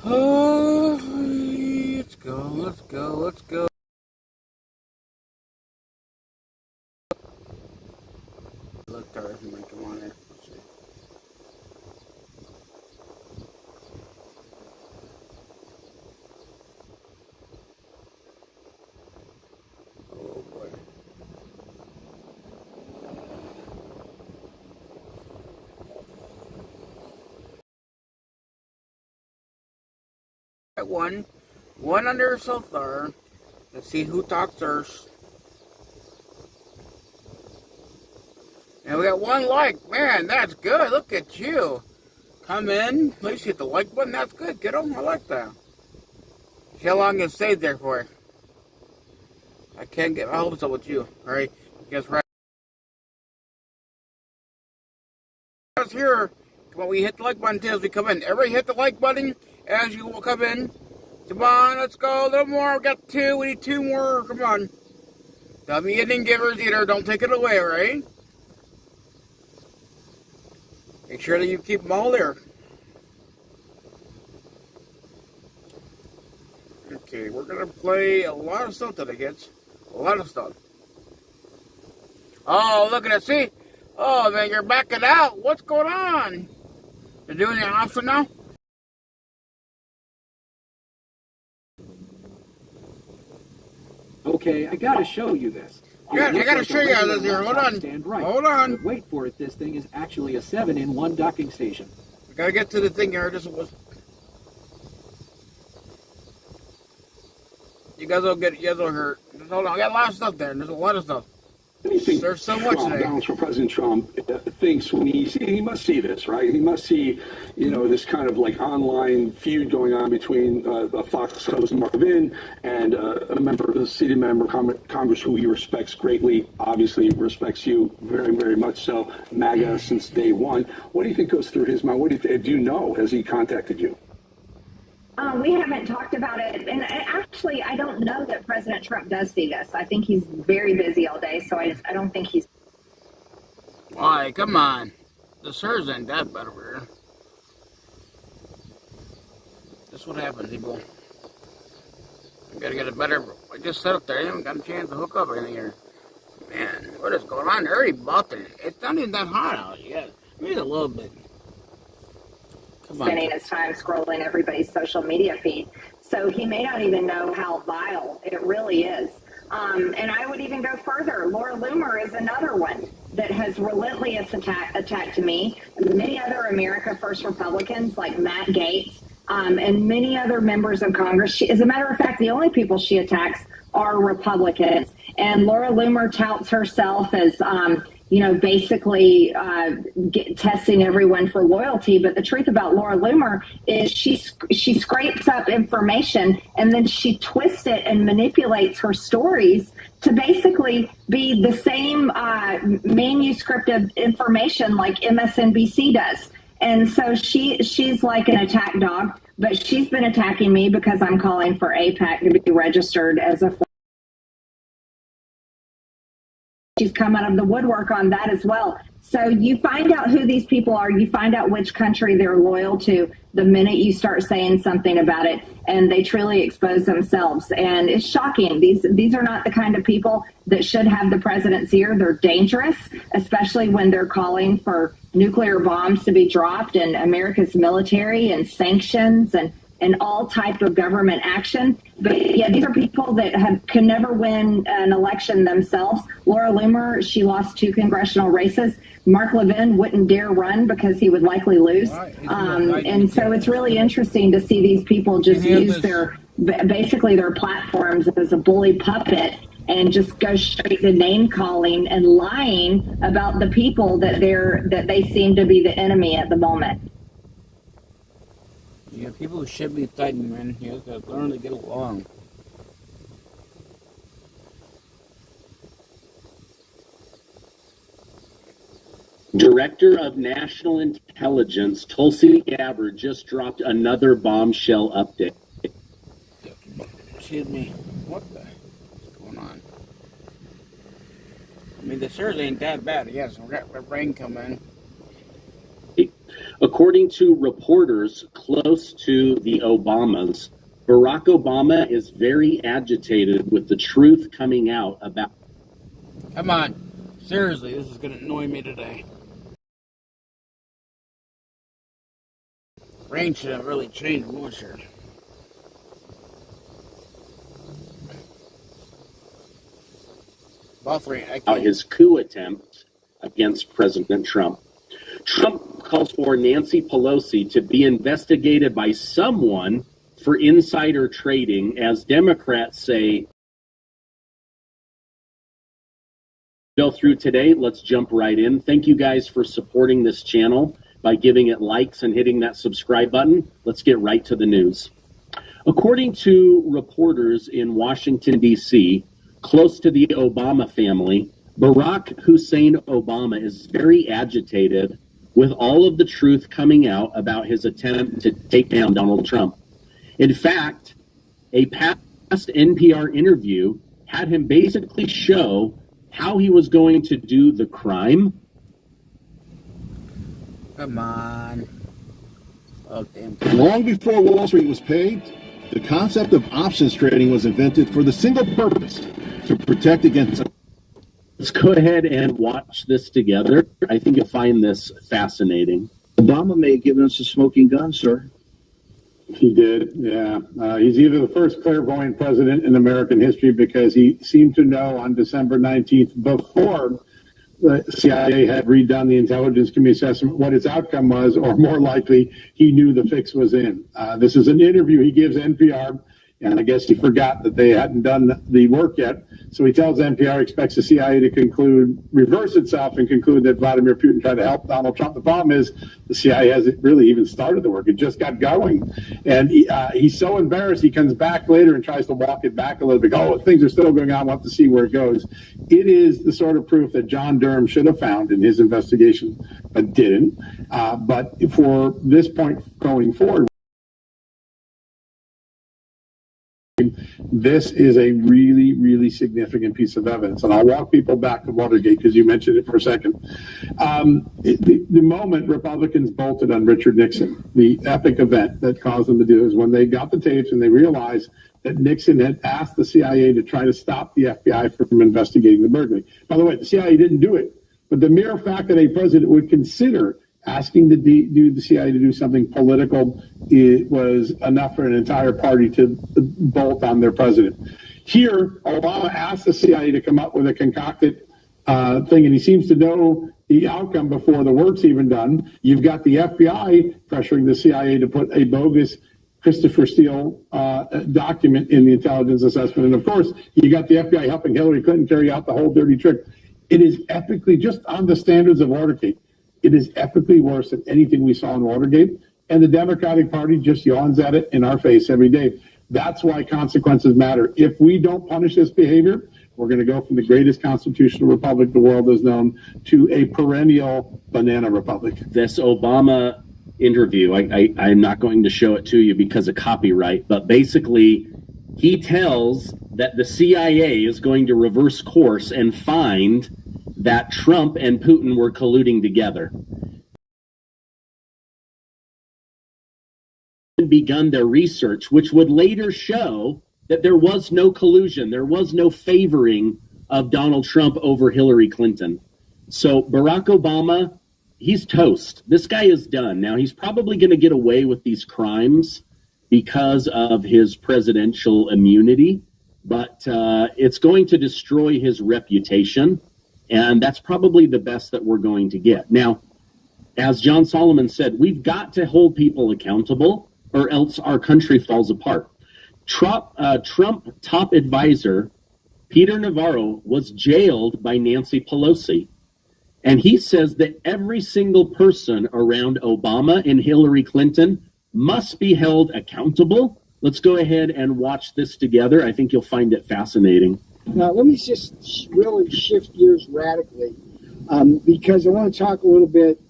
Oh, let's go, let's go, let's go. Look, there, come on here. Let's see. Oh boy. One under yourself there. Let's see who talks first. And we got one like. Man, that's good. Look at you. Come in. At least hit the like button. That's good, kiddo. I like that. See how long it stayed there for. I can't get my hopes up with you. Alright? Guess right. Here. Come on, we hit the like button as we come in. Everybody hit the like button as you will come in. Come on, let's go. A little more. We got two. We need two more. Come on. Don't be ending givers either. Don't take it away, right? Make sure that you keep them all there. Okay, we're going to play a lot of stuff today, kids. A lot of stuff. Oh, look at it. See? Oh, man, you're backing out. What's going on? You're doing the option now? Okay, I gotta show you this. Yeah, I gotta show you this here. Hold on. Stand right. Hold on. But wait for it. This thing is actually a 7-in-1 docking station. I gotta get to the thing here. Just was. You guys will hurt. Just hold on. I got a lot of stuff there. There's a lot of stuff. There's so much today. Donald Trump, President Trump thinks when he must see this, right? He must see, this kind of like online feud going on between Fox host Mark Levin and a seated member of Congress who he respects greatly, obviously respects you very, very much so, MAGA since day one. What do you think goes through his mind? Do you know? Has he contacted you? We haven't talked about it, and actually, I don't know that President Trump does see this. I think he's very busy all day, so I don't think he's... Why, come on. The SIRS ain't that bad over here. That's what happens, people. I gotta get a better... I just set up there. I haven't got a chance to hook up anything here. Man, what is going on? They're already busting. It's not even that hot out yet. Maybe a little bit. Spending his time scrolling everybody's social media feed. So he may not even know how vile it really is. And I would even go further. Laura Loomer is another one that has relentless attack to me. Many other America First Republicans like Matt Gaetz and many other members of Congress. As a matter of fact, the only people she attacks are Republicans. And Laura Loomer touts herself as basically testing everyone for loyalty. But the truth about Laura Loomer is she scrapes up information and then she twists it and manipulates her stories to basically be the same manuscript of information like MSNBC does. And so she's like an attack dog, but she's been attacking me because I'm calling for AIPAC to be registered as a... She's come out of the woodwork on that as well. So you find out who these people are. You find out which country they're loyal to the minute you start saying something about it, and they truly expose themselves. And it's shocking. These are not the kind of people that should have the president's ear. They're dangerous, especially when they're calling for nuclear bombs to be dropped and America's military and sanctions and all type of government action. But yeah, these are people that can never win an election themselves. Laura Loomer, she lost 2 congressional races. Mark Levin wouldn't dare run because he would likely lose. And so it's really interesting to see these people just use basically their platforms as a bully puppet and just go straight to name calling and lying about the people that they seem to be the enemy at the moment. Yeah, people who should be fighting, man. You have to learn to get along. Director of National Intelligence Tulsi Gabbard just dropped another bombshell update. Excuse me. What the? What's going on? I mean, the SIRS ain't that bad. Yes, we got rain coming. According to reporters close to the Obamas, Barack Obama is very agitated with the truth coming out about. Come on. Seriously, this is going to annoy me today. Rain should have really changed more, sure. Buffering. His coup attempt against President Trump. Trump calls for Nancy Pelosi to be investigated by someone for insider trading, as Democrats say. Go through today. Let's jump right in. Thank you guys for supporting this channel by giving it likes and hitting that subscribe button. Let's get right to the news. According to reporters in Washington, D.C., close to the Obama family, Barack Hussein Obama is very agitated with all of the truth coming out about his attempt to take down Donald Trump. In fact, a past NPR interview had him basically show how he was going to do the crime. Come on. Oh, damn. Long before Wall Street was paved, the concept of options trading was invented for the single purpose to protect against. Let's go ahead and watch this together. I think you'll find this fascinating. Obama may have given us a smoking gun, sir. He did, yeah. He's either the first clairvoyant president in American history because he seemed to know on December 19th, before the CIA had redone the Intelligence Committee assessment, what its outcome was, or more likely, he knew the fix was in. This is an interview he gives NPR, and I guess he forgot that they hadn't done the work yet. So he tells NPR expects the CIA to reverse itself and conclude that Vladimir Putin tried to help Donald Trump. The problem is the CIA hasn't really even started the work. It just got going. And he's so embarrassed, he comes back later and tries to walk it back a little bit. Oh, things are still going on. We'll have to see where it goes. It is the sort of proof that John Durham should have found in his investigation, but didn't. But for this point going forward, this is a really, really significant piece of evidence. And I'll walk people back to Watergate because you mentioned it for a second. The moment Republicans bolted on Richard Nixon, the epic event that caused them to do is when they got the tapes and they realized that Nixon had asked the CIA to try to stop the FBI from investigating the burglary. By the way, the CIA didn't do it, but the mere fact that a president would consider asking the CIA to do something political, it was enough for an entire party to bolt on their president. Here, Obama asked the CIA to come up with a concocted thing, and he seems to know the outcome before the work's even done. You've got the FBI pressuring the CIA to put a bogus Christopher Steele document in the intelligence assessment. And of course, you got the FBI helping Hillary Clinton carry out the whole dirty trick. It is epically, just on the standards of Watergate, it is epically worse than anything we saw in Watergate, and the Democratic Party just yawns at it in our face every day. That's why consequences matter. If we don't punish this behavior, we're going to go from the greatest constitutional republic the world has known to a perennial banana republic. This Obama interview, I'm not going to show it to you because of copyright, but basically he tells that the CIA is going to reverse course and find that Trump and Putin were colluding together. Begun their research, which would later show that there was no collusion, there was no favoring of Donald Trump over Hillary Clinton. So Barack Obama, he's toast. This guy is done. Now, he's probably going to get away with these crimes because of his presidential immunity, but it's going to destroy his reputation. And that's probably the best that we're going to get. Now, as John Solomon said, we've got to hold people accountable or else our country falls apart. Trump top advisor Peter Navarro was jailed by Nancy Pelosi. And he says that every single person around Obama and Hillary Clinton must be held accountable. Let's go ahead and watch this together. I think you'll find it fascinating. Now, let me just really shift gears radically because I want to talk a little bit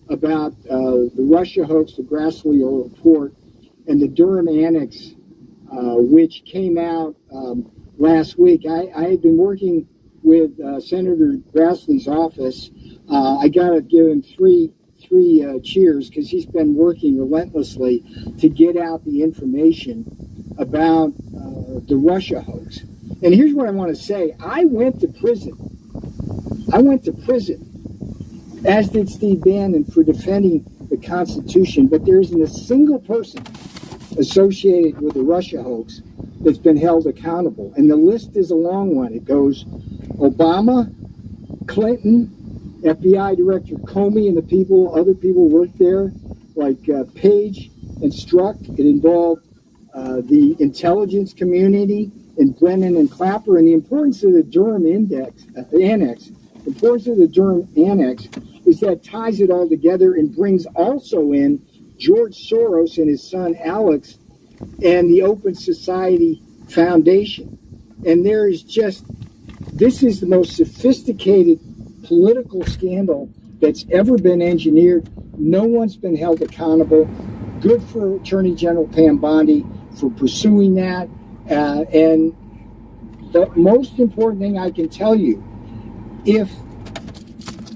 about the Russia hoax, the Grassley report, and the Durham Annex, which came out last week. I had been working with Senator Grassley's office. I got to give him three three cheers because he's been working relentlessly to get out the information about the Russia hoax. And here's what I want to say. I went to prison, as did Steve Bannon, for defending the Constitution, but there isn't a single person associated with the Russia hoax that's been held accountable. And the list is a long one. It goes Obama, Clinton, FBI Director Comey and other people worked there, like Page and Strzok. It involved the intelligence community and Brennan and Clapper. And the importance of the Durham Annex, is that ties it all together and brings also in George Soros and his son Alex and the Open Society Foundation. And this is the most sophisticated political scandal that's ever been engineered. No one's been held accountable. Good for Attorney General Pam Bondi for pursuing that. And the most important thing I can tell you, if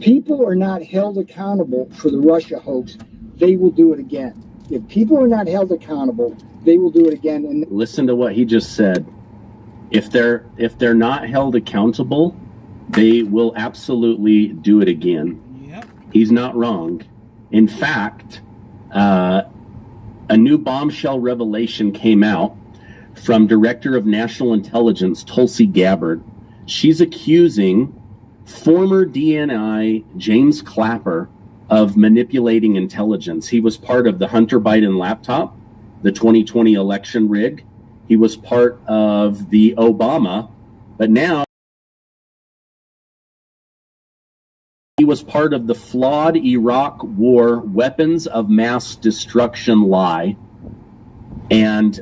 people are not held accountable for the Russia hoax, they will do it again. If people are not held accountable, they will do it again. And listen to what he just said. If they're not held accountable, they will absolutely do it again. Yep. He's not wrong. In fact, a new bombshell revelation came out from Director of National Intelligence Tulsi Gabbard. She's accusing former DNI James Clapper of manipulating intelligence. He was part of the Hunter Biden laptop, the 2020 election rig. He was part of the Obama, but now he was part of the flawed Iraq war weapons of mass destruction lie. And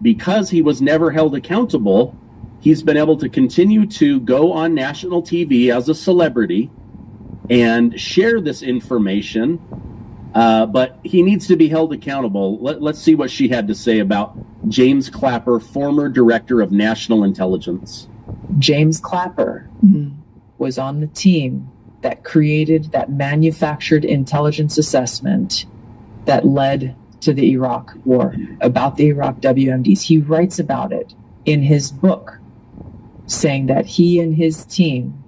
because he was never held accountable, he's been able to continue to go on national TV as a celebrity and share this information, but he needs to be held accountable. Let's see what she had to say about James Clapper, former Director of National Intelligence. James Clapper was on the team that created, that manufactured intelligence assessment that led to the Iraq war, about the Iraq WMDs. He writes about it in his book, saying that he and his team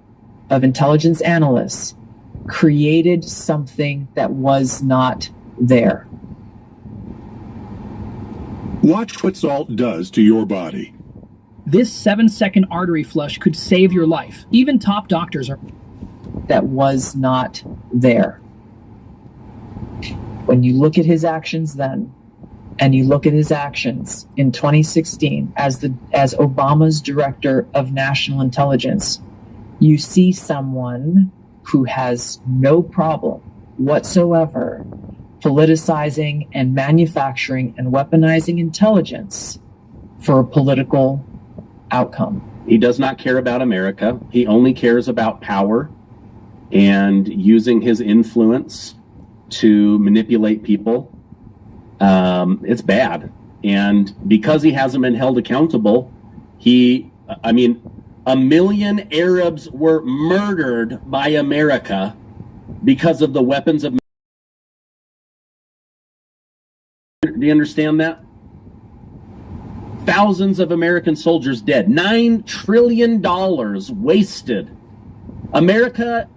of intelligence analysts created something that was not there. Watch what salt does to your body. This 7-second artery flush could save your life. Even top doctors are. That was not there. When you look at his actions then, and you look at his actions in 2016 as Obama's Director of National Intelligence, you see someone who has no problem whatsoever politicizing and manufacturing and weaponizing intelligence for a political outcome. He does not care about America. He only cares about power and using his influence to manipulate people. It's bad. And because he hasn't been held accountable, a million Arabs were murdered by America because of the weapons of. Do you understand that? Thousands of American soldiers dead. $9 trillion wasted. America,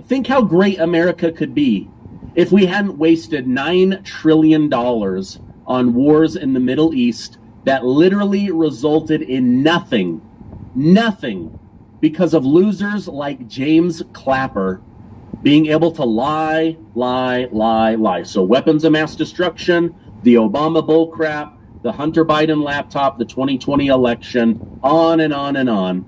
think how great America could be if we hadn't wasted $9 trillion on wars in the Middle East that literally resulted in nothing because of losers like James Clapper being able to lie. So weapons of mass destruction, the Obama bullcrap, the Hunter Biden laptop, the 2020 election, on and on and on.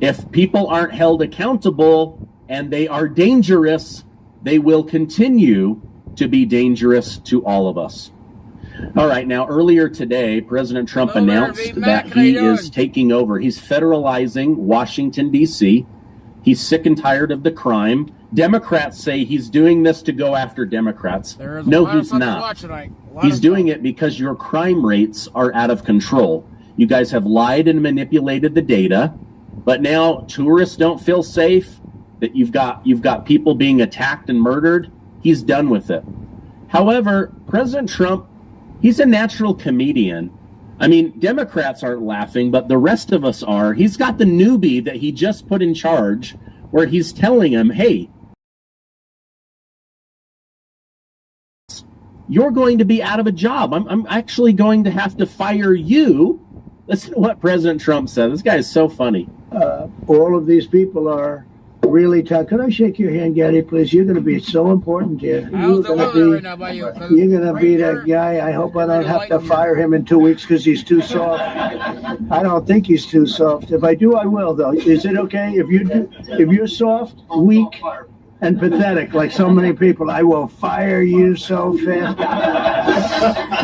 If people aren't held accountable and they are dangerous, they will continue to be dangerous to all of us. All right, now earlier today, President Trump announced that he is taking over. He's federalizing Washington, D.C. He's sick and tired of the crime. Democrats say he's doing this to go after Democrats. No, he's not. He's doing it because your crime rates are out of control. You guys have lied and manipulated the data, but now tourists don't feel safe, that you've got people being attacked and murdered. He's done with it. However, President Trump, he's a natural comedian. I mean, Democrats aren't laughing, but the rest of us are. He's got the newbie that he just put in charge, where he's telling him, hey, you're going to be out of a job. I'm actually going to have to fire you. Listen to what President Trump said. This guy is so funny. All of these people are really tough. Could I shake your hand, Gaddy, please? You're going to be so important here. You're going to be that guy. I hope I don't have to fire him in 2 weeks because he's too soft. I don't think he's too soft. If I do, I will, though. Is it okay? If you're soft, weak, and pathetic, like so many people, I will fire you so fast.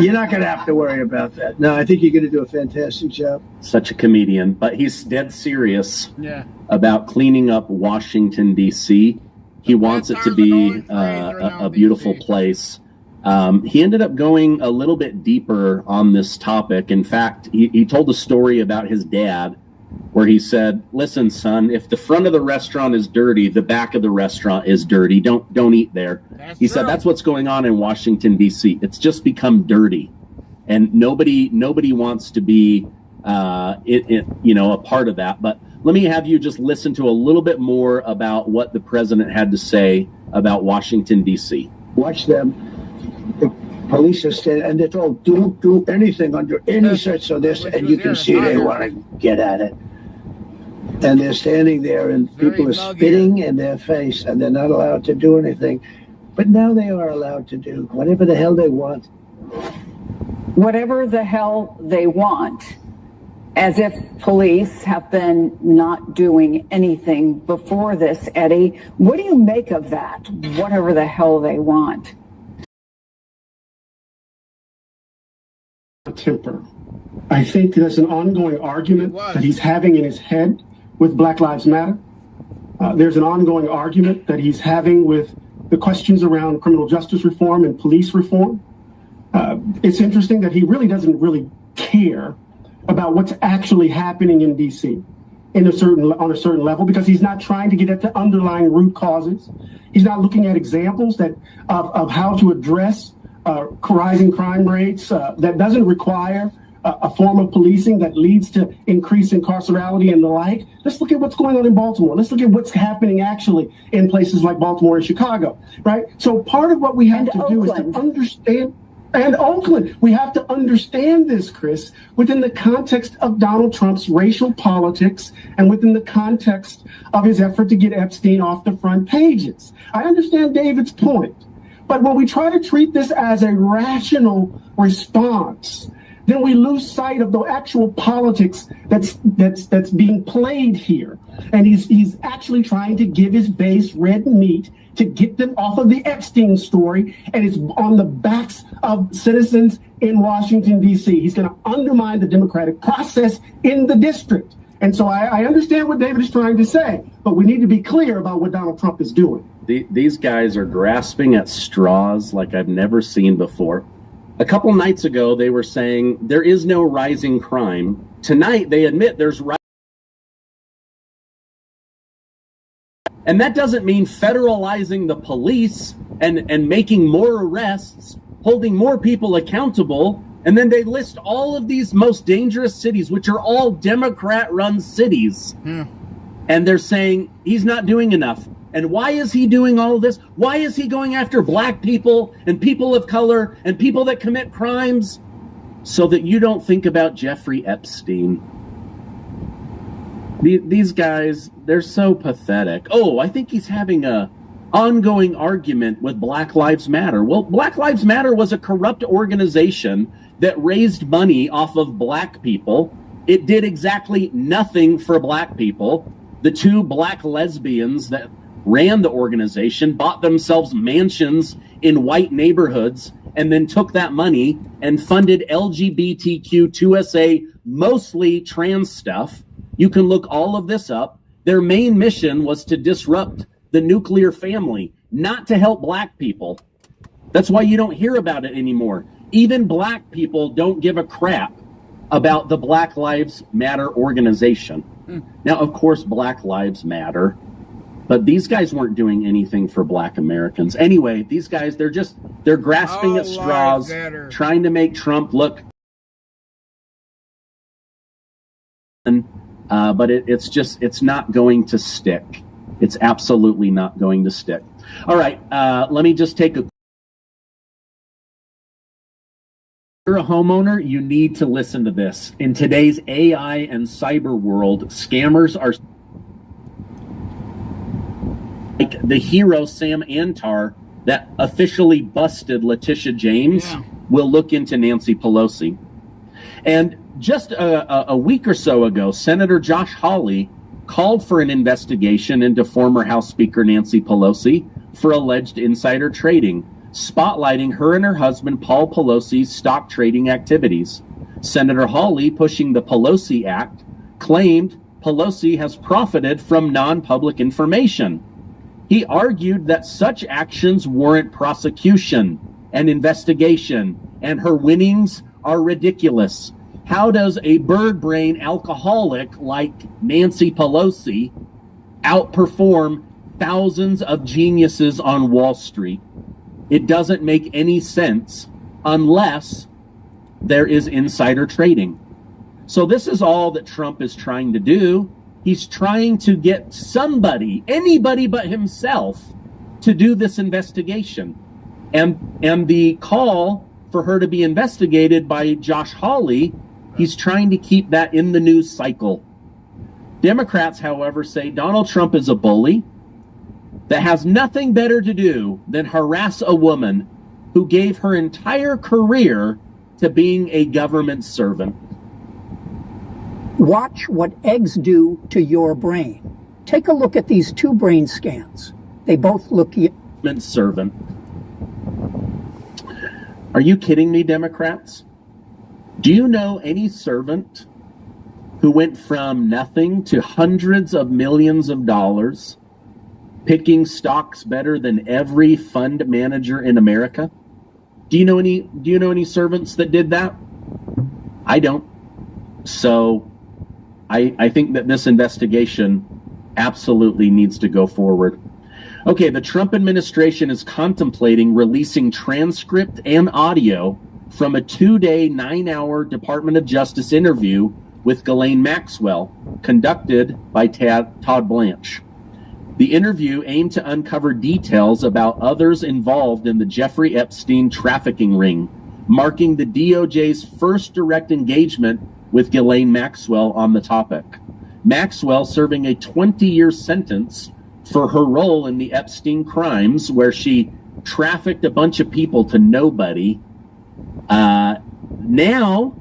You're not going to have to worry about that. No, I think you're going to do a fantastic job. Such a comedian, but he's dead serious about cleaning up Washington, D.C. He wants it to be a beautiful place. He ended up going a little bit deeper on this topic. In fact, he told a story about his dad, where he said, listen, son, if the front of the restaurant is dirty, the back of the restaurant is dirty. Don't eat there. He said that's what's going on in Washington, D.C. It's just become dirty. And nobody wants to be a part of that. But let me have you just listen to a little bit more about what the president had to say about Washington, D.C. Watch them. The police are standing, and they're told, don't do anything under any such of this, and you can see they want to get at it. And they're standing there, and people are spitting in their face, and they're not allowed to do anything. But now they are allowed to do whatever the hell they want. Whatever the hell they want, as if police have been not doing anything before this, Eddie. What do you make of that? Whatever the hell they want. Temper. I think there's an ongoing argument that he's having in his head with Black Lives Matter. There's an ongoing argument that he's having with the questions around criminal justice reform and police reform. It's interesting that he really doesn't really care about what's actually happening in D.C. on a certain level, because he's not trying to get at the underlying root causes. He's not looking at examples of how to address rising crime rates that doesn't require a form of policing that leads to increased incarcerality and the like. Let's look at what's going on in Baltimore. Let's look at what's happening actually in places like Baltimore and Chicago, right? So part of what we have to do is to understand, and Oakland, we have to understand this, Chris, within the context of Donald Trump's racial politics and within the context of his effort to get Epstein off the front pages. I understand David's point, but when we try to treat this as a rational response, then we lose sight of the actual politics that's being played here. And he's actually trying to give his base red meat to get them off of the Epstein story, and it's on the backs of citizens in Washington, D.C. He's going to undermine the democratic process in the district. And so I understand what David is trying to say, but we need to be clear about what Donald Trump is doing. These guys are grasping at straws like I've never seen before. A couple nights ago, they were saying there is no rising crime. Tonight, they admit there's rising. And that doesn't mean federalizing the police and making more arrests, holding more people accountable. And then they list all of these most dangerous cities, which are all Democrat-run cities. And they're saying he's not doing enough. And why is he doing all of this? Why is he going after black people and people of color and people that commit crimes? So that you don't think about Jeffrey Epstein. These guys, they're so pathetic. Oh, I think he's having a ongoing argument with Black Lives Matter. Well, Black Lives Matter was a corrupt organization that raised money off of black people. It did exactly nothing for black people. The two black lesbians that ran the organization bought themselves mansions in white neighborhoods and then took that money and funded LGBTQ, U.S.A., mostly trans stuff. You can look all of this up. Their main mission was to disrupt the nuclear family, not to help black people. That's why you don't hear about it anymore. Even black people don't give a crap about the Black Lives Matter organization. Now, of course, Black Lives Matter, But these guys weren't doing anything for black Americans. Anyway, these guys, they're grasping at straws, trying to make Trump look. But it's not going to stick. It's absolutely not going to stick. All right, let me just take a. If you're a homeowner, you need to listen to this. In today's AI and cyber world, scammers are like the hero Sam Antar that officially busted Letitia James will look into Nancy Pelosi. And just a week or so ago, Senator Josh Hawley called for an investigation into former House Speaker Nancy Pelosi for alleged insider trading, spotlighting her and her husband Paul Pelosi's stock trading activities. Senator Hawley, pushing the Pelosi Act, claimed Pelosi has profited from non-public information. He argued that such actions warrant prosecution and investigation, and her winnings are ridiculous. How does a bird brain alcoholic like Nancy Pelosi outperform thousands of geniuses on Wall Street? It doesn't make any sense unless there is insider trading. So this is all that Trump is trying to do. He's trying to get somebody, anybody but himself, to do this investigation. And the call for her to be investigated by Josh Hawley, he's trying to keep that in the news cycle. Democrats, however, say Donald Trump is a bully that has nothing better to do than harass a woman who gave her entire career to being a government servant. Watch what eggs do to your brain. Take a look at these two brain scans. They both look... Servant. Are you kidding me, Democrats? Do you know any servant who went from nothing to hundreds of millions of dollars, picking stocks better than every fund manager in America? Do you know any servants that did that? I don't. So I think that this investigation absolutely needs to go forward. Okay, the Trump administration is contemplating releasing transcript and audio from a 2-day, 9-hour Department of Justice interview with Ghislaine Maxwell, conducted by Todd Blanche. The interview aimed to uncover details about others involved in the Jeffrey Epstein trafficking ring, marking the DOJ's first direct engagement with Ghislaine Maxwell on the topic. Maxwell serving a 20-year sentence for her role in the Epstein crimes, where she trafficked a bunch of people to nobody. Now,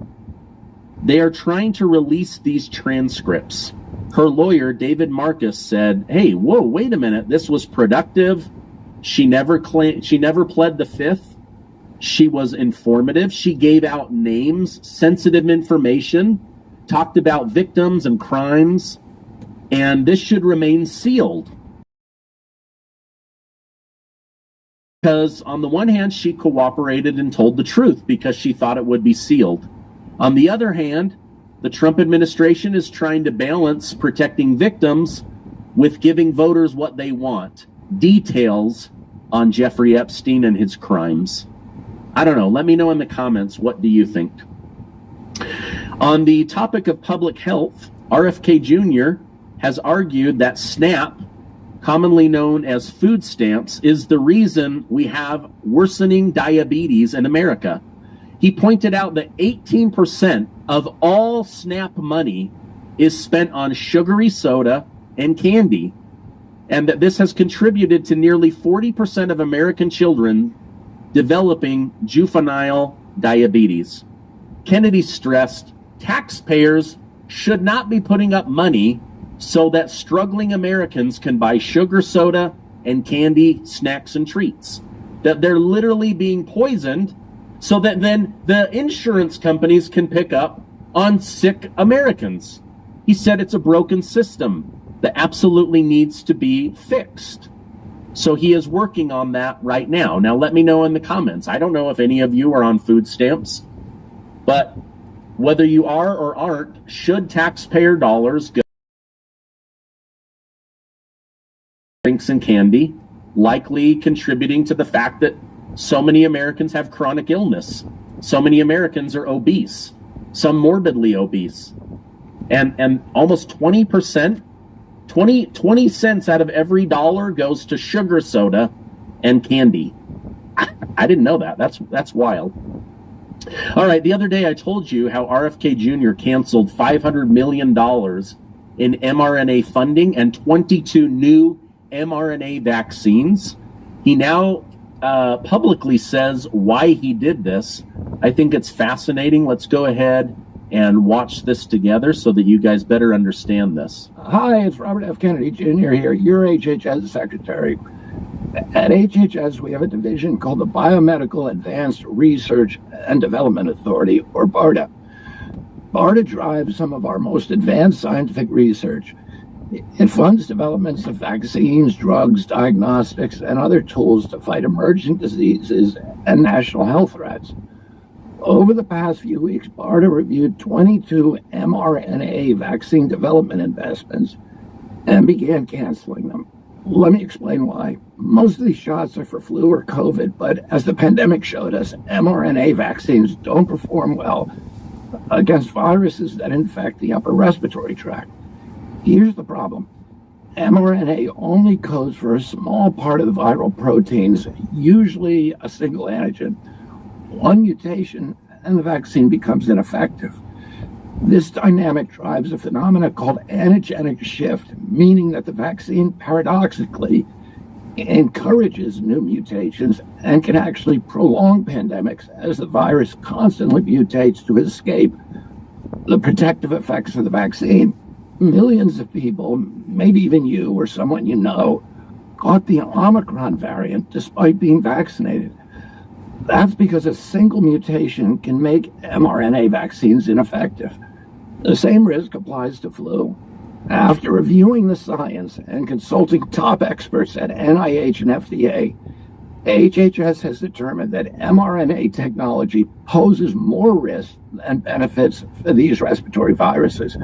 they are trying to release these transcripts. Her lawyer, David Marcus, said, hey, whoa, wait a minute. This was productive. She never pled the fifth. She was informative. She gave out names, sensitive information, talked about victims and crimes, and this should remain sealed. Because on the one hand, she cooperated and told the truth because she thought it would be sealed. On the other hand, the Trump administration is trying to balance protecting victims with giving voters what they want, details on Jeffrey Epstein and his crimes. I don't know. Let me know in the comments. What do you think? On the topic of public health, RFK Jr. has argued that SNAP, commonly known as food stamps, is the reason we have worsening diabetes in America. He pointed out that 18% of all SNAP money is spent on sugary soda and candy, and that this has contributed to nearly 40% of American children developing juvenile diabetes. Kennedy stressed taxpayers should not be putting up money so that struggling Americans can buy sugar soda and candy, snacks, and treats. That they're literally being poisoned so that then the insurance companies can pick up on sick Americans. He said it's a broken system that absolutely needs to be fixed. So he is working on that right now. Now, let me know in the comments. I don't know if any of you are on food stamps, but whether you are or aren't, should taxpayer dollars go drinks and candy, likely contributing to the fact that so many Americans have chronic illness. So many Americans are obese, some morbidly obese. And almost 20%, 20 cents out of every dollar goes to sugar soda and candy. I didn't know that. That's wild. All right, the other day I told you how RFK Jr. canceled $500 million in mRNA funding and 22 new mRNA vaccines. He now publicly says why he did this. I think it's fascinating. Let's go ahead and watch this together so that you guys better understand this. Hi, it's Robert F. Kennedy Jr. here, your HHS secretary. At HHS, we have a division called the Biomedical Advanced Research and Development Authority, or BARDA. BARDA drives some of our most advanced scientific research. It funds developments of vaccines, drugs, diagnostics, and other tools to fight emerging diseases and national health threats. Over the past few weeks, BARDA reviewed 22 mRNA vaccine development investments and began canceling them. Let me explain why. Most of these shots are for flu or COVID, but as the pandemic showed us, mRNA vaccines don't perform well against viruses that infect the upper respiratory tract. Here's the problem. mRNA only codes for a small part of the viral proteins, usually a single antigen. One mutation and the vaccine becomes ineffective. This dynamic drives a phenomenon called antigenic shift, meaning that the vaccine paradoxically encourages new mutations and can actually prolong pandemics as the virus constantly mutates to escape the protective effects of the vaccine. Millions of people, maybe even you or someone you know, caught the Omicron variant despite being vaccinated. That's because a single mutation can make mRNA vaccines ineffective. The same risk applies to flu. After reviewing the science and consulting top experts at NIH and FDA, HHS has determined that mRNA technology poses more risk than benefits for these respiratory viruses.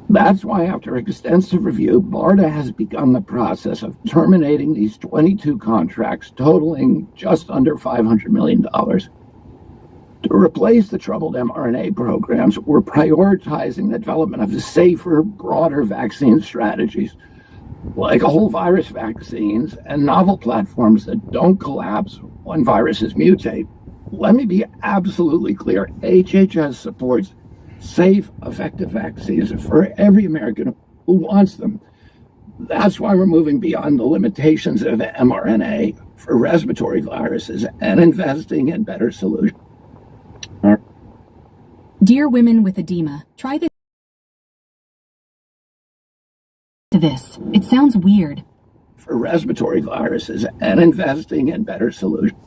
That's why, after extensive review, BARDA has begun the process of terminating these 22 contracts totaling just under $500 million. To replace the troubled mRNA programs, we're prioritizing the development of safer, broader vaccine strategies, like whole virus vaccines and novel platforms that don't collapse when viruses mutate. Let me be absolutely clear. HHS supports safe, effective vaccines for every American who wants them. That's why we're moving beyond the limitations of mRNA for respiratory viruses and investing in better solutions. Dear women with edema, try this. It sounds weird. For respiratory viruses and investing in better solutions.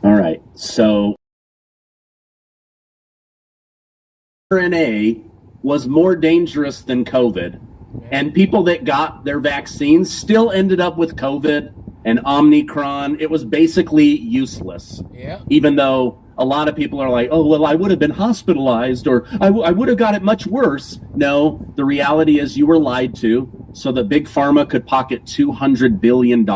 All right, so mRNA was more dangerous than COVID, and people that got their vaccines still ended up with COVID and Omicron. It was basically useless. Yeah. Even though a lot of people are like, oh, well, I would have been hospitalized, or I would have got it much worse. No, the reality is you were lied to so that Big Pharma could pocket $200 billion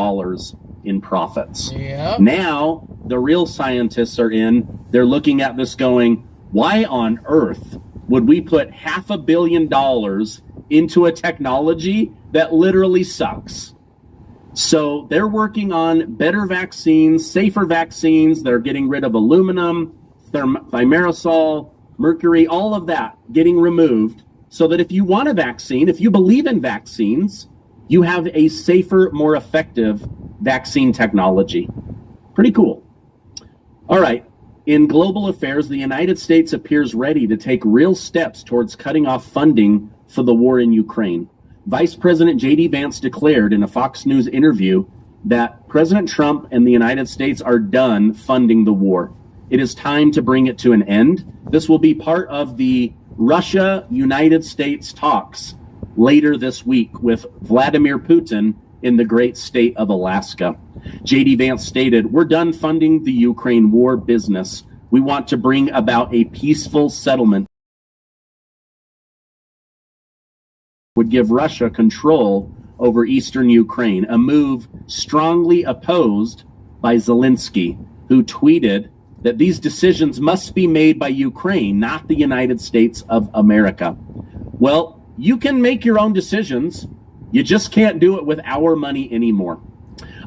in profits. Yeah. Now, the real scientists are in. They're looking at this going, why on earth would we put $500 million into a technology that literally sucks? So they're working on better vaccines, safer vaccines. They're getting rid of aluminum, thimerosal, mercury, all of that getting removed so that if you want a vaccine, if you believe in vaccines, you have a safer, more effective vaccine technology. Pretty cool. All right. In global affairs, the United States appears ready to take real steps towards cutting off funding for the war in Ukraine. Vice President J.D. Vance declared in a Fox News interview that President Trump and the United States are done funding the war. It is time to bring it to an end. This will be part of the Russia-United States talks later this week with Vladimir Putin in the great state of Alaska. J.D. Vance stated, "We're done funding the Ukraine war business. We want to bring about a peaceful settlement would give Russia control over eastern Ukraine, a move strongly opposed by Zelensky, who tweeted that these decisions must be made by Ukraine, not the United States of America. Well, you can make your own decisions. You just can't do it with our money anymore.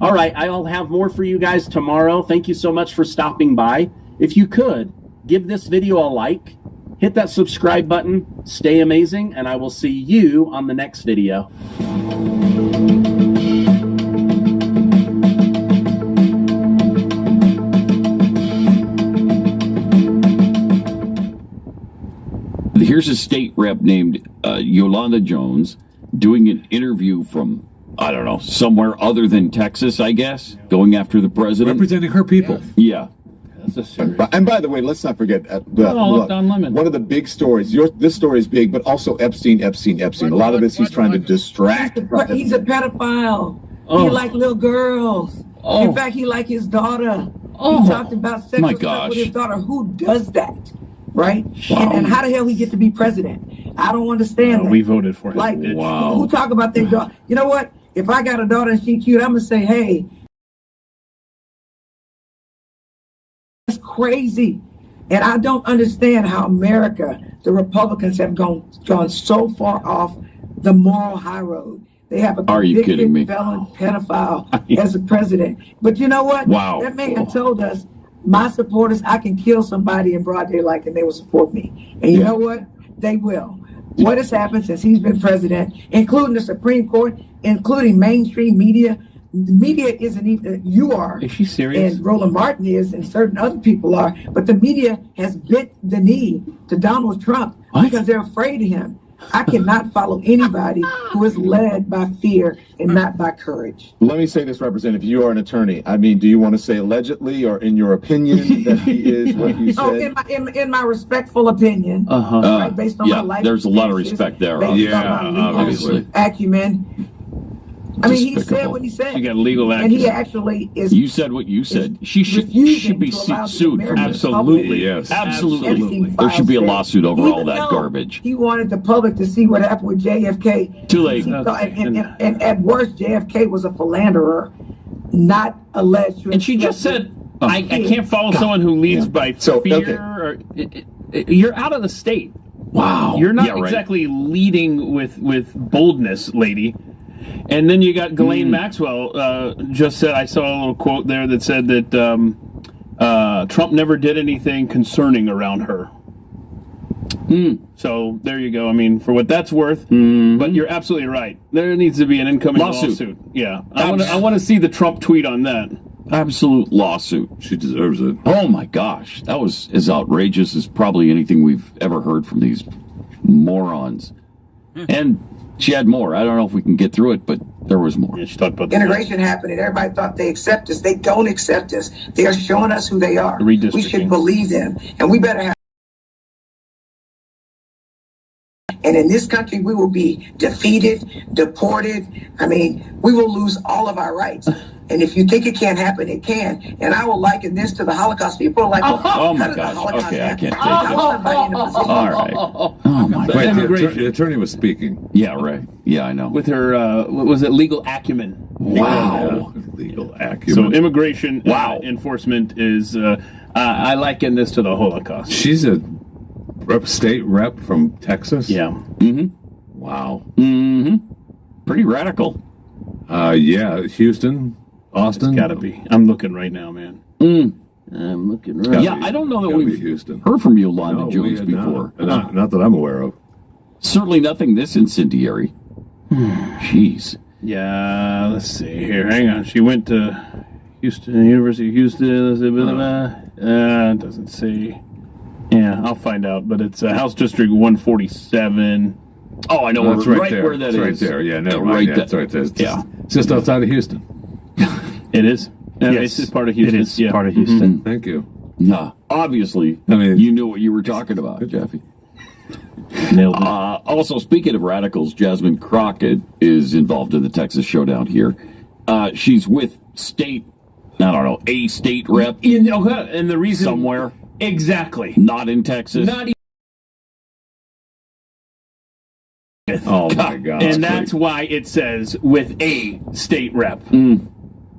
All right, I'll have more for you guys tomorrow. Thank you so much for stopping by. If you could, give this video a like, hit that subscribe button, stay amazing, and I will see you on the next video. Here's a state rep named Yolanda Jones doing an interview from, I don't know, somewhere other than Texas, I guess, going after the president. Representing her people. Yeah. And by the way, let's not forget, look, one of the big stories, this story is big, but also Epstein. A lot of this he's trying to distract. He's a pedophile. He like little girls. In fact, he like his daughter. He talked about sexual stuff with his daughter. Who does that? Right? Wow. And how the hell he get to be president? I don't understand that. We voted for him. Like, who talk about their daughter? You know what? If I got a daughter and she cute, I'm going to say, hey, that's crazy. And I don't understand how America, the Republicans have gone so far off the moral high road. They have a convicted felon pedophile as a president. But you know what? Wow. That man told us, my supporters, I can kill somebody in broad daylight and they will support me. And you know what? They will. What has happened since he's been president, including the Supreme Court, including mainstream media? The media isn't even, you are. Is she serious? And Roland Martin is, and certain other people are. But the media has bent the knee to Donald Trump because they're afraid of him. I cannot follow anybody who is led by fear and not by courage. Let me say this, Representative. You are an attorney. I mean, do you want to say allegedly or in your opinion that he is what you said? In my respectful opinion, right, based on my life. There's a lot of respect there. Obviously. Acumen. I mean, he said what he said. She got legal action. And he actually is. You said what you said. She should be sued for this. Absolutely, yes. Absolutely. There should be a lawsuit over all that garbage. He wanted the public to see what happened with JFK. Too late. And at worst, JFK was a philanderer, not alleged. And she just said, I can't follow someone who leads by fear. You're out of the state. Wow. You're not exactly leading with boldness, lady. And then you got Ghislaine Maxwell just said, I saw a little quote there that said that Trump never did anything concerning around her. So there you go. I mean, for what that's worth, but you're absolutely right. There needs to be an incoming lawsuit. Yeah, I want to see the Trump tweet on that. Absolute lawsuit. She deserves it. Oh my gosh, that was as outrageous as probably anything we've ever heard from these morons. And she had more. I don't know if we can get through it, but there was more. Yeah, she talked about integration happened, and everybody thought they accept us. They don't accept us. They are showing us who they are. We should believe them, and we better have. And in this country, we will be defeated, deported. I mean, we will lose all of our rights. And if you think it can't happen, it can. And I will liken this to the Holocaust. People are like, oh my gosh. Okay, I can't take it. All right. Oh my God. The attorney was speaking. Yeah, right. Yeah, I know. With her, what was it, legal acumen. Wow. Legal acumen. So immigration enforcement is, I liken this to the Holocaust. She's a state rep from Texas? Yeah. Wow. Pretty radical. Yeah, Houston, Austin. It's gotta be. I'm looking right now, man. I'm looking right now. Yeah, I don't know that we've heard from Yolanda Jones before. Not that I'm aware of. Certainly nothing this incendiary. Jeez. Yeah, let's see here. Hang on. She went to Houston, University of Houston. It doesn't say. Yeah, I'll find out. But it's House District 147. Oh, I know. That's right there. Where that it's is. Right there. Yeah, never mind. Right Yeah, it's right there. It's just outside of Houston. It is. Yes, it's part of Houston. It is part of Houston. Thank you. Obviously, you knew what you were talking about, Jeffy. Nailed it. Also, speaking of radicals, Jasmine Crockett is involved in the Texas showdown here. She's with a state rep. And the reason somewhere. Exactly. Not in Texas. Not Oh my God! And that's why it says with a state rep.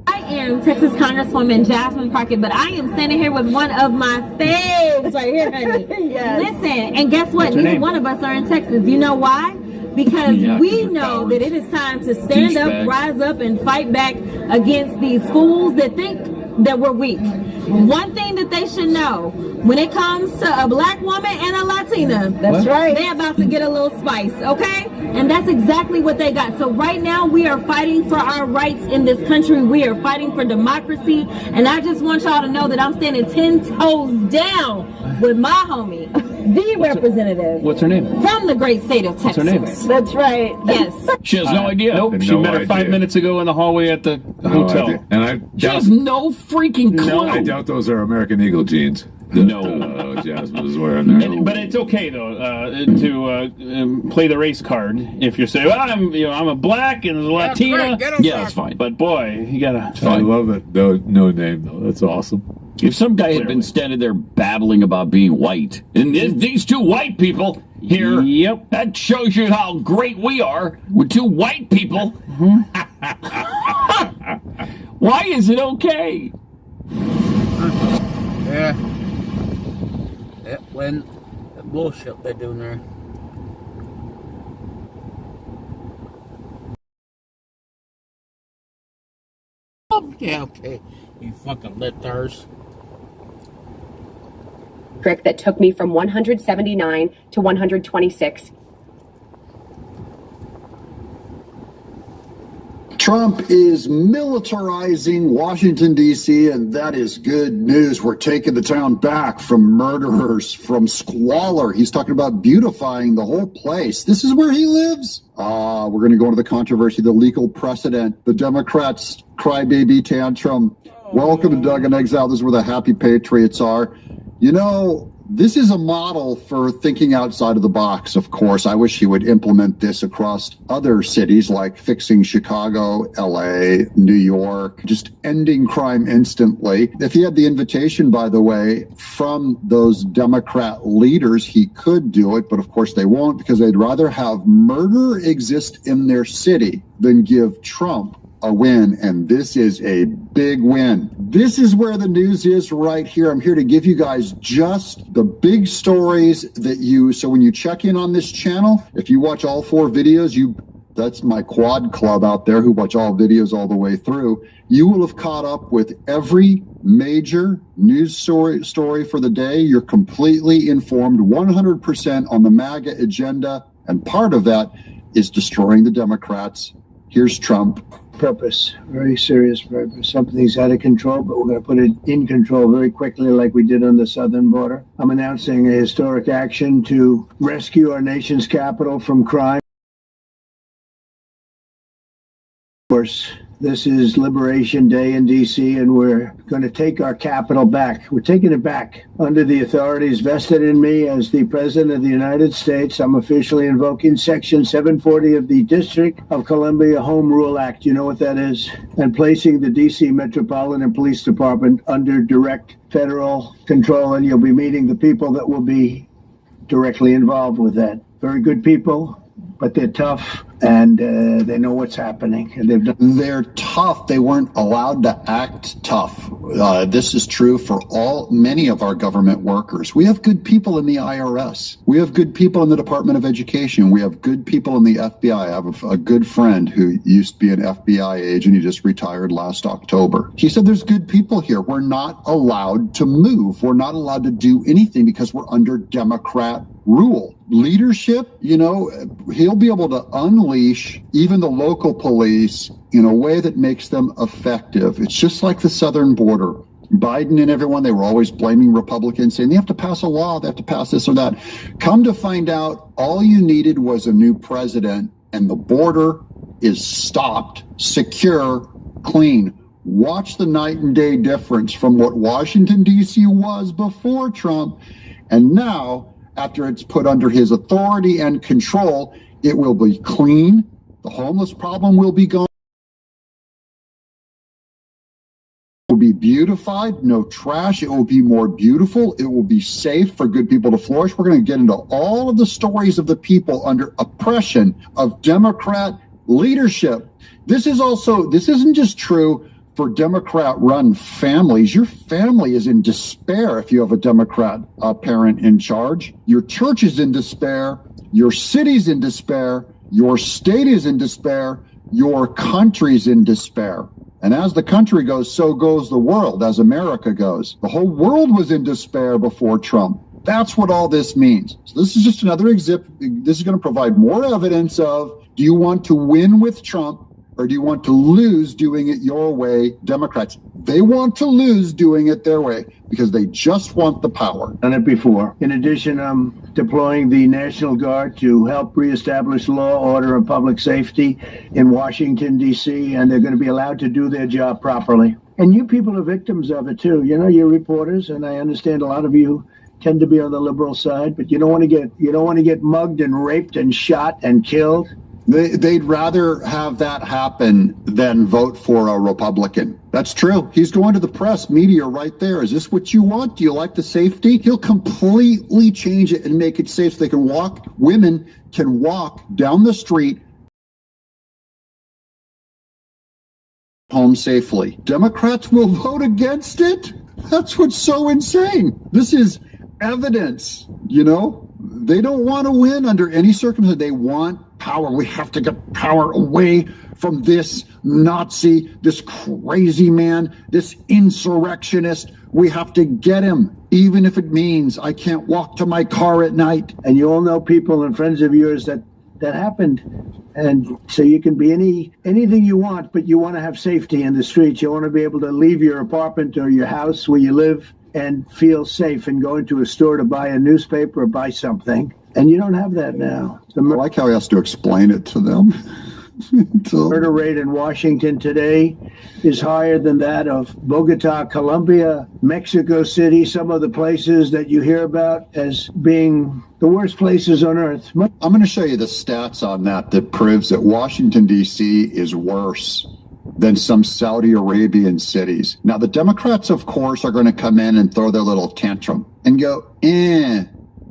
I am Texas Congresswoman Jasmine Crockett, but I am standing here with one of my faves right here, honey. Listen, and guess what? Neither one of us are in Texas. You know why? Because we know that it is time to stand up, rise up, and fight back against these fools that think that we're weak. One thing that they should know, when it comes to a black woman and a Latina, That's right. they're about to get a little spice, okay? And that's exactly what they got. So right now we are fighting for our rights in this country. We are fighting for democracy. And I just want y'all to know that I'm standing 10 toes down with my homie, the representative. What's her name? From the great state of Texas. What's her name? That's right. Yes. She has no idea. Nope. She met her 5 minutes ago in the hallway at the hotel. Idea. And I She has no freaking clue. I doubt those are American Eagle jeans. No. Jasmine is wearing there. But it's okay though to play the race card if you're saying, well, I'm a black and a Latina. Yeah, that's fine. But boy, you gotta. I love it. No name though. That's awesome. If some guy had been standing there babbling about being white, and these two white people here, that shows you how great we are with two white people. Why is it okay? Yeah. When the bullshit they're doing there. Okay. You fucking LIBTARDs. Trick that took me from 179 to 126. Trump is militarizing Washington, D.C., and that is good news. We're taking the town back from murderers, from squalor. He's talking about beautifying the whole place. This is where he lives. We're going to go into the controversy, the legal precedent, the Democrats' crybaby tantrum. Welcome to Doug in Exile. This is where the happy patriots are. You know, this is a model for thinking outside of the box, of course. I wish he would implement this across other cities like fixing Chicago, L.A., New York, just ending crime instantly. If he had the invitation, by the way, from those Democrat leaders, he could do it. But of course they won't, because they'd rather have murder exist in their city than give Trump a win, and this is a big win. This is where the news is right here. I'm here to give you guys just the big stories that so when you check in on this channel, if you watch all 4 videos, that's my quad club out there who watch all videos all the way through, you will have caught up with every major news story for the day. You're completely informed 100% on the MAGA agenda, and part of that is destroying the Democrats. Here's Trump. Purpose, very serious purpose. Something's out of control, but we're going to put it in control very quickly like we did on the southern border. I'm announcing a historic action to rescue our nation's capital from crime. Of course, this is Liberation Day in D.C., and we're going to take our capital back. We're taking it back under the authorities vested in me as the President of the United States. I'm officially invoking Section 740 of the District of Columbia Home Rule Act. You know what that is? And placing the D.C. Metropolitan Police Department under direct federal control, and you'll be meeting the people that will be directly involved with that. Very good people, but they're tough, and they know what's happening. And they're tough. They weren't allowed to act tough. This is true for many of our government workers. We have good people in the IRS. We have good people in the Department of Education. We have good people in the FBI. I have a good friend who used to be an FBI agent. He just retired last October. He said there's good people here. We're not allowed to move. We're not allowed to do anything because we're under Democrat rule. Leadership, he'll be able to unleash even the local police in a way that makes them effective. It's just like the southern border. Biden and everyone, they were always blaming Republicans, saying they have to pass a law, they have to pass this or that. Come to find out, all you needed was a new president, and the border is stopped, secure, clean. Watch the night and day difference from what Washington, D.C. was before Trump, and now, after it's put under his authority and control, it will be clean. The homeless problem will be gone. It will be beautified, no trash. It will be more beautiful. It will be safe for good people to flourish. We're going to get into all of the stories of the people under oppression of Democrat leadership. This isn't just true for Democrat-run families. Your family is in despair if you have a Democrat parent in charge. Your church is in despair. Your city's in despair. Your state is in despair. Your country's in despair. And as the country goes, so goes the world, as America goes. The whole world was in despair before Trump. That's what all this means. So this is just another exhibit. This is going to provide more evidence of, do you want to win with Trump, or do you want to lose doing it your way? Democrats, they want to lose doing it their way because they just want the power. Done it before. In addition, I'm deploying the National Guard to help reestablish law, order, and public safety in Washington, D.C., and they're going to be allowed to do their job properly. And you people are victims of it, too. You know, you're reporters, and I understand a lot of you tend to be on the liberal side, but you don't want to get mugged and raped and shot and killed. They'd rather have that happen than vote for a Republican. That's true. He's going to the press, media right there. Is this what you want? Do you like the safety? He'll completely change it and make it safe so they can walk. Women can walk down the street home safely. Democrats will vote against it? That's what's so insane. This is evidence, you know? They don't want to win under any circumstance. They want power. We have to get power away from this Nazi, this crazy man, this insurrectionist. We have to get him, even if it means I can't walk to my car at night. And you all know people and friends of yours that happened. And so you can be anything you want, but you want to have safety in the streets. You want to be able to leave your apartment or your house where you live and feel safe and go into a store to buy a newspaper or buy something. And you don't have that now. I like how he has to explain it to them. The murder rate in Washington today is higher than that of Bogota, Colombia, Mexico City, some of the places that you hear about as being the worst places on earth. I'm going to show you the stats on that proves that Washington, D.C. is worse than some Saudi Arabian cities. Now, the Democrats, of course, are going to come in and throw their little tantrum and go,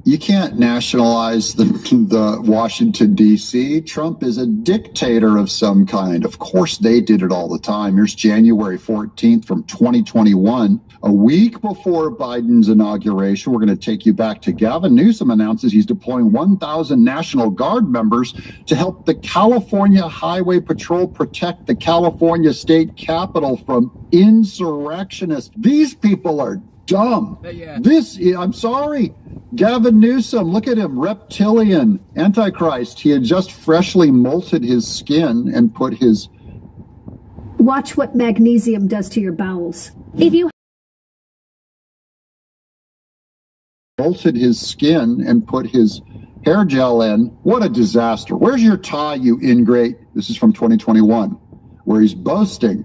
you can't nationalize the Washington, D.C. Trump is a dictator of some kind. Of course, they did it all the time. Here's January 14th from 2021, a week before Biden's inauguration. We're going to take you back to Gavin Newsom announces he's deploying 1,000 National Guard members to help the California Highway Patrol protect the California State Capitol from insurrectionists. These people are dumb. I'm sorry. Gavin Newsom, look at him, reptilian, antichrist. He had just freshly molted his skin and put his... Watch what magnesium does to your bowels. If you molted his skin and put his hair gel in, what a disaster. Where's your tie, you ingrate? This is from 2021, where he's boasting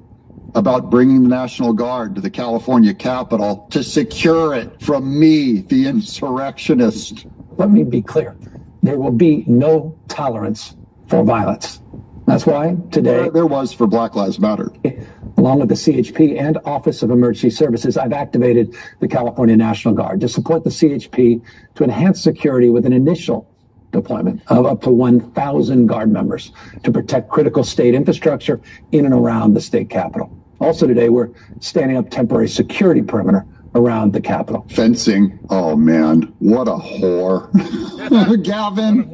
about bringing the National Guard to the California Capitol to secure it from me, the insurrectionist. Let me be clear. There will be no tolerance for violence. That's why today... There was for Black Lives Matter. Along with the CHP and Office of Emergency Services, I've activated the California National Guard to support the CHP to enhance security with an initial deployment of up to 1,000 Guard members to protect critical state infrastructure in and around the state capitol. Also today, we're standing up temporary security perimeter around the Capitol. Fencing. Oh, man. What a whore. Gavin,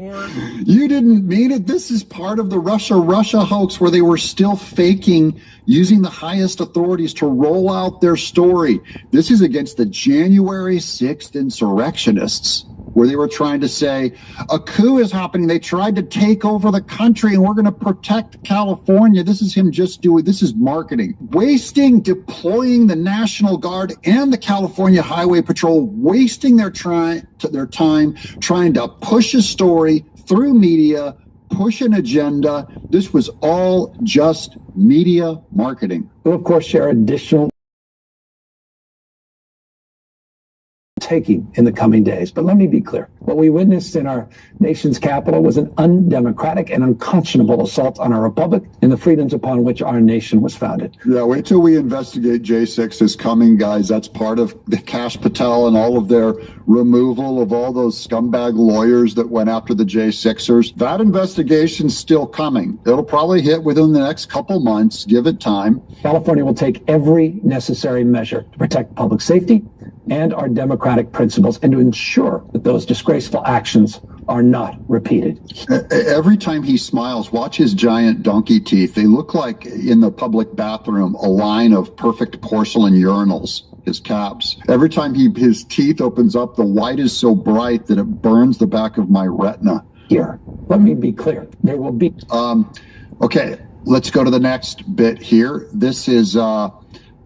you didn't mean it. This is part of the Russia hoax where they were still faking, using the highest authorities to roll out their story. This is against the January 6th insurrectionists, where they were trying to say a coup is happening. They tried to take over the country and we're going to protect California. This is him just doing, this is marketing. Wasting, deploying the National Guard and the California Highway Patrol, wasting their time trying to push a story through media, push an agenda. This was all just media marketing. We'll, of course, share additional taking in the coming days. But let me be clear. What we witnessed in our nation's capital was an undemocratic and unconscionable assault on our republic and the freedoms upon which our nation was founded. Yeah, wait till we investigate J6 is coming, guys. That's part of the Kash Patel and all of their removal of all those scumbag lawyers that went after the J6ers. That investigation's still coming. It'll probably hit within the next couple months. Give it time. California will take every necessary measure to protect public safety and our democratic principles and to ensure that those disgraceful actions are not repeated. Every time he smiles, watch his giant donkey teeth. They look like, in the public bathroom, a line of perfect porcelain urinals, his caps. Every time his teeth opens up, the white is so bright that it burns the back of my retina. Here, let me be clear. There will be... Okay, let's go to the next bit here. This is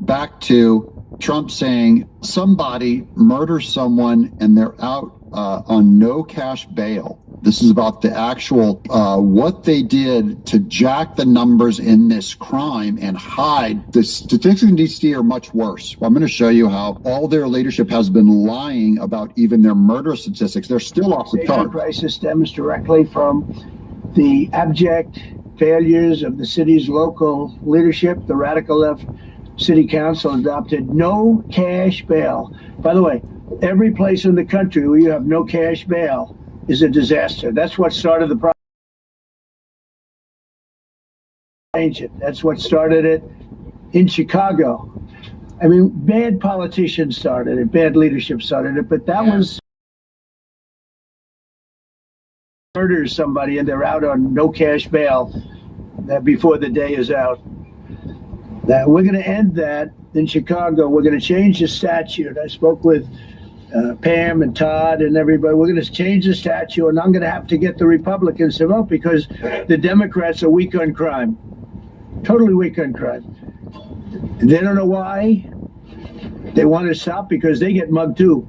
back to Trump saying somebody murders someone and they're out on no cash bail. This is about the actual, what they did to jack the numbers in this crime and hide. The statistics in D.C. are much worse. I'm going to show you how all their leadership has been lying about even their murder statistics. They're still off the chart. The crisis stems directly from the abject failures of the city's local leadership. The radical left city council adopted no cash bail. By the way, every place in the country where you have no cash bail is a disaster. That's what started the problem. That's what started it in Chicago. I mean, bad politicians started it, bad leadership started it, but that was murders somebody and they're out on no cash bail before the day is out. Now, we're going to end that in Chicago. We're going to change the statute. I spoke with Pam and Todd and everybody. We're going to change the statute, and I'm going to have to get the Republicans to vote because the Democrats are weak on crime, totally weak on crime. And they don't know why. They want to stop because they get mugged too.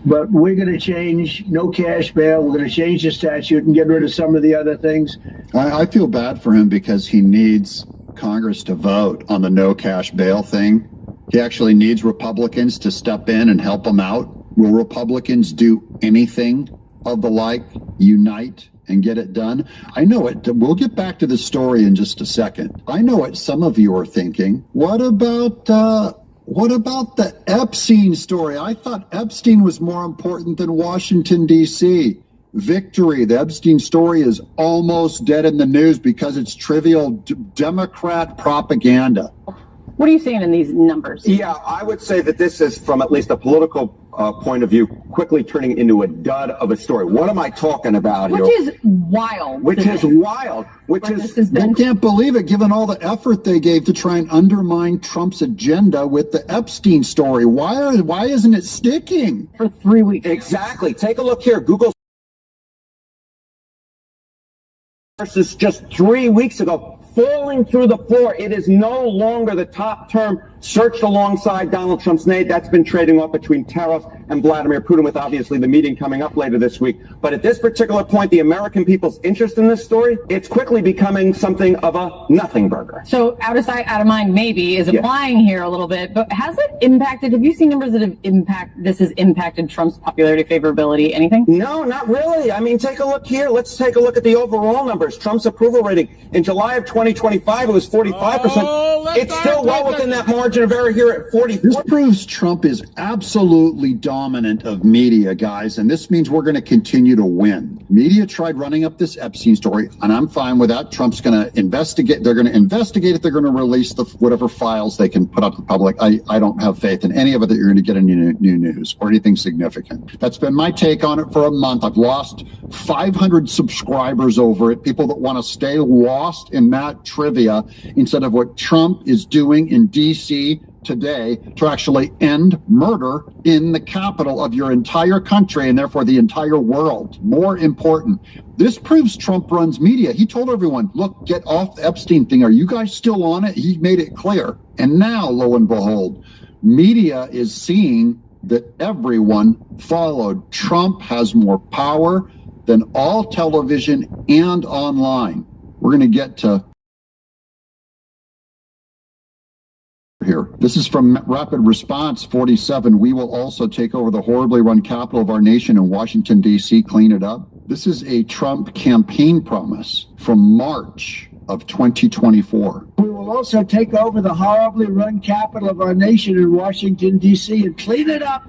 But we're going to change no cash bail. We're going to change the statute and get rid of some of the other things. I feel bad for him because he needs Congress to vote on the no cash bail thing. He actually needs Republicans to step in and help him out. Will Republicans do anything of the like? Unite and get it done? I know it. We'll get back to the story in just a second. I know what some of you are thinking. What about the Epstein story? I thought Epstein was more important than Washington, D.C. Victory. The Epstein story is almost dead in the news because it's trivial Democrat propaganda. What are you seeing in these numbers? Yeah, I would say that this is, from at least a political point of view, quickly turning into a dud of a story. What am I talking about here? Which is wild. They can't believe it, given all the effort they gave to try and undermine Trump's agenda with the Epstein story. Why isn't it sticking? For 3 weeks. Exactly. Take a look here. Google versus just 3 weeks ago, falling through the floor. It is no longer the top term searched alongside Donald Trump's name. That's been trading off between tariffs and Vladimir Putin, with obviously the meeting coming up later this week. But at this particular point, the American people's interest in this story, it's quickly becoming something of a nothing burger. So out of sight, out of mind, maybe, is applying here a little bit. But has it impacted, have you seen numbers that have impacted Trump's popularity, favorability, anything? No, not really. I mean, take a look here. Let's take a look at the overall numbers. Trump's approval rating in July of 2025, it was 45%. It's still well within that margin of error here at 44%. This proves Trump is absolutely dominant of media, guys, and this means we're going to continue to win. Media tried running up this Epstein story, and I'm fine with that. Trump's going to investigate. They're going to investigate it. They're going to release whatever files they can put up to the public. I don't have faith in any of it that you're going to get any new news or anything significant. That's been my take on it for a month. I've lost 500 subscribers over it. People that want to stay lost in that trivia instead of what Trump is doing in D.C. today to actually end murder in the capital of your entire country and therefore the entire world. More important, this proves Trump runs media. He told everyone, look, get off the Epstein thing. Are you guys still on it? He made it clear. And now, lo and behold, media is seeing that everyone followed. Trump has more power than all television and online. We're going to get to here. This is from Rapid Response 47. We will also take over the horribly run capital of our nation in Washington, D.C., clean it up. This is a Trump campaign promise from March of 2024. We will also take over the horribly run capital of our nation in Washington, D.C., and clean it up.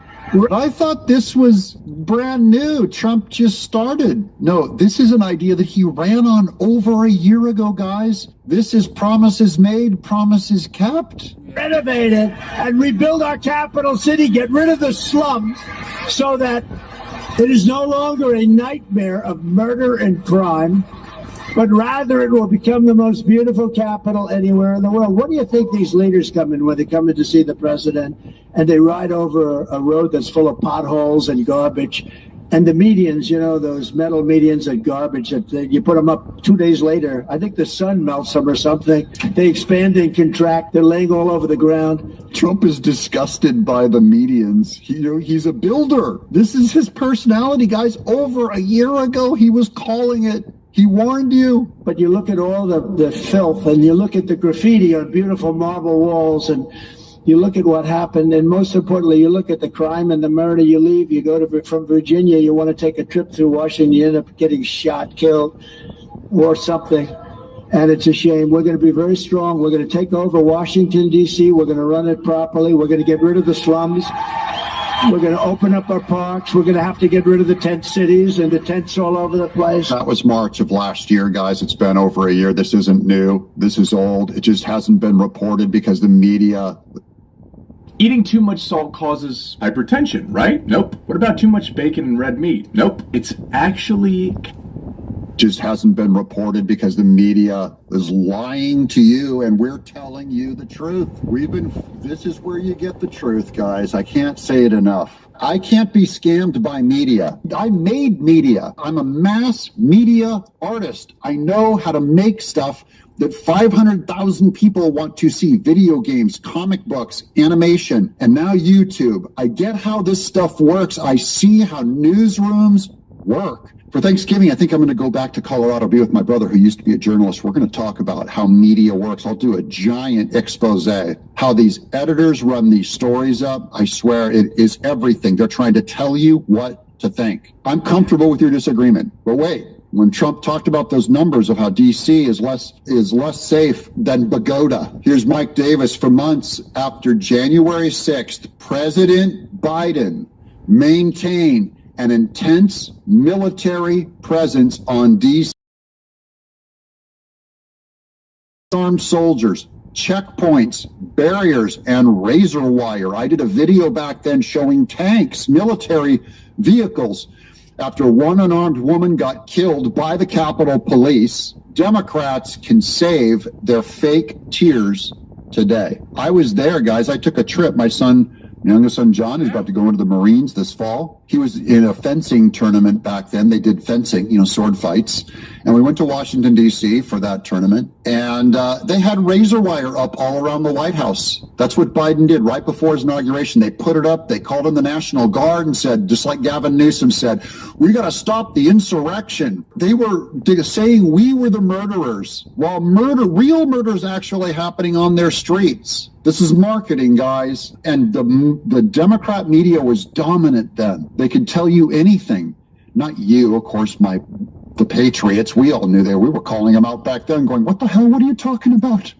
I thought this was brand new. Trump just started. No, this is an idea that he ran on over a year ago, guys. This is promises made, promises kept. Renovate it and rebuild our capital city, get rid of the slums so that it is no longer a nightmare of murder and crime, but rather it will become the most beautiful capital anywhere in the world. What do you think these leaders come in when they come in to see the president and they ride over a road that's full of potholes and garbage? And the medians, you know, those metal medians and garbage that you put them up 2 days later. I think the sun melts them or something. They expand and contract. They're laying all over the ground. Trump is disgusted by the medians. He's a builder. This is his personality, guys. Over a year ago, he was calling it. He warned you. But you look at all the filth and you look at the graffiti on beautiful marble walls and you look at what happened, and most importantly, you look at the crime and the murder. You leave, you go from Virginia, you want to take a trip through Washington, you end up getting shot, killed, or something. And it's a shame. We're going to be very strong. We're going to take over Washington, D.C. We're going to run it properly. We're going to get rid of the slums. We're going to open up our parks. We're going to have to get rid of the tent cities and the tents all over the place. That was March of last year, guys. It's been over a year. This isn't new. This is old. It just hasn't been reported because the media... Eating too much salt causes hypertension, right? Nope. What about too much bacon and red meat? Nope. It's actually... just hasn't been reported because the media is lying to you and we're telling you the truth. This is where you get the truth, guys. I can't say it enough. I can't be scammed by media. I made media. I'm a mass media artist. I know how to make stuff that 500,000 people want to see. Video games, comic books, animation, and now YouTube. I get how this stuff works. I see how newsrooms work. For Thanksgiving, I think I'm going to go back to Colorado, be with my brother who used to be a journalist. We're going to talk about how media works. I'll do a giant expose, how these editors run these stories up. I swear it is everything. They're trying to tell you what to think. I'm comfortable with your disagreement, but wait. When Trump talked about those numbers of how D.C. is less safe than Bogota. Here's Mike Davis. For months after January 6th, President Biden maintained an intense military presence on D.C. Armed soldiers, checkpoints, barriers, and razor wire. I did a video back then showing tanks, military vehicles. After one unarmed woman got killed by the Capitol Police, Democrats can save their fake tears today. I was there, guys. I took a trip. My youngest son, John, is about to go into the Marines this fall. He was in a fencing tournament back then. They did fencing, sword fights. And we went to Washington, D.C. for that tournament. And they had razor wire up all around the White House. That's what Biden did right before his inauguration. They put it up. They called in the National Guard and said, just like Gavin Newsom said, we got to stop the insurrection. They were saying we were the murderers, while real murder is actually happening on their streets. This is marketing, guys. And the Democrat media was dominant then. They could tell you anything. Not you, of course, the Patriots. We all knew we were calling them out back then going, what the hell? What are you talking about?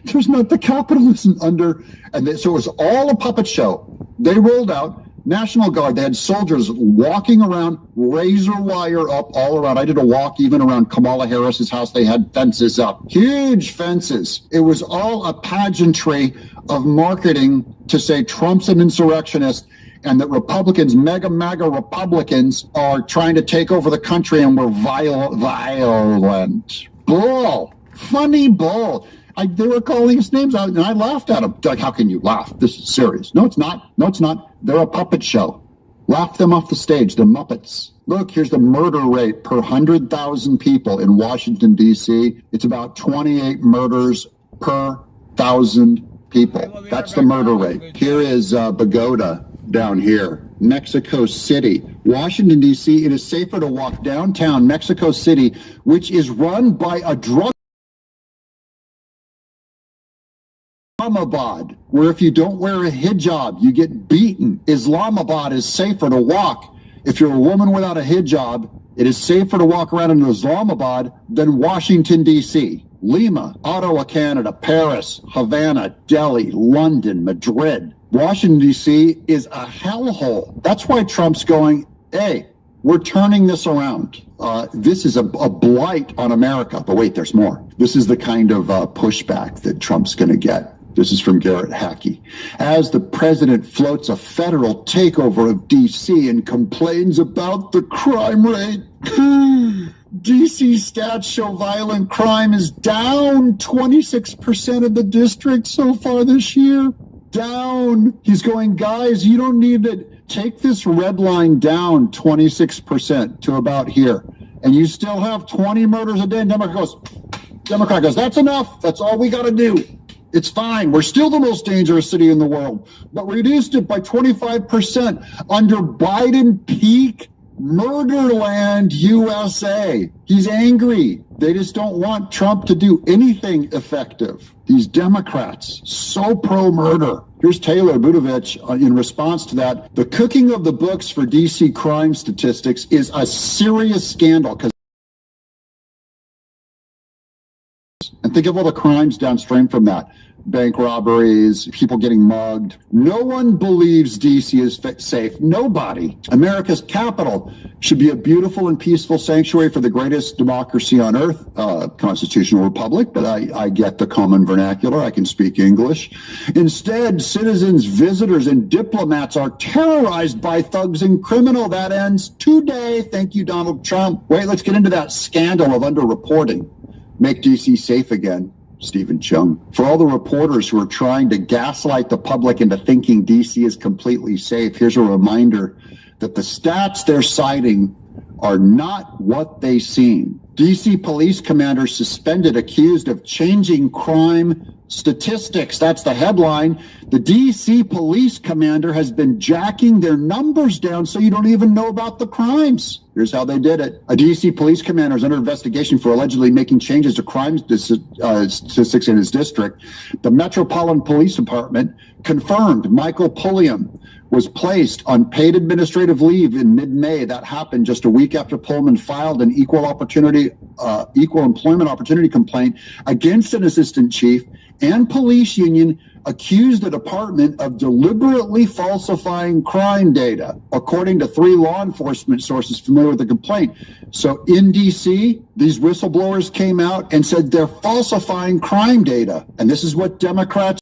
There's not, the Capitol isn't under. So it was all a puppet show. They rolled out National Guard. They had soldiers walking around, razor wire up all around. I did a walk even around Kamala Harris's house. They had fences up, huge fences. It was all a pageantry of marketing to say Trump's an insurrectionist and that Republicans, MAGA Republicans, are trying to take over the country and we're violent. Bull. Funny bull. They were calling his names out, and I laughed at them. Like, how can you laugh? This is serious. No, it's not. No, it's not. They're a puppet show. Laugh them off the stage. They're Muppets. Look, here's the murder rate per 100,000 people in Washington, D.C. It's about 28 murders per 1,000 people. That's the murder rate. Here is Bogota down here. Mexico City. Washington, D.C., it is safer to walk downtown Mexico City, which is run by a drug Islamabad, where if you don't wear a hijab, you get beaten. Islamabad is safer to walk. If you're a woman without a hijab, it is safer to walk around in Islamabad than Washington, D.C., Lima, Ottawa, Canada, Paris, Havana, Delhi, London, Madrid. Washington, D.C. is a hellhole. That's why Trump's going, hey, we're turning this around. This is a blight on America. But wait, there's more. This is the kind of pushback that Trump's going to get. This is from Garrett Hackey. As the president floats a federal takeover of D.C. and complains about the crime rate, D.C. stats show violent crime is down 26% of the district so far this year. Down. He's going, guys, you don't need to take this red line down 26% to about here. And you still have 20 murders a day. And Democrat goes, that's enough. That's all we got to do. It's fine. We're still the most dangerous city in the world, but reduced it by 25% under Biden peak Murderland U.S.A. He's angry. They just don't want Trump to do anything effective. These Democrats, so pro-murder. Here's Taylor Budovich in response to that. The cooking of the books for D.C. crime statistics is a serious scandal. And think of all the crimes downstream from that. Bank robberies, people getting mugged. No one believes D.C. is safe. Nobody. America's capital should be a beautiful and peaceful sanctuary for the greatest democracy on earth, constitutional republic, but I get the common vernacular. I can speak English. Instead, citizens, visitors, and diplomats are terrorized by thugs and criminal. That ends today. Thank you, Donald Trump. Wait, let's get into that scandal of underreporting. Make D.C. safe again. Stephen Chung. For all the reporters who are trying to gaslight the public into thinking D.C. is completely safe, here's a reminder that the stats they're citing are not what they seem. D.C. police commander suspended, accused of changing crime statistics. That's the headline. The D.C. police commander has been jacking their numbers down so you don't even know about the crimes. Here's how they did it. A D.C. police commander is under investigation for allegedly making changes to crime statistics in his district. The Metropolitan Police Department confirmed Michael Pulliam was placed on paid administrative leave in mid-May. That happened just a week after Pullman filed an equal employment opportunity complaint against an assistant chief and police union accused the department of deliberately falsifying crime data, according to 3 law enforcement sources familiar with the complaint. So in D.C., these whistleblowers came out and said they're falsifying crime data. And this is what Democrats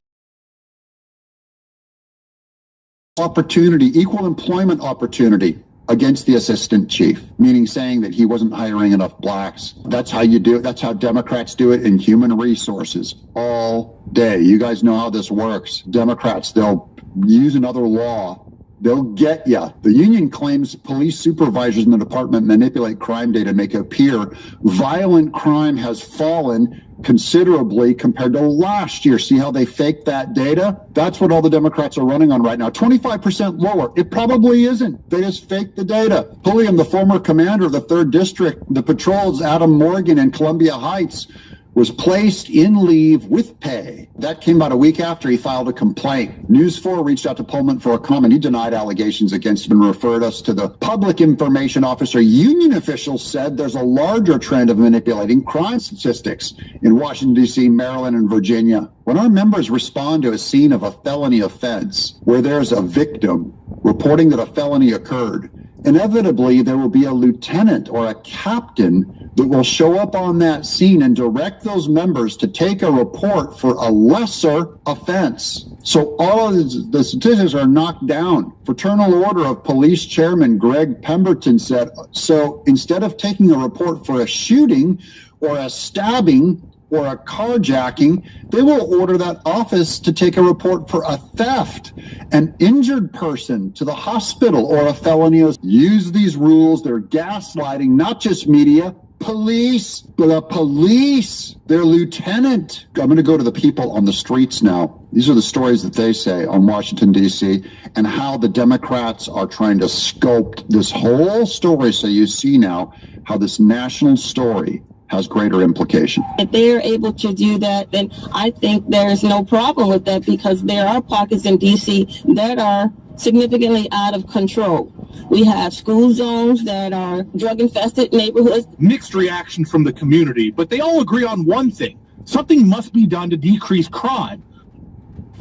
equal employment opportunity against the assistant chief, meaning saying that he wasn't hiring enough blacks. That's how you do it. That's how Democrats do it in human resources all day. You guys know how this works. Democrats, they'll use another law. They'll get you. The union claims police supervisors in the department manipulate crime data to make it appear violent crime has fallen considerably compared to last year. See how they faked that data? That's what all the Democrats are running on right now. 25% lower. It probably isn't. They just faked the data. Pulliam, the former commander of the 3rd District, the patrol's Adam Morgan in Columbia Heights, was placed in leave with pay. That came about a week after he filed a complaint. News 4 reached out to Pullman for a comment. He denied allegations against him and referred us to the public information officer. Union officials said there's a larger trend of manipulating crime statistics in Washington, D.C., Maryland, and Virginia. When our members respond to a scene of a felony offense where there's a victim reporting that a felony occurred, inevitably there will be a lieutenant or a captain that will show up on that scene and direct those members to take a report for a lesser offense. So all of the statistics are knocked down. Fraternal Order of Police Chairman Greg Pemberton said, so instead of taking a report for a shooting or a stabbing or a carjacking, they will order that office to take a report for a theft, an injured person to the hospital, or a felony. Use these rules. They're gaslighting, not just media, police, the police, their lieutenant. I'm going to go to the people on the streets now. These are the stories that they say on Washington, D.C., and how the Democrats are trying to sculpt this whole story. So you see now how this national story has greater implication. If they're able to do that, then I think there's no problem with that, because there are pockets in D.C. that are significantly out of control. We have school zones that are drug-infested neighborhoods. Mixed reaction from the community, but they all agree on one thing. Something must be done to decrease crime.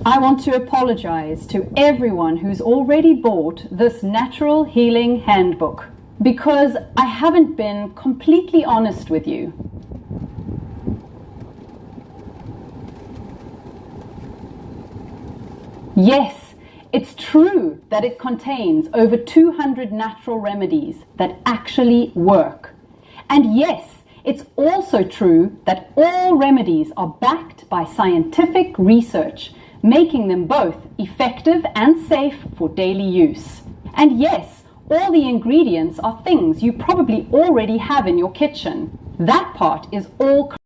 I want to apologize to everyone who's already bought this natural healing handbook, because I haven't been completely honest with you. Yes, it's true that it contains over 200 natural remedies that actually work. And yes, it's also true that all remedies are backed by scientific research, making them both effective and safe for daily use. And yes, all the ingredients are things you probably already have in your kitchen. That part is all correct.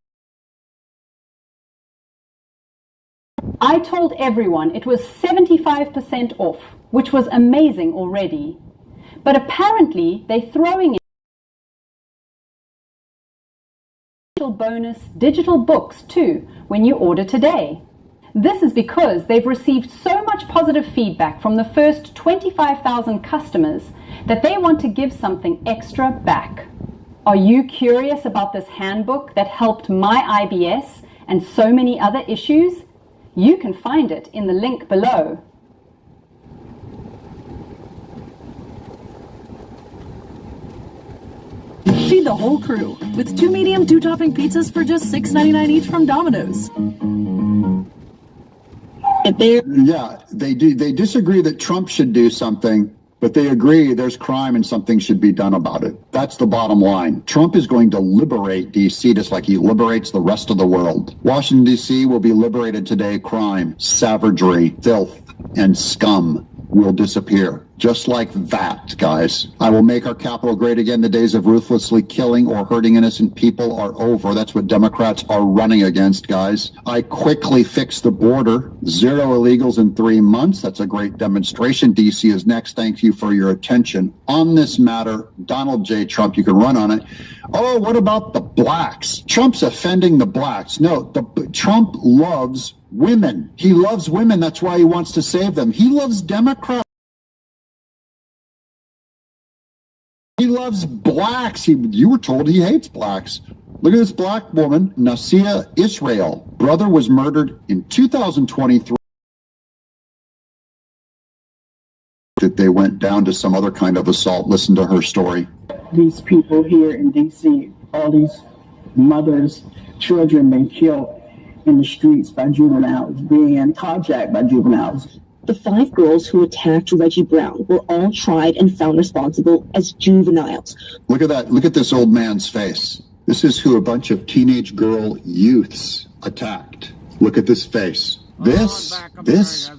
I told everyone it was 75% off, which was amazing already. But apparently they're throwing in bonus digital books too when you order today. This is because they've received so much positive feedback from the first 25,000 customers that they want to give something extra back. Are you curious about this handbook that helped my IBS and so many other issues? You can find it in the link below. Feed the whole crew with 2 medium 2-topping pizzas for just $6.99 each from Domino's. Yeah, they do. They disagree that Trump should do something, but they agree there's crime and something should be done about it. That's the bottom line. Trump is going to liberate D.C. just like he liberates the rest of the world. Washington, D.C. will be liberated today. Crime, savagery, filth, and scum will disappear. Just like that, guys. I will make our capital great again. The days of ruthlessly killing or hurting innocent people are over. That's what Democrats are running against, guys. I quickly fixed the border. 0 illegals in 3 months. That's a great demonstration. D.C. is next. Thank you for your attention. On this matter, Donald J. Trump, you can run on it. Oh, what about the blacks? Trump's offending the blacks. No, Trump loves women. He loves women. That's why he wants to save them. He loves Democrats. He loves blacks. You were told he hates blacks. Look at this black woman, Nasia Israel. Brother was murdered in 2023. That they went down to some other kind of assault. Listen to her story. These people here in D.C., all these mothers, children been killed in the streets by juveniles, being carjacked by juveniles. The 5 girls who attacked Reggie Brown were all tried and found responsible as juveniles. Look at that. Look at this old man's face. This is who a bunch of teenage girl youths attacked. Look at this face. This,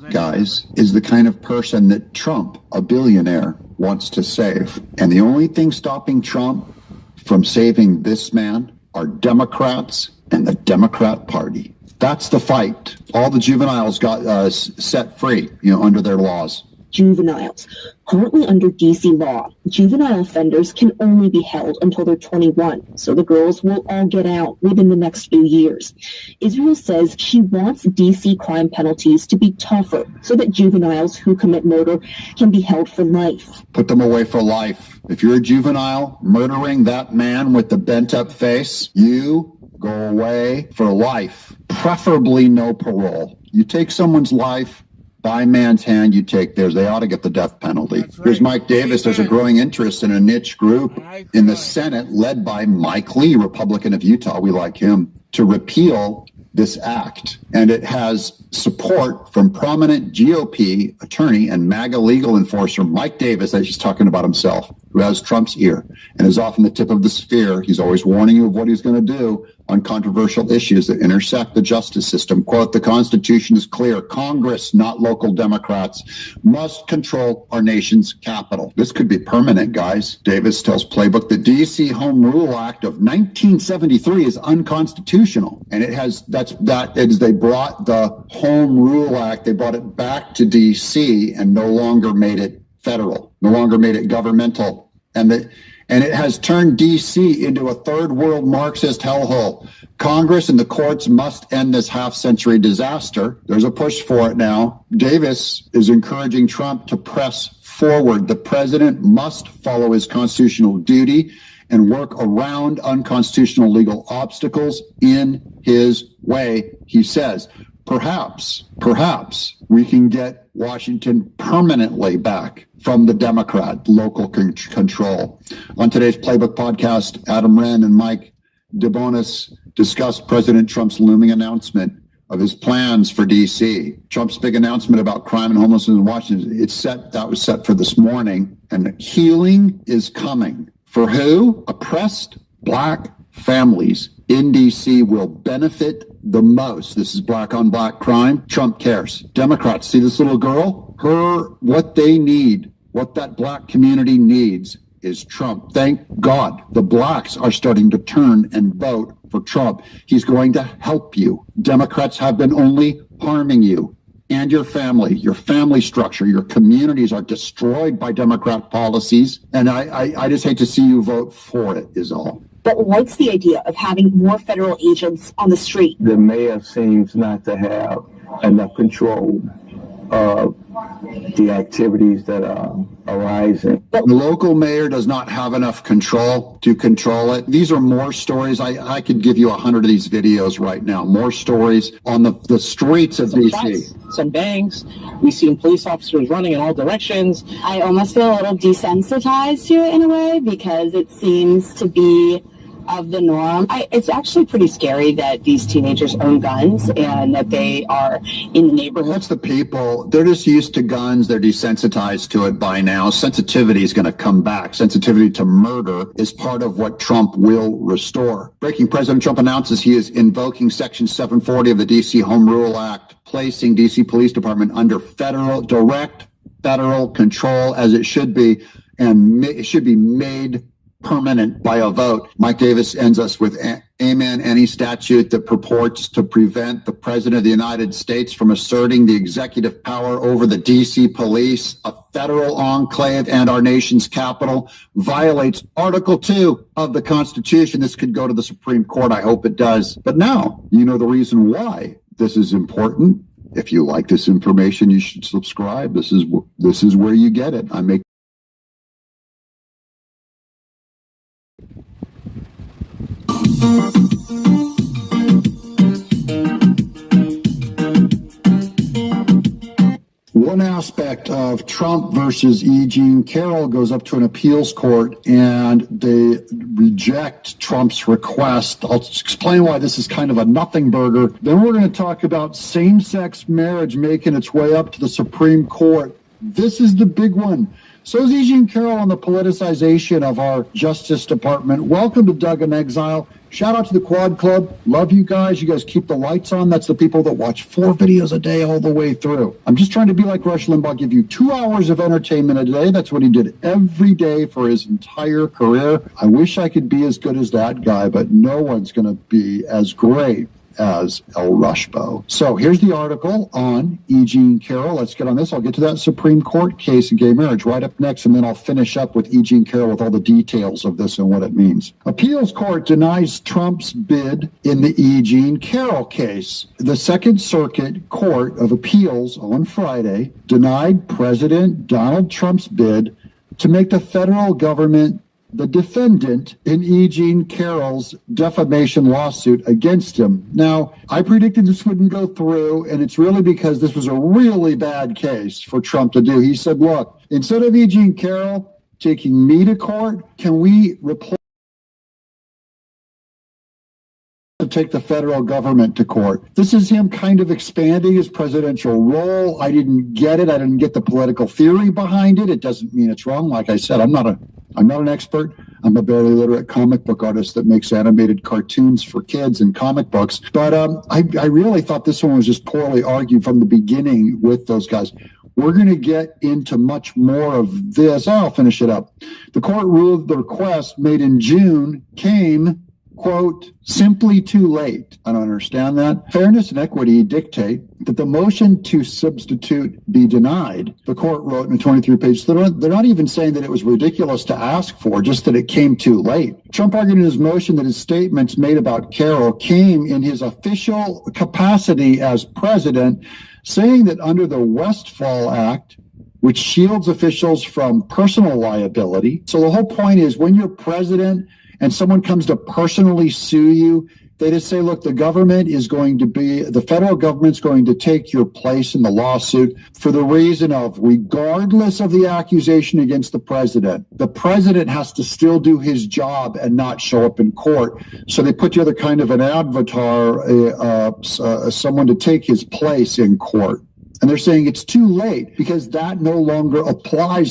guys, is the kind of person that Trump, a billionaire, wants to save. And the only thing stopping Trump from saving this man are Democrats and the Democrat Party. That's the fight. All the juveniles got set free, under their laws. Juveniles. Currently under D.C. law, juvenile offenders can only be held until they're 21, so the girls will all get out within the next few years. Israel says she wants D.C. crime penalties to be tougher so that juveniles who commit murder can be held for life. Put them away for life. If you're a juvenile murdering that man with the bent-up face, you go away for life, preferably no parole. You take someone's life, by man's hand, you take theirs. They ought to get the death penalty. Right. Here's Mike Davis. There's a growing interest in a niche group in the Senate led by Mike Lee, Republican of Utah. We like him, to repeal this act. And it has support from prominent GOP attorney and MAGA legal enforcer Mike Davis, that he's talking about himself, who has Trump's ear and is often the tip of the spear. He's always warning you of what he's going to do on controversial issues that intersect the justice system. Quote, the Constitution is clear. Congress, not local Democrats, must control our nation's capital. This could be permanent, guys. Davis tells Playbook the D.C. Home Rule Act of 1973 is unconstitutional. And it has, they brought the Home Rule Act, they brought it back to D.C. and no longer made it federal, no longer made it governmental. And and it has turned D.C. into a third world Marxist hellhole. Congress and the courts must end this half-century disaster. There's a push for it now. Davis is encouraging Trump to press forward. The president must follow his constitutional duty and work around unconstitutional legal obstacles in his way, he says. Perhaps we can get Washington permanently back from the Democrat local control. On today's Playbook podcast, Adam Wren and Mike DeBonis discussed President Trump's looming announcement of his plans for D.C. Trump's big announcement about crime and homelessness in Washington, that was set for this morning, and healing is coming. For who? Oppressed Black families in D.C. will benefit the most. This is black on black crime. Trump cares. Democrats, see this little girl? What they need, what that Black community needs is Trump. Thank God the blacks are starting to turn and vote for Trump. He's going to help you. Democrats have been only harming you and your family structure. Your communities are destroyed by Democrat policies. And I just hate to see you vote for it, is all. But likes the idea of having more federal agents on the street. The mayor seems not to have enough control of the activities that are arising. The local mayor does not have enough control to control it. These are more stories. I could give you 100 of these videos right now. More stories on the streets of D.C. Some bangs. We've seen police officers running in all directions. I almost feel a little desensitized to it in a way because it seems to be of the norm. It's actually pretty scary that these teenagers own guns and that they are in the neighborhood. That's the people. They're just used to guns. They're desensitized to it by now. Sensitivity is going to come back. Sensitivity to murder is part of what Trump will restore. Breaking: President Trump announces he is invoking Section 740 of the D.C. Home Rule Act, placing D.C. Police Department under direct federal control, as it should be, and it should be made permanent by a vote. Mike Davis ends us with amen. Any statute that purports to prevent the President of the United States from asserting the executive power over the D.C. police, a federal enclave, and our nation's capital violates Article 2 of the Constitution. This could go to the Supreme Court. I hope it does. But now you know the reason why this is important. If you like this information, you should subscribe. This is where you get it. I make one aspect of Trump versus E. Jean Carroll goes up to an appeals court and they reject Trump's request. I'll explain why this is kind of a nothing burger. Then we're going to talk about same-sex marriage making its way up to the Supreme Court. This is the big one. So is E. Jean Carroll on the politicization of our Justice Department. Welcome to Doug in Exile. Shout out to the Quad Club. Love you guys. You guys keep the lights on. That's the people that watch 4 videos a day all the way through. I'm just trying to be like Rush Limbaugh, give you 2 hours of entertainment a day. That's what he did every day for his entire career. I wish I could be as good as that guy, but no one's going to be as great as El Rushbo. So here's the article on E. Jean Carroll. Let's get on this. I'll get to that Supreme Court case in gay marriage right up next, and then I'll finish up with E. Jean Carroll with all the details of this and what it means. Appeals court denies Trump's bid in the E. Jean Carroll case. The Second Circuit Court of Appeals on Friday denied President Donald Trump's bid to make the federal government the defendant in E. Jean Carroll's defamation lawsuit against him. Now, I predicted this wouldn't go through, and it's really because this was a really bad case for Trump to do. He said, look, instead of E. Jean Carroll taking me to court, can we replace to take the federal government to court? This is him kind of expanding his presidential role. I didn't get it. I didn't get the political theory behind it. It doesn't mean it's wrong. Like I said, I'm not an expert. I'm a barely literate comic book artist that makes animated cartoons for kids and comic books. But I really thought this one was just poorly argued from the beginning with those guys. We're going to get into much more of this. I'll finish it up. The court ruled the request made in June came quote, simply too late. I don't understand that. Fairness and equity dictate that the motion to substitute be denied. The court wrote in a 23-page, they're not even saying that it was ridiculous to ask for, just that it came too late. Trump argued in his motion that his statements made about Carroll came in his official capacity as president, saying that under the Westfall Act, which shields officials from personal liability. So the whole point is when you're president and someone comes to personally sue you, they just say, look, the federal government's going to take your place in the lawsuit for the reason of, regardless of the accusation against the president has to still do his job and not show up in court. So they put together kind of an avatar, someone to take his place in court. And they're saying it's too late because that no longer applies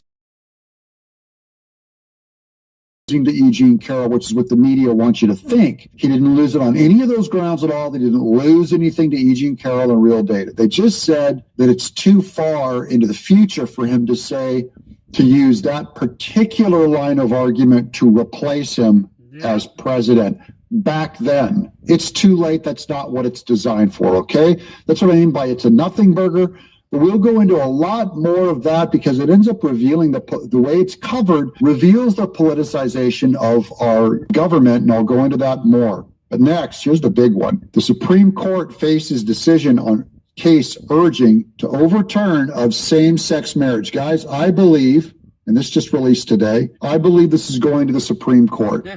to E. Jean Carroll, which is what the media wants you to think. He didn't lose it on any of those grounds at all. They didn't lose anything to E. Jean Carroll in real data. They just said that it's too far into the future for him to use that particular line of argument to replace him as president. Back then, it's too late. That's not what it's designed for, okay? That's what I mean by it's a nothing burger. But we'll go into a lot more of that because it ends up revealing the way it's covered reveals the politicization of our government, and I'll go into that more. But next, here's the big one. The Supreme Court faces decision on case urging to overturn of same-sex marriage. Guys, I believe, and this just released today, I believe this is going to the Supreme Court,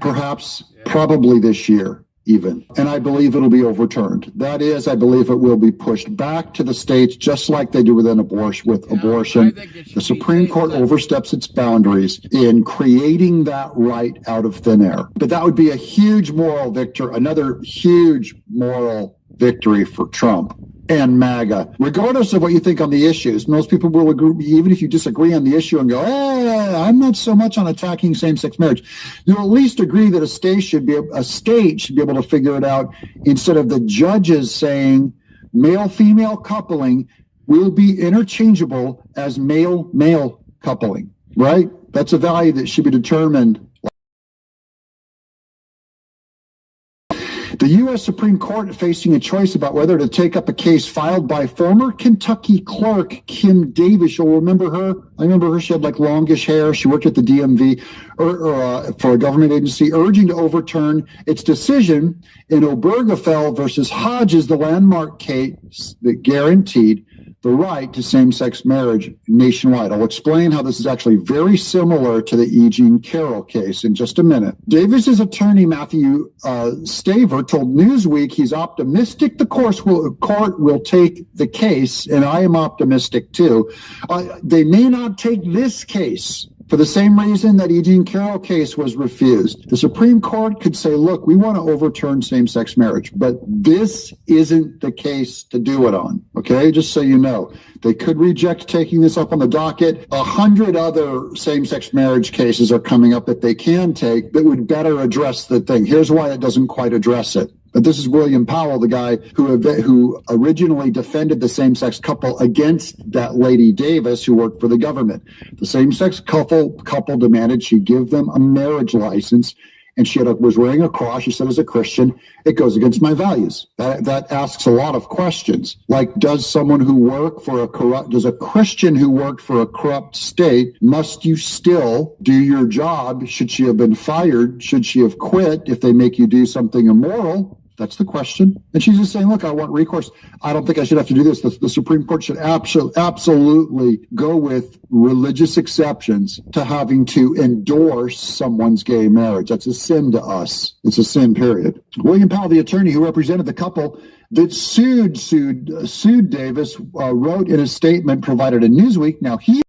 probably this year. Even. And I believe it'll be overturned. That is, I believe it will be pushed back to the states, just like they do with abortion. The Supreme Court oversteps its boundaries in creating that right out of thin air. But that would be a huge moral victory, another huge moral victory for Trump and MAGA, regardless of what you think on the issues. Most people will agree, even if you disagree on the issue and go, I'm not so much on attacking same-sex marriage. You'll at least agree that a state should be able to figure it out instead of the judges saying male-female coupling will be interchangeable as male-male coupling, right? That's a value that should be determined. The U.S. Supreme Court facing a choice about whether to take up a case filed by former Kentucky clerk Kim Davis. You'll remember her. I remember her. She had longish hair. She worked at the DMV for a government agency, urging to overturn its decision in Obergefell versus Hodges, the landmark case that guaranteed the right to same-sex marriage nationwide. I'll explain how this is actually very similar to the E. Jean Carroll case in just a minute. Davis's attorney, Matthew Staver, told Newsweek he's optimistic the court will take the case, and I am optimistic too. They may not take this case for the same reason that E. Jean Carroll case was refused. The Supreme Court could say, look, we want to overturn same-sex marriage, but this isn't the case to do it on, okay? Just so you know. They could reject taking this up on the docket. 100 other same-sex marriage cases are coming up that they can take that would better address the thing. Here's why it doesn't quite address it. But this is William Powell, the guy who originally defended the same-sex couple against that lady Davis who worked for the government. The same-sex couple demanded she give them a marriage license, and she was wearing a cross. She said, as a Christian, it goes against my values. That asks a lot of questions. Like, does a Christian who worked for a corrupt state, must you still do your job? Should she have been fired? Should she have quit if they make you do something immoral? That's the question. And she's just saying, look, I want recourse. I don't think I should have to do this. The Supreme Court should absolutely go with religious exceptions to having to endorse someone's gay marriage. That's a sin to us. It's a sin, period. William Powell, the attorney who represented the couple that sued Davis, wrote in a statement provided in Newsweek. Now, he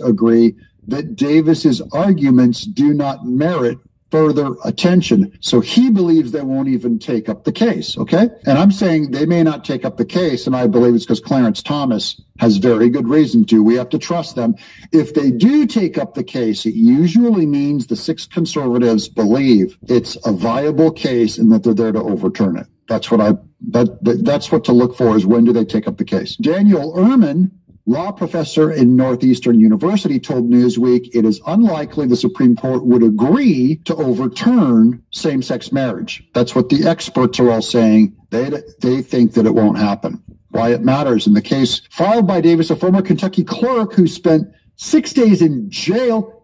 agree that Davis's arguments do not merit further attention. So he believes they won't even take up the case, okay? And I'm saying they may not take up the case, and I believe it's because Clarence Thomas has very good reason to. We have to trust them. If they do take up the case, it usually means the 6 conservatives believe it's a viable case and that they're there to overturn it. That's what to look for is when do they take up the case. Daniel Ehrman law professor in Northeastern University, told Newsweek it is unlikely the Supreme Court would agree to overturn same-sex marriage. That's what the experts are all saying. They think that it won't happen. Why it matters. In the case filed by Davis, a former Kentucky clerk who spent 6 days in jail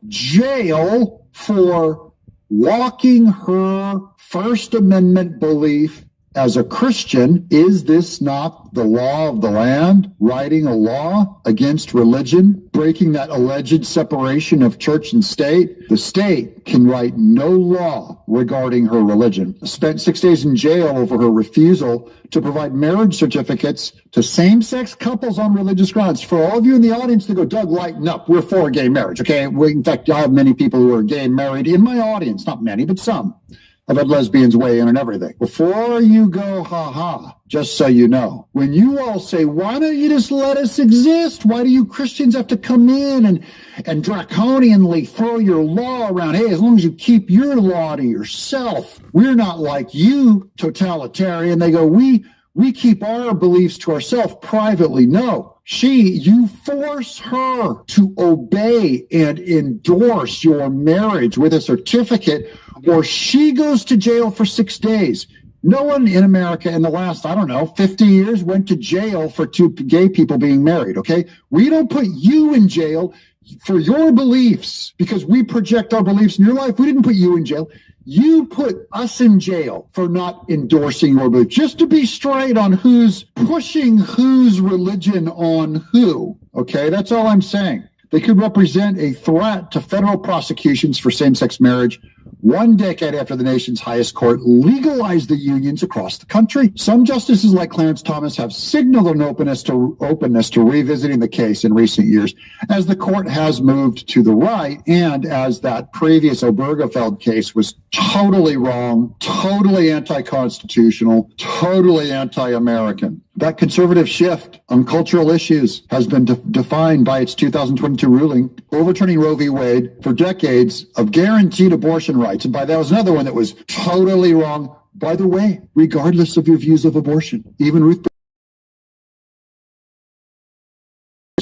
for walking her First Amendment belief as a Christian. Is this not the law of the land? Writing a law against religion, breaking that alleged separation of church and state? The state can write no law regarding her religion. Spent 6 days in jail over her refusal to provide marriage certificates to same-sex couples on religious grounds. For all of you in the audience that go, Doug, lighten up. We're for gay marriage, okay? In fact, I have many people who are gay and married in my audience. Not many, but some. I've had lesbians weigh in and everything. Before you go, just so you know, when you all say, why don't you just let us exist? Why do you Christians have to come in and draconianly throw your law around? Hey, as long as you keep your law to yourself, we're not like you, totalitarian. They go, we keep our beliefs to ourselves privately. No. You force her to obey and endorse your marriage with a certificate, or she goes to jail for 6 days. No one in America in the last, 50 years went to jail for two gay people being married, okay? We don't put you in jail for your beliefs because we project our beliefs in your life. We didn't put you in jail. You put us in jail for not endorsing your belief, just to be straight on who's pushing whose religion on who. Okay, that's all I'm saying. They could represent a threat to federal prosecutions for same-sex marriage 1 decade after the nation's highest court legalized the unions across the country. Some justices like Clarence Thomas have signaled an openness to revisiting the case in recent years as the court has moved to the right and as that previous Obergefell case was totally wrong, totally anti-constitutional, totally anti-American. That conservative shift on cultural issues has been defined by its 2022 ruling overturning Roe v. Wade for decades of guaranteed abortion rights. And by that was another one that was totally wrong. By the way, regardless of your views of abortion, even Ruth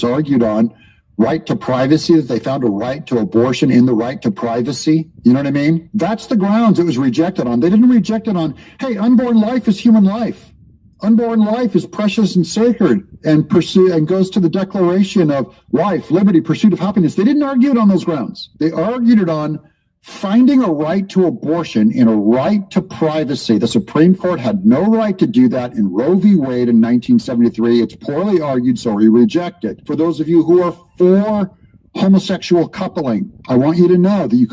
argued on right to privacy, that they found a right to abortion in the right to privacy. You know what I mean? That's the grounds it was rejected on. They didn't reject it on, hey, unborn life is human life. Unborn life is precious and sacred and goes to the Declaration of Life, Liberty, Pursuit of Happiness. They didn't argue it on those grounds. They argued it on finding a right to abortion in a right to privacy. The Supreme Court had no right to do that in Roe v. Wade in 1973. It's poorly argued, so we reject it. For those of you who are for homosexual coupling, I want you to know that you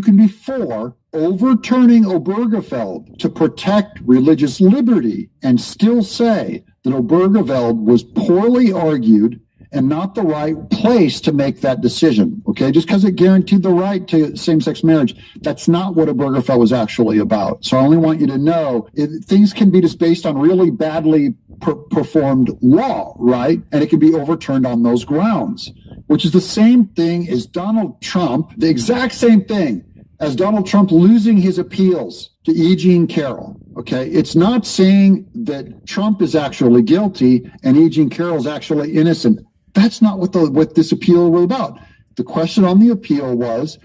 can be for overturning Obergefell to protect religious liberty and still say that Obergefell was poorly argued and not the right place to make that decision, okay? Just because it guaranteed the right to same-sex marriage, that's not what Obergefell was actually about. So I only want you to know, things can be just based on really badly performed law, right? And it can be overturned on those grounds, which is the same thing as Donald Trump, the exact same thing as Donald Trump losing his appeals to E. Jean Carroll, okay? It's not saying that Trump is actually guilty and E. Jean Carroll is actually innocent. That's not what this appeal was about. The question on the appeal was,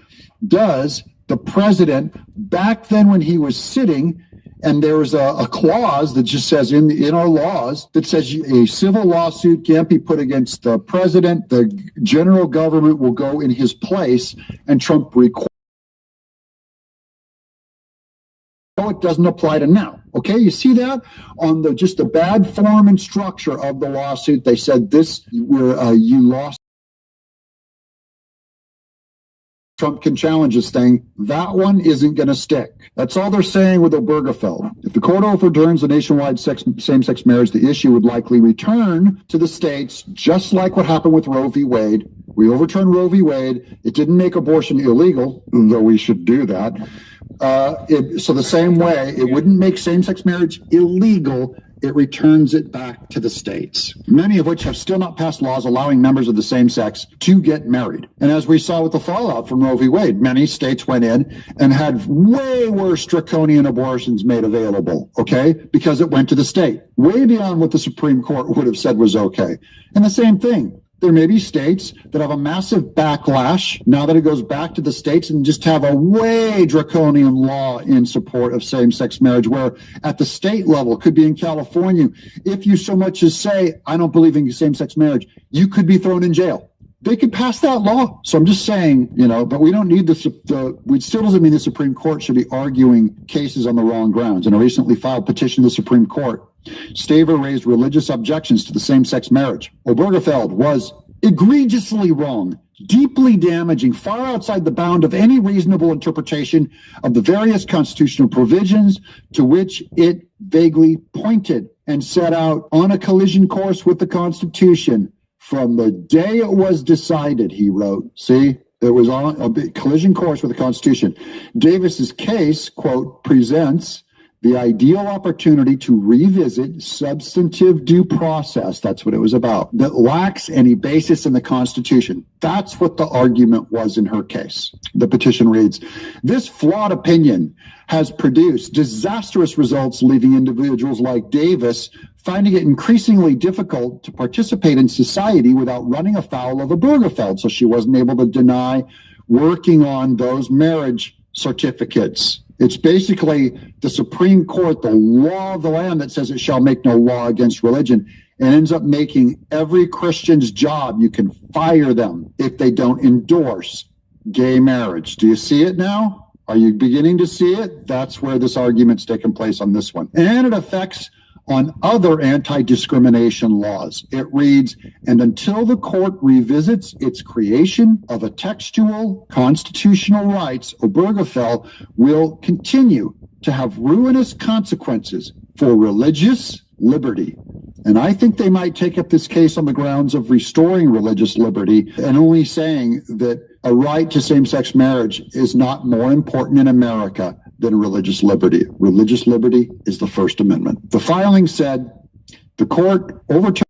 does the president, back then when he was sitting, and there was a clause that just says in our laws that says a civil lawsuit can't be put against the president, the general government will go in his place, and Trump required. No, it doesn't apply to now. Okay, you see that on the bad form and structure of the lawsuit. They said you lost. Trump can challenge this thing. That one isn't going to stick. That's all they're saying with Obergefell. If the court overturns the nationwide same-sex marriage, the issue would likely return to the states, just like what happened with Roe v. Wade. We overturned Roe v. Wade. It didn't make abortion illegal, though we should do that. So the same way, it wouldn't make same-sex marriage illegal. it returns it back to the states, many of which have still not passed laws allowing members of the same sex to get married. And as we saw with the fallout from Roe v. Wade, many states went in and had way worse draconian abortions made available, okay, because it went to the state, way beyond what the Supreme Court would have said was okay. And the same thing. There may be states that have a massive backlash now that it goes back to the states and just have a way draconian law in support of same-sex marriage, where at the state level, could be in California, if you so much as say, I don't believe in same-sex marriage, you could be thrown in jail. They could pass that law. So I'm just saying, but we don't need we still doesn't mean the Supreme Court should be arguing cases on the wrong grounds. In a recently filed petition to the Supreme Court, Staver raised religious objections to the same-sex marriage. Obergefell was egregiously wrong, deeply damaging, far outside the bound of any reasonable interpretation of the various constitutional provisions to which it vaguely pointed, and set out on a collision course with the Constitution from the day it was decided, he wrote. See? It was on a collision course with the Constitution. Davis's case, quote, presents the ideal opportunity to revisit substantive due process, that's what it was about, that lacks any basis in the Constitution. That's what the argument was in her case. The petition reads, this flawed opinion has produced disastrous results, leaving individuals like Davis finding it increasingly difficult to participate in society without running afoul of Obergefell. So she wasn't able to deny working on those marriage certificates. It's basically the Supreme Court, the law of the land, that says it shall make no law against religion, and ends up making every Christian's job. You can fire them if they don't endorse gay marriage. Do you see it now? Are you beginning to see it? That's where this argument's taking place on this one. And it affects on other anti-discrimination laws. It reads, and until the court revisits its creation of a textual constitutional rights, Obergefell will continue to have ruinous consequences for religious liberty. And I think they might take up this case on the grounds of restoring religious liberty and only saying that a right to same-sex marriage is not more important in America than religious liberty. Religious liberty is the First Amendment. The filing said the court overturned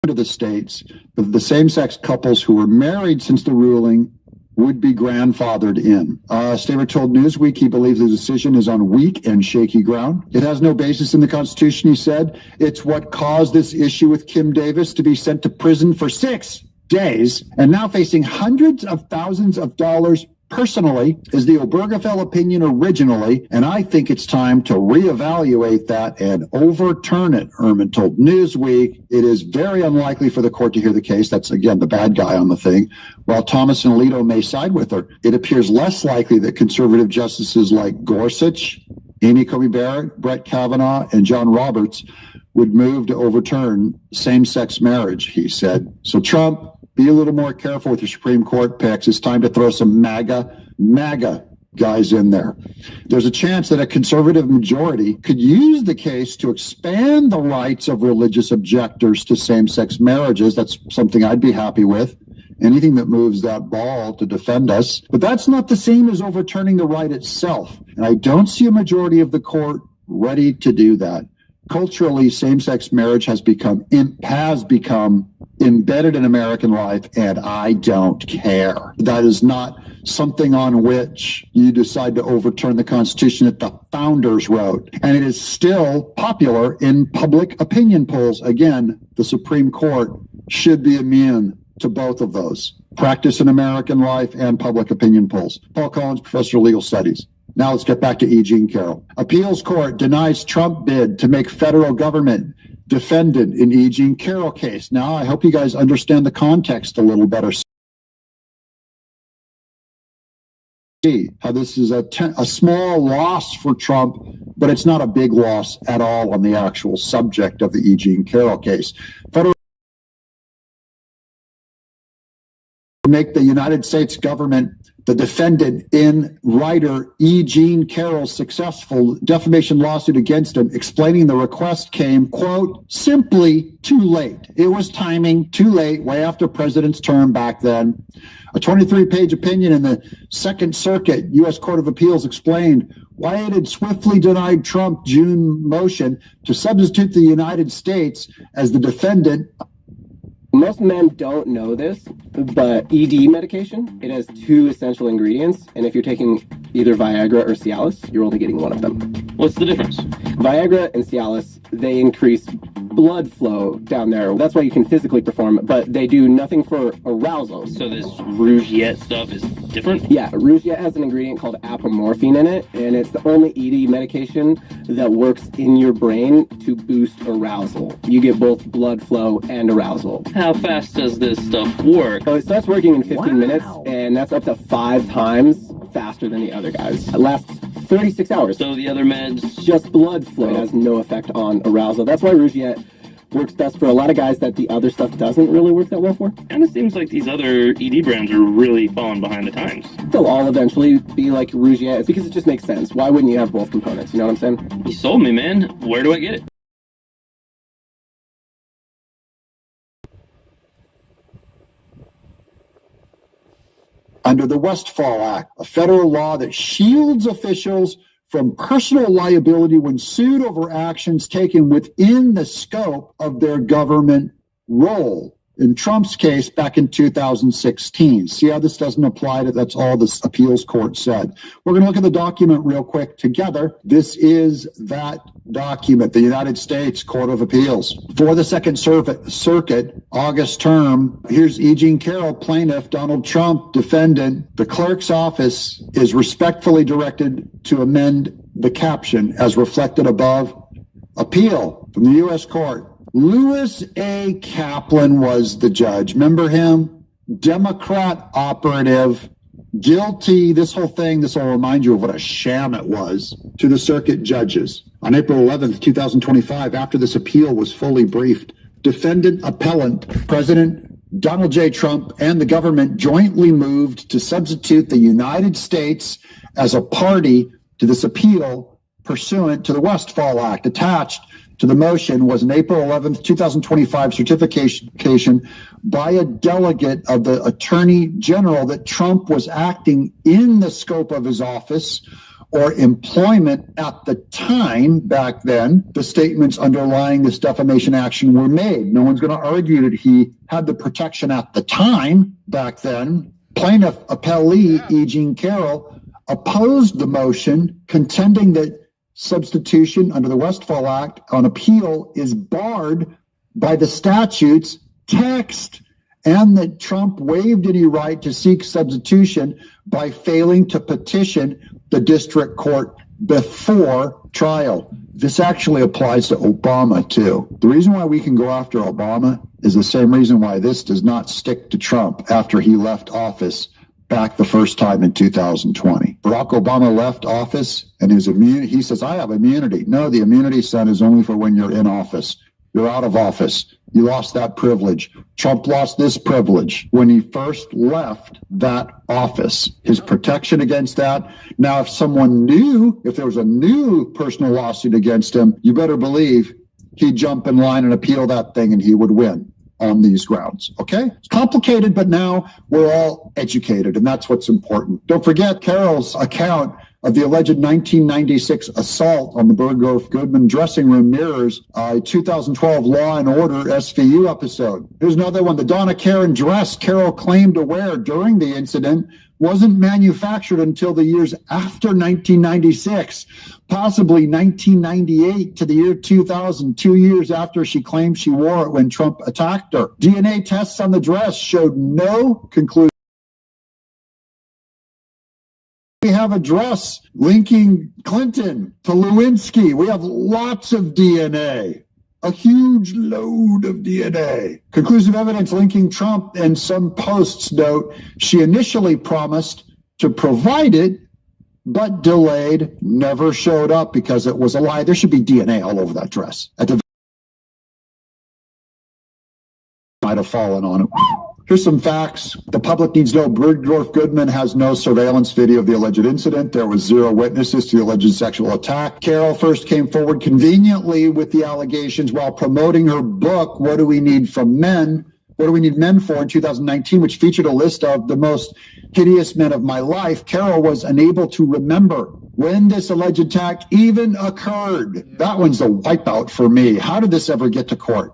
to the states that the same-sex couples who were married since the ruling would be grandfathered in. Staver told Newsweek he believes the decision is on weak and shaky ground. It has no basis in the Constitution, he said. It's what caused this issue with Kim Davis to be sent to prison for 6 days and now facing hundreds of thousands of dollars personally is the Obergefell opinion originally, and I think it's time to reevaluate that and overturn it, Ehrman told Newsweek. It is very unlikely for the court to hear the case. That's, again, the bad guy on the thing. While Thomas and Alito may side with her, it appears less likely that conservative justices like Gorsuch, Amy Coney Barrett, Brett Kavanaugh, and John Roberts would move to overturn same-sex marriage, he said. So Trump, be a little more careful with your Supreme Court picks. It's time to throw some MAGA guys in there. There's a chance that a conservative majority could use the case to expand the rights of religious objectors to same-sex marriages. That's something I'd be happy with. Anything that moves that ball to defend us. But that's not the same as overturning the right itself. And I don't see a majority of the court ready to do that. Culturally, same-sex marriage has become embedded in American life, and I don't care. That is not something on which you decide to overturn the Constitution that the founders wrote. And it is still popular in public opinion polls. Again, the Supreme Court should be immune to both of those. Practice in American life and public opinion polls. Paul Collins, Professor of Legal Studies. Now let's get back to E. Jean Carroll. Appeals court denies Trump bid to make federal government defendant in E. Jean Carroll case. Now, I hope you guys understand the context a little better. How this is a small loss for Trump, but it's not a big loss at all on the actual subject of the E. Jean Carroll case. Federal make the United States government the defendant in writer E. Jean Carroll's successful defamation lawsuit against him, explaining the request came, quote, simply too late. It was timing, too late, way after president's term back then. A 23-page opinion in the Second Circuit U.S. Court of Appeals explained why it had swiftly denied Trump's June motion to substitute the United States as the defendant. Most men don't know this, but ED medication, it has 2 essential ingredients, and if you're taking either Viagra or Cialis, you're only getting one of them. What's the difference? Viagra and Cialis, they increase blood flow down there. That's why you can physically perform, but they do nothing for arousal. So this Rougiette stuff is different? Yeah, Rougiette has an ingredient called apomorphine in it, and it's the only ED medication that works in your brain to boost arousal. You get both blood flow and arousal. How fast does this stuff work? So it starts working in 15 minutes, and that's up to 5 times faster than the other guys. It lasts 36 hours. So the other meds? Just blood flow. It has no effect on arousal. That's why Rougiette works best for a lot of guys that the other stuff doesn't really work that well for. Kind of seems like these other ED brands are really falling behind the times. They'll all eventually be like Rougiette. It's because it just makes sense. Why wouldn't you have both components? You know what I'm saying? You sold me, man. Where do I get it? Under the Westfall Act, a federal law that shields officials from personal liability when sued over actions taken within the scope of their government role. In Trump's case, back in 2016. See how this doesn't apply to, that's all this appeals court said. We're going to look at the document real quick together. This is that document, the United States Court of Appeals. For the Second Circuit, August term, here's E. Jean Carroll, plaintiff, Donald Trump, defendant. The clerk's office is respectfully directed to amend the caption as reflected above. Appeal from the U.S. Court. Lewis A. Kaplan was the judge. Remember him? Democrat operative, guilty. This whole thing, this will remind you of what a sham it was to the circuit judges. On April 11th, 2025, after this appeal was fully briefed, defendant appellant, President Donald J. Trump and the government jointly moved to substitute the United States as a party to this appeal pursuant to the Westfall Act. Attached to the motion was an April 11th, 2025 certification by a delegate of the Attorney General that Trump was acting in the scope of his office or employment at the time back then the statements underlying this defamation action were made. No one's going to argue that he had the protection at the time back then. Plaintiff appellee E. Jean Carroll opposed the motion, contending that substitution under the Westfall Act on appeal is barred by the statute's text and that Trump waived any right to seek substitution by failing to petition the district court before trial. This actually applies to Obama, too. The reason why we can go after Obama is the same reason why this does not stick to Trump after he left office back the first time in 2020. Barack Obama left office and his immunity, he says, I have immunity. No, the immunity, son, is only for when you're in office. You're out of office. You lost that privilege. Trump lost this privilege when he first left that office. His protection against that. Now, if there was a new personal lawsuit against him, you better believe he'd jump in line and appeal that thing and he would win on these grounds. Okay? It's complicated, but now we're all educated, and that's what's important. Don't forget Carroll's account of the alleged 1996 assault on the Bergdorf Goodman dressing room mirrors a 2012 Law and Order SVU episode. Here's another one. The Donna Karan dress Carroll claimed to wear during the incident wasn't manufactured until the years after 1996, possibly 1998 to the year 2000, 2 years after she claimed she wore it when Trump attacked her. DNA tests on the dress showed no conclusion. We have a dress linking Clinton to Lewinsky. We have lots of DNA. A huge load of DNA. Conclusive evidence linking Trump, and some posts note she initially promised to provide it, but delayed, never showed up because it was a lie. There should be DNA all over that dress. Might have fallen on it. Here's some facts. The public needs to know Bergdorf Goodman has no surveillance video of the alleged incident. There was 0 witnesses to the alleged sexual attack. Carroll first came forward conveniently with the allegations while promoting her book, What Do We Need from Men? What Do We Need Men For? In 2019, which featured a list of the most hideous men of my life. Carroll was unable to remember when this alleged attack even occurred. That one's a wipeout for me. How did this ever get to court?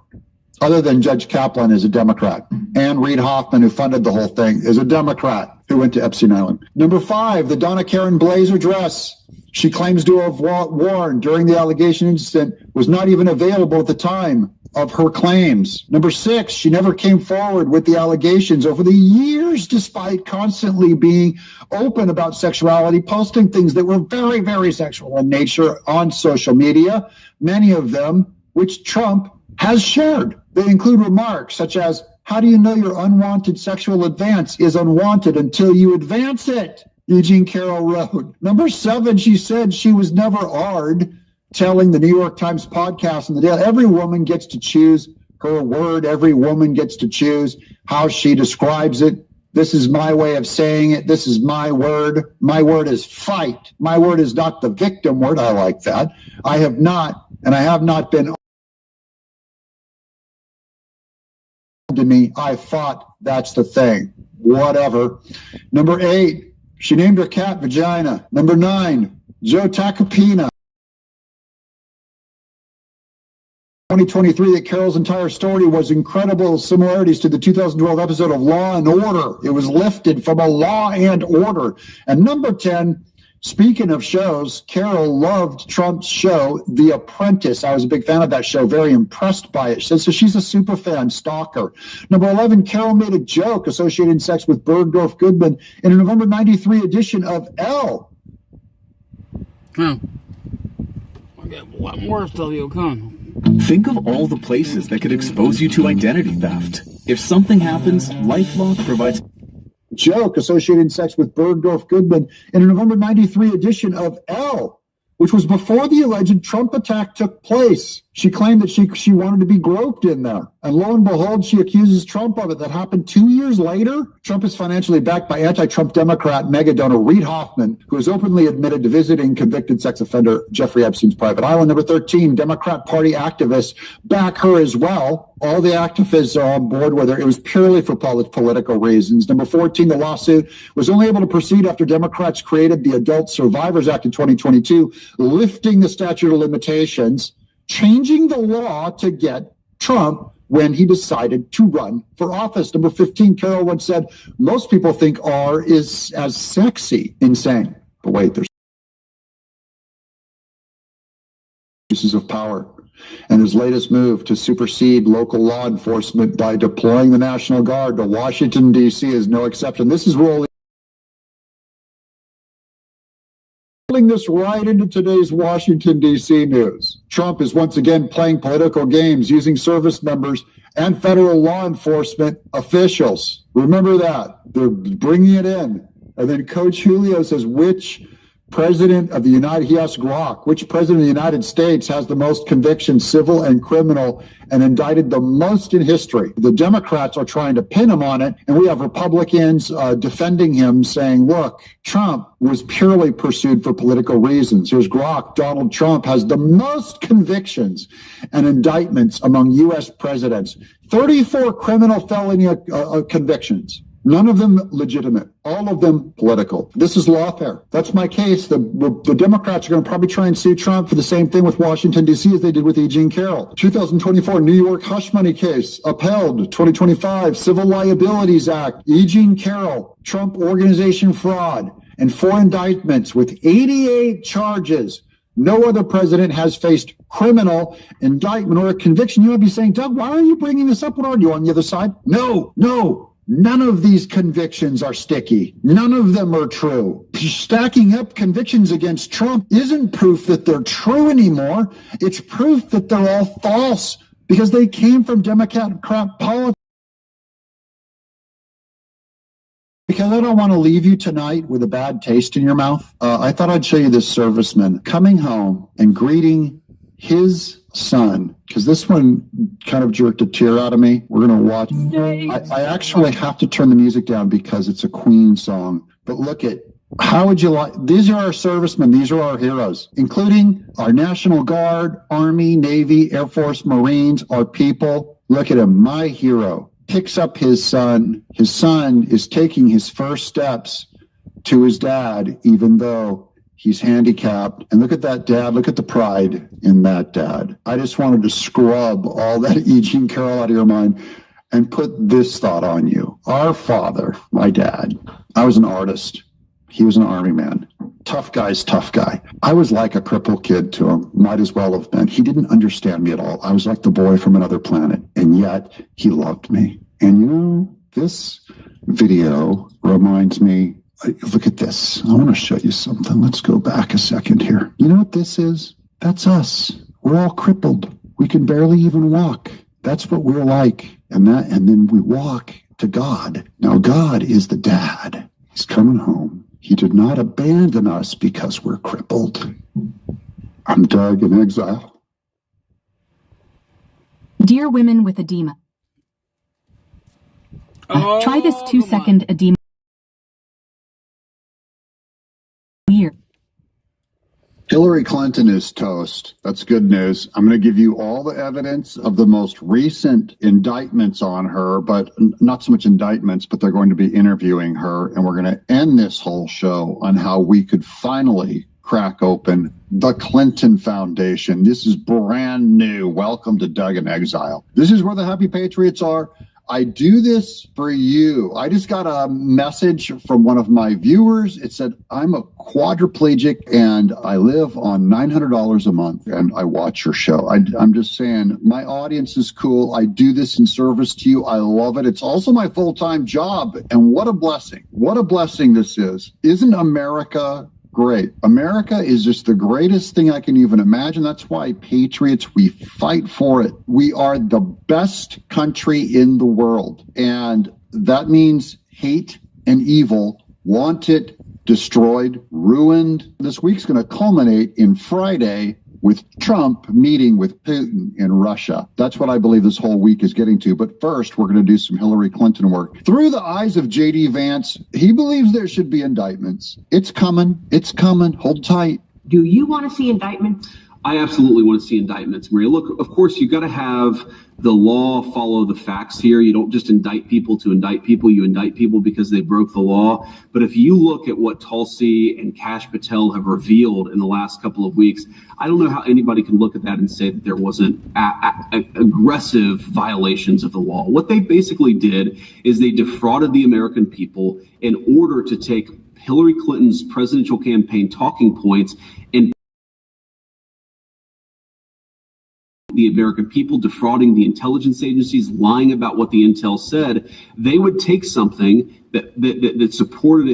Other than Judge Kaplan is a Democrat. And Reid Hoffman, who funded the whole thing, is a Democrat who went to Epstein Island. Number 5, the Donna Karen blazer dress she claims to have worn during the allegation incident was not even available at the time of her claims. Number 6, she never came forward with the allegations over the years, despite constantly being open about sexuality, posting things that were very, very sexual in nature on social media, many of them which Trump has shared. They include remarks such as, how do you know your unwanted sexual advance is unwanted until you advance it? Eugene Carroll wrote. Number 7, she said she was never AR'd, telling the New York Times podcast and the Daily, every woman gets to choose her word. Every woman gets to choose how she describes it. This is my way of saying it. This is my word. My word is fight. My word is not the victim word. I like that. I have not been to me. I fought. That's the thing. Whatever. Number 8, she named her cat Vagina. Number 9, Joe Tacopina. 2023, that Carol's entire story was incredible similarities to the 2012 episode of Law and Order. It was lifted from a Law and Order. And number 10, speaking of shows, Carol loved Trump's show, The Apprentice. I was a big fan of that show, very impressed by it. So she's a super fan, stalker. Number 11, Carol made a joke associating sex with Bergdorf Goodman in a November 93 edition of Elle. I got a lot more stuff you'll come. Think of all the places that could expose you to identity theft. If something happens, LifeLock provides joke associating sex with Bergdorf Goodman in a November 93 edition of Elle, which was before the alleged Trump attack took place. She claimed that she wanted to be groped in there. And lo and behold, she accuses Trump of it. That happened 2 years later. Trump is financially backed by anti-Trump Democrat mega donor Reid Hoffman, who has openly admitted to visiting convicted sex offender Jeffrey Epstein's private island. Number 13, Democrat Party activists back her as well. All the activists are on board with her. It was purely for political reasons. Number 14, the lawsuit was only able to proceed after Democrats created the Adult Survivors Act in 2022, lifting the statute of limitations, changing the law to get Trump when he decided to run for office. Number 15, Carol once said, most people think R is as sexy. Insane. But wait, there's uses of power. And his latest move to supersede local law enforcement by deploying the National Guard to Washington, D.C. is no exception. This is rolling this right into today's Washington, D.C. news. Trump is once again playing political games using service members and federal law enforcement officials. Remember that. They're bringing it in. And then Coach Julio says, which president of the he asked Grok, which president of the United States has the most convictions, civil and criminal, and indicted the most in history? The Democrats are trying to pin him on it, and we have Republicans defending him, saying, look, Trump was purely pursued for political reasons. Here's Grok. Donald Trump has the most convictions and indictments among U.S. presidents. 34 criminal felony convictions. None of them legitimate, all of them political. This is lawfare. That's my case. The Democrats are going to probably try and sue Trump for the same thing with Washington, D.C. as they did with Eugene Carroll. 2024 New York hush money case upheld. 2025 Civil Liabilities Act, Eugene Carroll, Trump organization fraud, and 4 indictments with 88 charges. No other president has faced criminal indictment or a conviction. You might be saying, Doug, why are you bringing this up? What are you on the other side? No. None of these convictions are sticky. None of them are true. Stacking up convictions against Trump isn't proof that they're true anymore. It's proof that they're all false because they came from Democrat politics. Because I don't want to leave you tonight with a bad taste in your mouth, I thought I'd show you this serviceman coming home and greeting his son, because this one kind of jerked a tear out of me. We're going to watch. I actually have to turn the music down because it's a Queen song. But look at, how would you like, these are our servicemen. These are our heroes, including our National Guard, Army, Navy, Air Force, Marines, our people. Look at him, my hero. Picks up his son. His son is taking his first steps to his dad, even though He's handicapped. And look at that dad. Look at the pride in that dad. I just wanted to scrub all that E. Jean Carroll out of your mind and put this thought on you. Our father, my dad, I was an artist. He was an army man. Tough guy's tough guy. I was like a crippled kid to him. Might as well have been. He didn't understand me at all. I was like the boy from another planet. And yet he loved me. And you know, this video reminds me, look at this. I want to show you something. Let's go back a second here. You know what this is? That's us. We're all crippled. We can barely even walk. That's what we're like. And then we walk to God. Now God is the dad. He's coming home. He did not abandon us because we're crippled. I'm Doug in exile. Dear women with edema. Try this 2-second edema. Weird. Hillary Clinton is toast. That's good news. I'm going to give you all the evidence of the most recent indictments on her, but not so much indictments, but they're going to be interviewing her. And we're going to end this whole show on how we could finally crack open the Clinton Foundation. This is brand new. Welcome to Doug in Exile. This is where the happy patriots are. I do this for you. I just got a message from one of my viewers. It said, I'm a quadriplegic and I live on $900 a month and I watch your show. I'm just saying, my audience is cool. I do this in service to you. I love it. It's also my full-time job. And what a blessing. What a blessing this is. Isn't America great? America is just the greatest thing I can even imagine. That's why patriots, we fight for it. We are the best country in the world. And that means hate and evil want it destroyed, ruined. This week's going to culminate in Friday with Trump meeting with Putin in Russia. That's what I believe this whole week is getting to. But first, we're going to do some Hillary Clinton work. Through the eyes of J.D. Vance, he believes there should be indictments. It's coming. It's coming. Hold tight. Do you want to see indictments? I absolutely want to see indictments, Maria. Look, of course, you got to have the law follow the facts here. You don't just indict people to indict people. You indict people because they broke the law. But if you look at what Tulsi and Kash Patel have revealed in the last couple of weeks, I don't know how anybody can look at that and say that there wasn't aggressive violations of the law. What they basically did is they defrauded the American people in order to take Hillary Clinton's presidential campaign talking points and the American people, defrauding the intelligence agencies, lying about what the intel said. They would take something that supported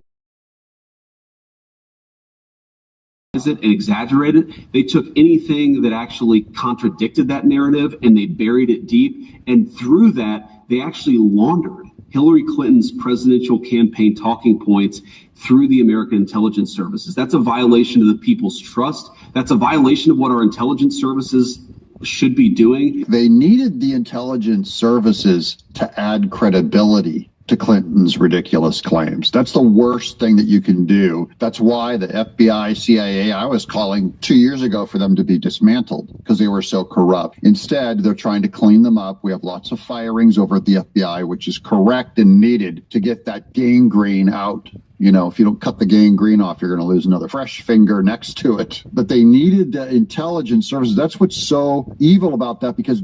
it and exaggerate it. They took anything that actually contradicted that narrative and they buried it deep. And through that, they actually laundered Hillary Clinton's presidential campaign talking points through the American intelligence services. That's a violation of the people's trust. That's a violation of what our intelligence services should be doing. They needed the intelligence services to add credibility to Clinton's ridiculous claims. That's the worst thing that you can do. That's why the FBI, CIA, I was calling 2 years ago for them to be dismantled because they were so corrupt. Instead, they're trying to clean them up. We have lots of firings over at the FBI, which is correct and needed to get that gangrene out. You know, if you don't cut the gangrene off, you're going to lose another fresh finger next to it. But they needed the intelligence services. That's what's so evil about that, because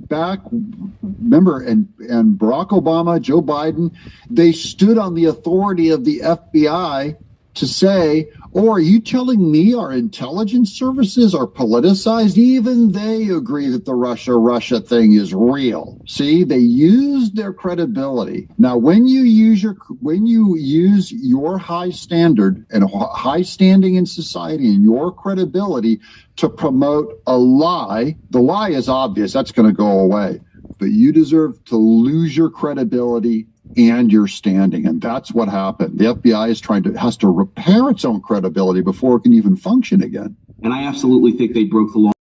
remember, and Barack Obama, Joe Biden, they stood on the authority of the FBI to say, oh, are you telling me our intelligence services are politicized? Even they agree that the Russia thing is real. See, they used their credibility. Now, when you use your high standard and high standing in society and your credibility to promote a lie, the lie is obvious. That's going to go away. But you deserve to lose your credibility and your standing. And that's what happened. The FBI has to repair its own credibility before it can even function again. And I absolutely think they broke the law.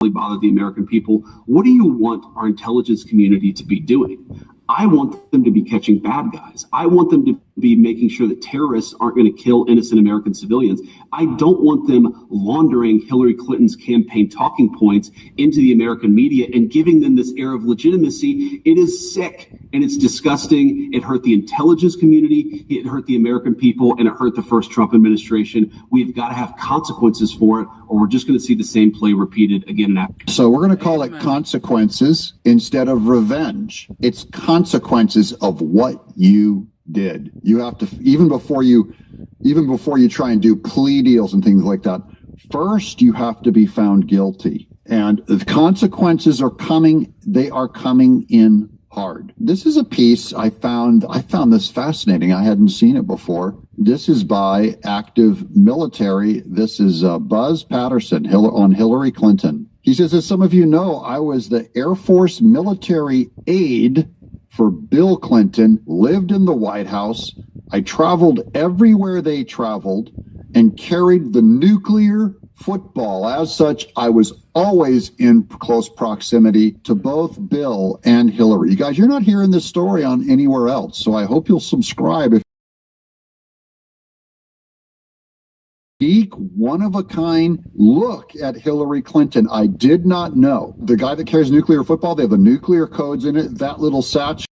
Bothered the American people. What do you want our intelligence community to be doing? I want them to be catching bad guys. I want them to be making sure that terrorists aren't going to kill innocent American civilians. I don't want them laundering Hillary Clinton's campaign talking points into the American media and giving them this air of legitimacy. It is sick and it's disgusting. It hurt the intelligence community, it hurt the American people, and it hurt the first Trump administration. We've got to have consequences for it, or we're just going to see the same play repeated again and after. So we're going to call it consequences instead of revenge. It's consequences of what you did. You have to, even before you try and do plea deals and things like that, first you have to be found guilty. And the consequences are coming. They are coming in hard. This is a piece I found this fascinating. I hadn't seen it before. This is by active military. This is Buzz Patterson on Hillary Clinton. He says, as some of you know, I was the Air Force military aide for Bill Clinton, lived in the White House. I traveled everywhere they traveled and carried the nuclear football. As such, I was always in close proximity to both Bill and Hillary. You guys, you're not hearing this story on anywhere else, so I hope you'll subscribe. If unique, one-of-a-kind look at Hillary Clinton. I did not know. The guy that carries nuclear football, they have the nuclear codes in it. That little satchel.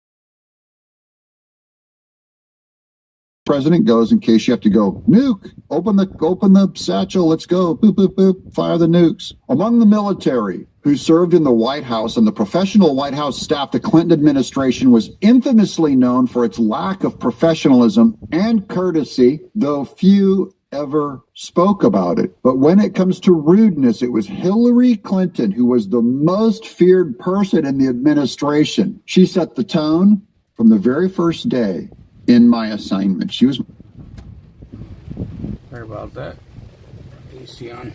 President goes in case you have to go, nuke, open the satchel, let's go, boop, boop, boop, fire the nukes. Among the military who served in the White House and the professional White House staff, the Clinton administration was infamously known for its lack of professionalism and courtesy, though few ever spoke about it. But when it comes to rudeness, it was Hillary Clinton who was the most feared person in the administration. She set the tone from the very first day in my assignment. She was... Sorry about that. AC on.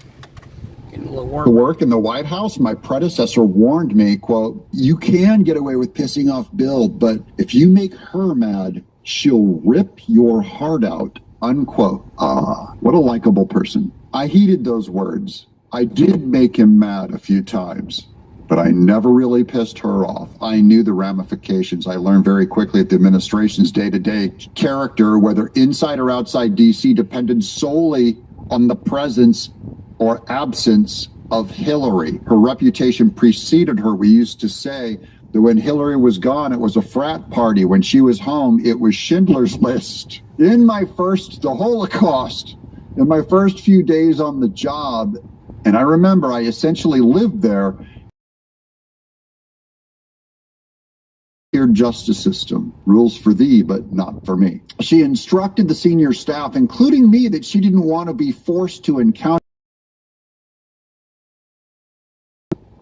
Getting a little work in the White House. My predecessor warned me, quote, you can get away with pissing off Bill, but if you make her mad, she'll rip your heart out, unquote. What a likable person. I heeded those words. I did make him mad a few times, but I never really pissed her off. I knew the ramifications. I learned very quickly that the administration's day-to-day character, whether inside or outside D.C., depended solely on the presence or absence of Hillary. Her reputation preceded her. We used to say that when Hillary was gone, it was a frat party. When she was home, it was Schindler's List. The Holocaust, in my first few days on the job, and I remember I essentially lived there, justice system, rules for thee, but not for me. She instructed the senior staff, including me, that she didn't want to be forced to encounter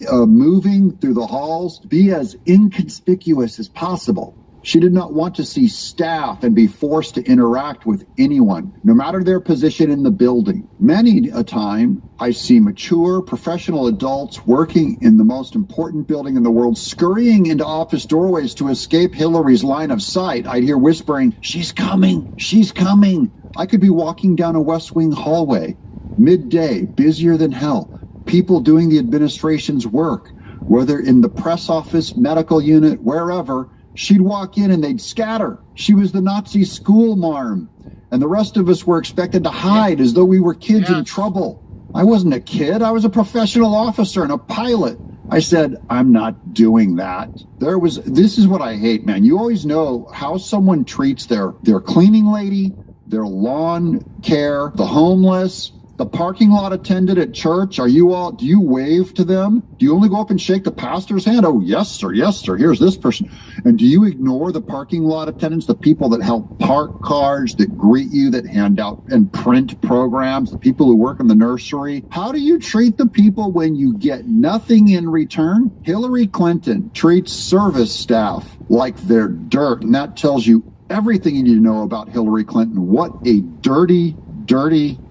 moving through the halls, be as inconspicuous as possible. She did not want to see staff and be forced to interact with anyone, no matter their position in the building. Many a time, I see mature, professional adults working in the most important building in the world, scurrying into office doorways to escape Hillary's line of sight. I'd hear whispering, she's coming, she's coming. I could be walking down a West Wing hallway, midday, busier than hell, people doing the administration's work, whether in the press office, medical unit, wherever. She'd walk in and they'd scatter. She was the Nazi school marm. And the rest of us were expected to hide as though we were kids in trouble. I wasn't a kid. I was a professional officer and a pilot. I said, I'm not doing that. This is what I hate, man. You always know how someone treats their cleaning lady, their lawn care, the homeless, the parking lot attendant at church. Do you wave to them? Do you only go up and shake the pastor's hand? Oh, yes, sir. Yes, sir. Here's this person. And do you ignore the parking lot attendants, the people that help park cars, that greet you, that hand out and print programs, the people who work in the nursery? How do you treat the people when you get nothing in return? Hillary Clinton treats service staff like they're dirt. And that tells you everything you need to know about Hillary Clinton. What a dirty,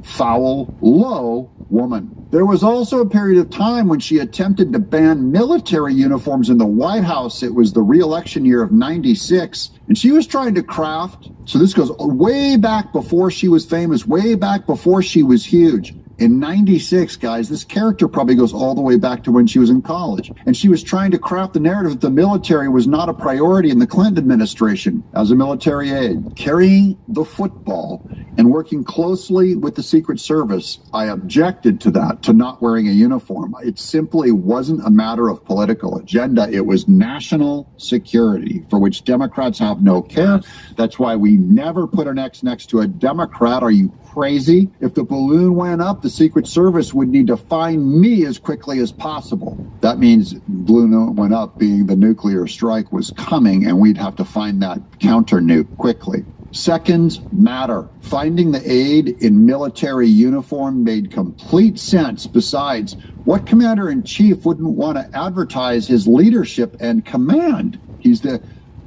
foul, low woman. There was also a period of time when she attempted to ban military uniforms in the White House. It was the re-election year of '96, and she was trying to craft, so this goes way back before she was famous, way back before she was huge. In 96, guys, this character probably goes all the way back to when she was in college. And she was trying to craft the narrative that the military was not a priority in the Clinton administration as a military aide. Carrying the football and working closely with the Secret Service, I objected to that, to not wearing a uniform. It simply wasn't a matter of political agenda. It was national security, for which Democrats have no care. That's why we never put an X next to a Democrat. Are you crazy? If the balloon went up, the Secret Service would need to find me as quickly as possible. That means balloon went up being the nuclear strike was coming, and we'd have to find that counter nuke quickly. Seconds matter. Finding the aide in military uniform made complete sense. Besides, what commander-in-chief wouldn't want to advertise his leadership and command? He's the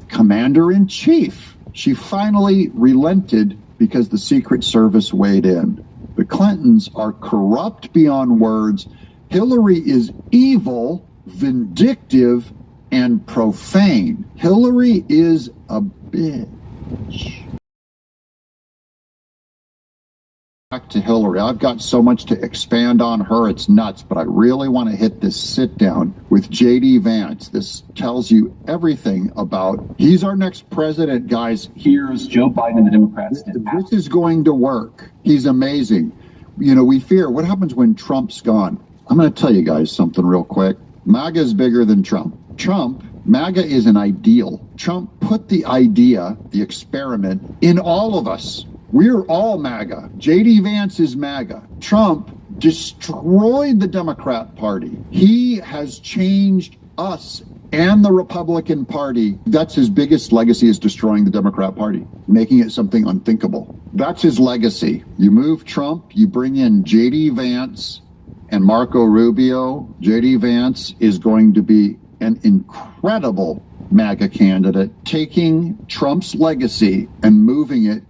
commander-in-chief. She finally relented because the Secret Service weighed in. The Clintons are corrupt beyond words. Hillary is evil, vindictive, and profane. Hillary is a bitch. Back to Hillary. I've got so much to expand on her, it's nuts, but I really want to hit this sit down with J.D. Vance. This tells you everything about, he's our next president, guys. Here's Joe Biden and the Democrats. This is going to work. He's amazing. You know, we fear, what happens when Trump's gone? I'm going to tell you guys something real quick. MAGA is bigger than Trump. MAGA is an ideal. Trump put the idea, the experiment, in all of us. We're all MAGA. J.D. Vance is MAGA. Trump destroyed the Democrat Party. He has changed us and the Republican Party. That's his biggest legacy, is destroying the Democrat Party, making it something unthinkable. That's his legacy. You move Trump, you bring in J.D. Vance and Marco Rubio. J.D. Vance is going to be an incredible MAGA candidate, taking Trump's legacy and moving it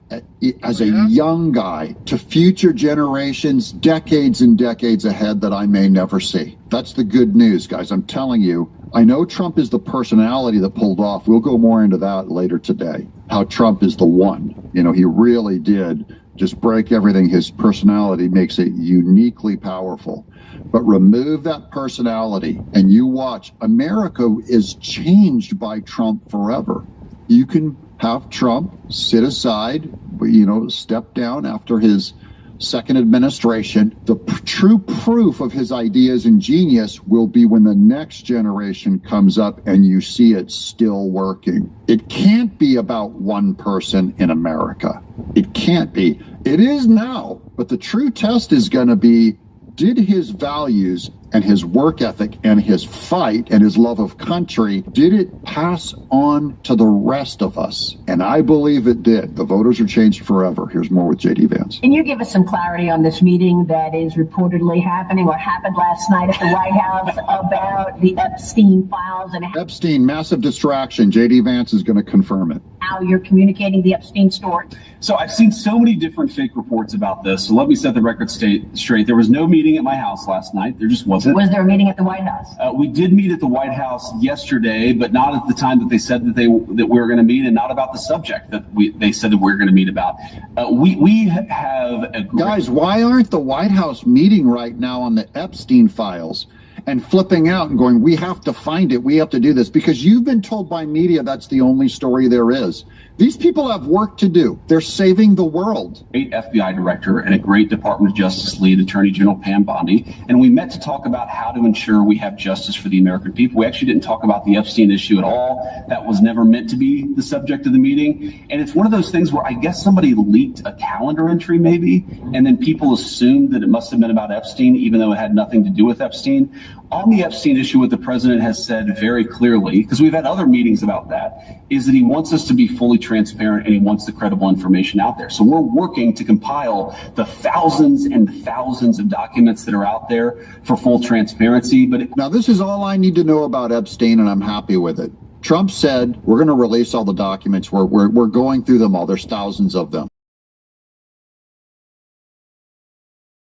as a young guy to future generations, decades and decades ahead that I may never see. That's the good news, guys. I'm telling you, I know Trump is the personality that pulled off. We'll go more into that later today, how Trump is the one. You know, he really did just break everything. His personality makes it uniquely powerful. But remove that personality and you watch. America is changed by Trump forever. You can have Trump sit aside, you know, step down after his second administration. The true proof of his ideas and genius will be when the next generation comes up and you see it still working. It can't be about one person in America. It can't be. It is now, but the true test is going to be, did his values and his work ethic and his fight and his love of country, did it pass on to the rest of us? And I believe it did. The voters are changed forever. Here's more with J.D. Vance. Can you give us some clarity on this meeting that is reportedly happening or happened last night at the White House about the Epstein files and Epstein, massive distraction. J.D. Vance is going to confirm it. How you're communicating the Epstein story? So I've seen so many different fake reports about this. So let me set the record straight. There was no meeting at my house last night. There just wasn't. Was there a meeting at the White House? We did meet at the White House yesterday, but not at the time that they said that we were going to meet, and not about the subject that they said that we were going to meet about. We have a guys. Why aren't the White House meeting right now on the Epstein files and flipping out and going, we have to find it, we have to do this? Because you've been told by media that's the only story there is. These people have work to do. They're saving the world. Great FBI director and a great Department of Justice lead, Attorney General Pam Bondi, and we met to talk about how to ensure we have justice for the American people. We actually didn't talk about the Epstein issue at all. That was never meant to be the subject of the meeting. And it's one of those things where I guess somebody leaked a calendar entry maybe, and then people assumed that it must have been about Epstein, even though it had nothing to do with Epstein. On the Epstein issue, what the president has said very clearly, because we've had other meetings about that, is that he wants us to be fully transparent and he wants the credible information out there. So we're working to compile the thousands and thousands of documents that are out there for full transparency. But now this is all I need to know about Epstein, and I'm happy with it. Trump said, we're going to release all the documents. We're going through them all. There's thousands of them.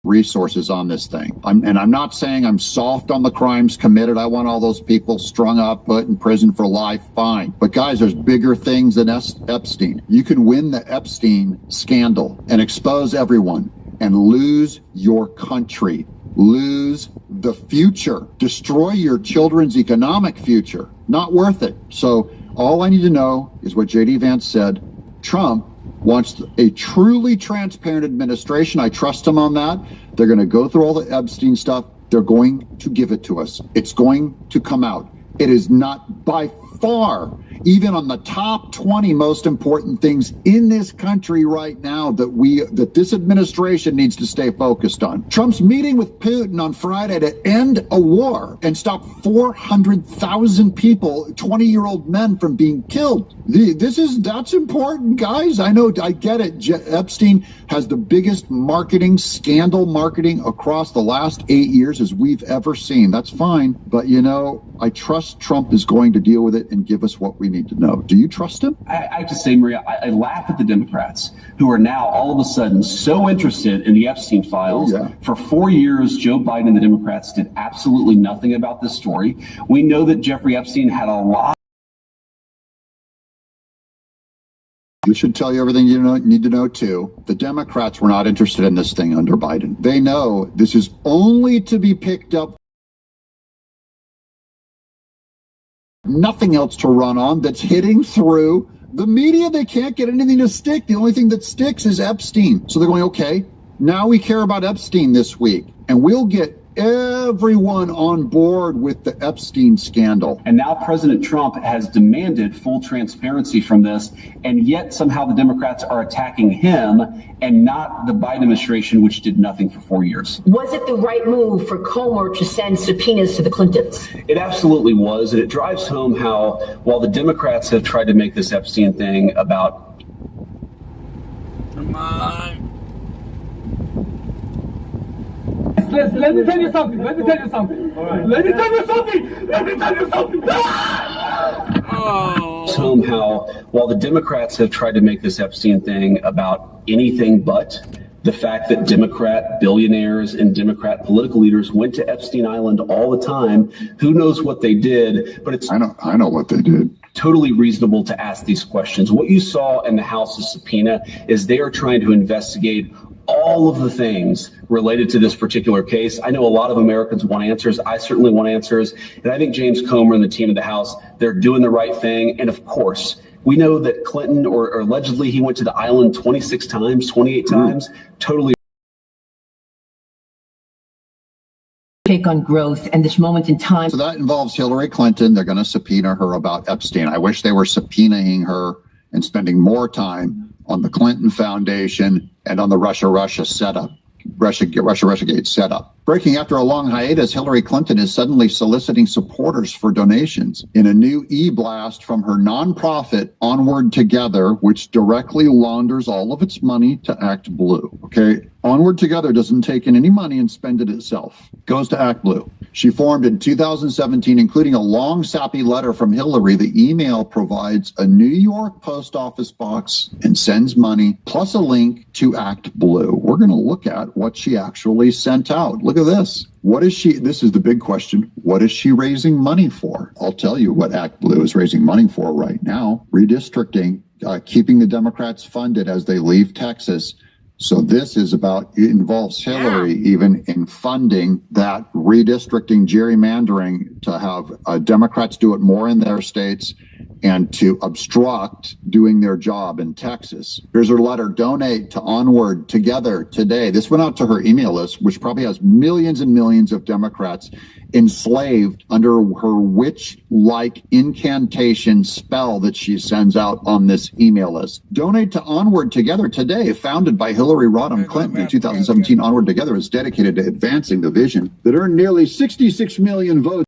Resources on this thing. I'm not saying I'm soft on the crimes committed. I want all those people strung up, put in prison for life, fine. But guys, there's bigger things than Epstein. You can win the Epstein scandal and expose everyone and lose your country, lose the future, destroy your children's economic future. Not worth it. So all I need to know is what J.D. Vance said. Trump wants a truly transparent administration. I trust him on that. They're going to go through all the Epstein stuff. They're going to give it to us. It's going to come out. It is not by far even on the top 20 most important things in this country right now that this administration needs to stay focused on. Trump's meeting with Putin on Friday to end a war and stop 400,000 people, 20-year-old men, from being killed. That's important, guys. I know, I get it. Epstein has the biggest scandal marketing across the last 8 years as we've ever seen. That's fine. But, I trust Trump is going to deal with it and give us what we need to know. Do you trust him? I have to say, Maria, I laugh at the Democrats who are now all of a sudden so interested in the Epstein files. Oh, yeah. For 4 years, Joe Biden and the Democrats did absolutely nothing about this story. We know that Jeffrey Epstein had a lot. This should tell you everything you need to know, too. The Democrats were not interested in this thing under Biden. They know this is only to be picked up. Nothing else to run on that's hitting through the media. They can't get anything to stick. The only thing that sticks is Epstein. So they're going, okay, now we care about Epstein this week, and we'll get everyone on board with the Epstein scandal. And now President Trump has demanded full transparency from this, and yet somehow the Democrats are attacking him and not the Biden administration, which did nothing for 4 years. Was it the right move for Comer to send subpoenas to the Clintons? It absolutely was, and it drives home how, while the Democrats have tried to make this Epstein thing about... Come on. Let me tell you something. Let me tell you something. Somehow, while the Democrats have tried to make this Epstein thing about anything but the fact that Democrat billionaires and Democrat political leaders went to Epstein Island all the time, who knows what they did, but it's... I know what they did. Totally reasonable to ask these questions. What you saw in the House's subpoena is they are trying to investigate all of the things related to this particular case. I know a lot of Americans want answers. I certainly want answers. And I think James Comer and the team of the House, they're doing the right thing. And of course, we know that Clinton, or allegedly he went to the island 26 times, 28 times, totally. Take on growth and this moment in time. So that involves Hillary Clinton. They're going to subpoena her about Epstein. I wish they were subpoenaing her and spending more time on the Clinton Foundation and on the Russia setup, Russiagate setup. Breaking after a long hiatus, Hillary Clinton is suddenly soliciting supporters for donations in a new e-blast from her nonprofit Onward Together, which directly launders all of its money to Act Blue. Okay, Onward Together doesn't take in any money and spend it itself. Goes to Act Blue. She formed in 2017, including a long, sappy letter from Hillary. The email provides a New York post office box and sends money, plus a link to Act Blue. We're going to look at what she actually sent out. Look at this. This is the big question. What is she raising money for? I'll tell you what Act Blue is raising money for right now. Redistricting, keeping the Democrats funded as they leave Texas. So this is it involves Hillary even in funding that redistricting, gerrymandering, to have Democrats do it more in their states and to obstruct doing their job in Texas. Here's her letter. Donate to Onward Together today. This went out to her email list, which probably has millions and millions of Democrats enslaved under her witch-like incantation spell that she sends out on this email list. Donate to Onward Together today. Founded by Hillary Rodham Clinton in 2017, Onward Together is dedicated to advancing the vision that earned nearly 66 million votes.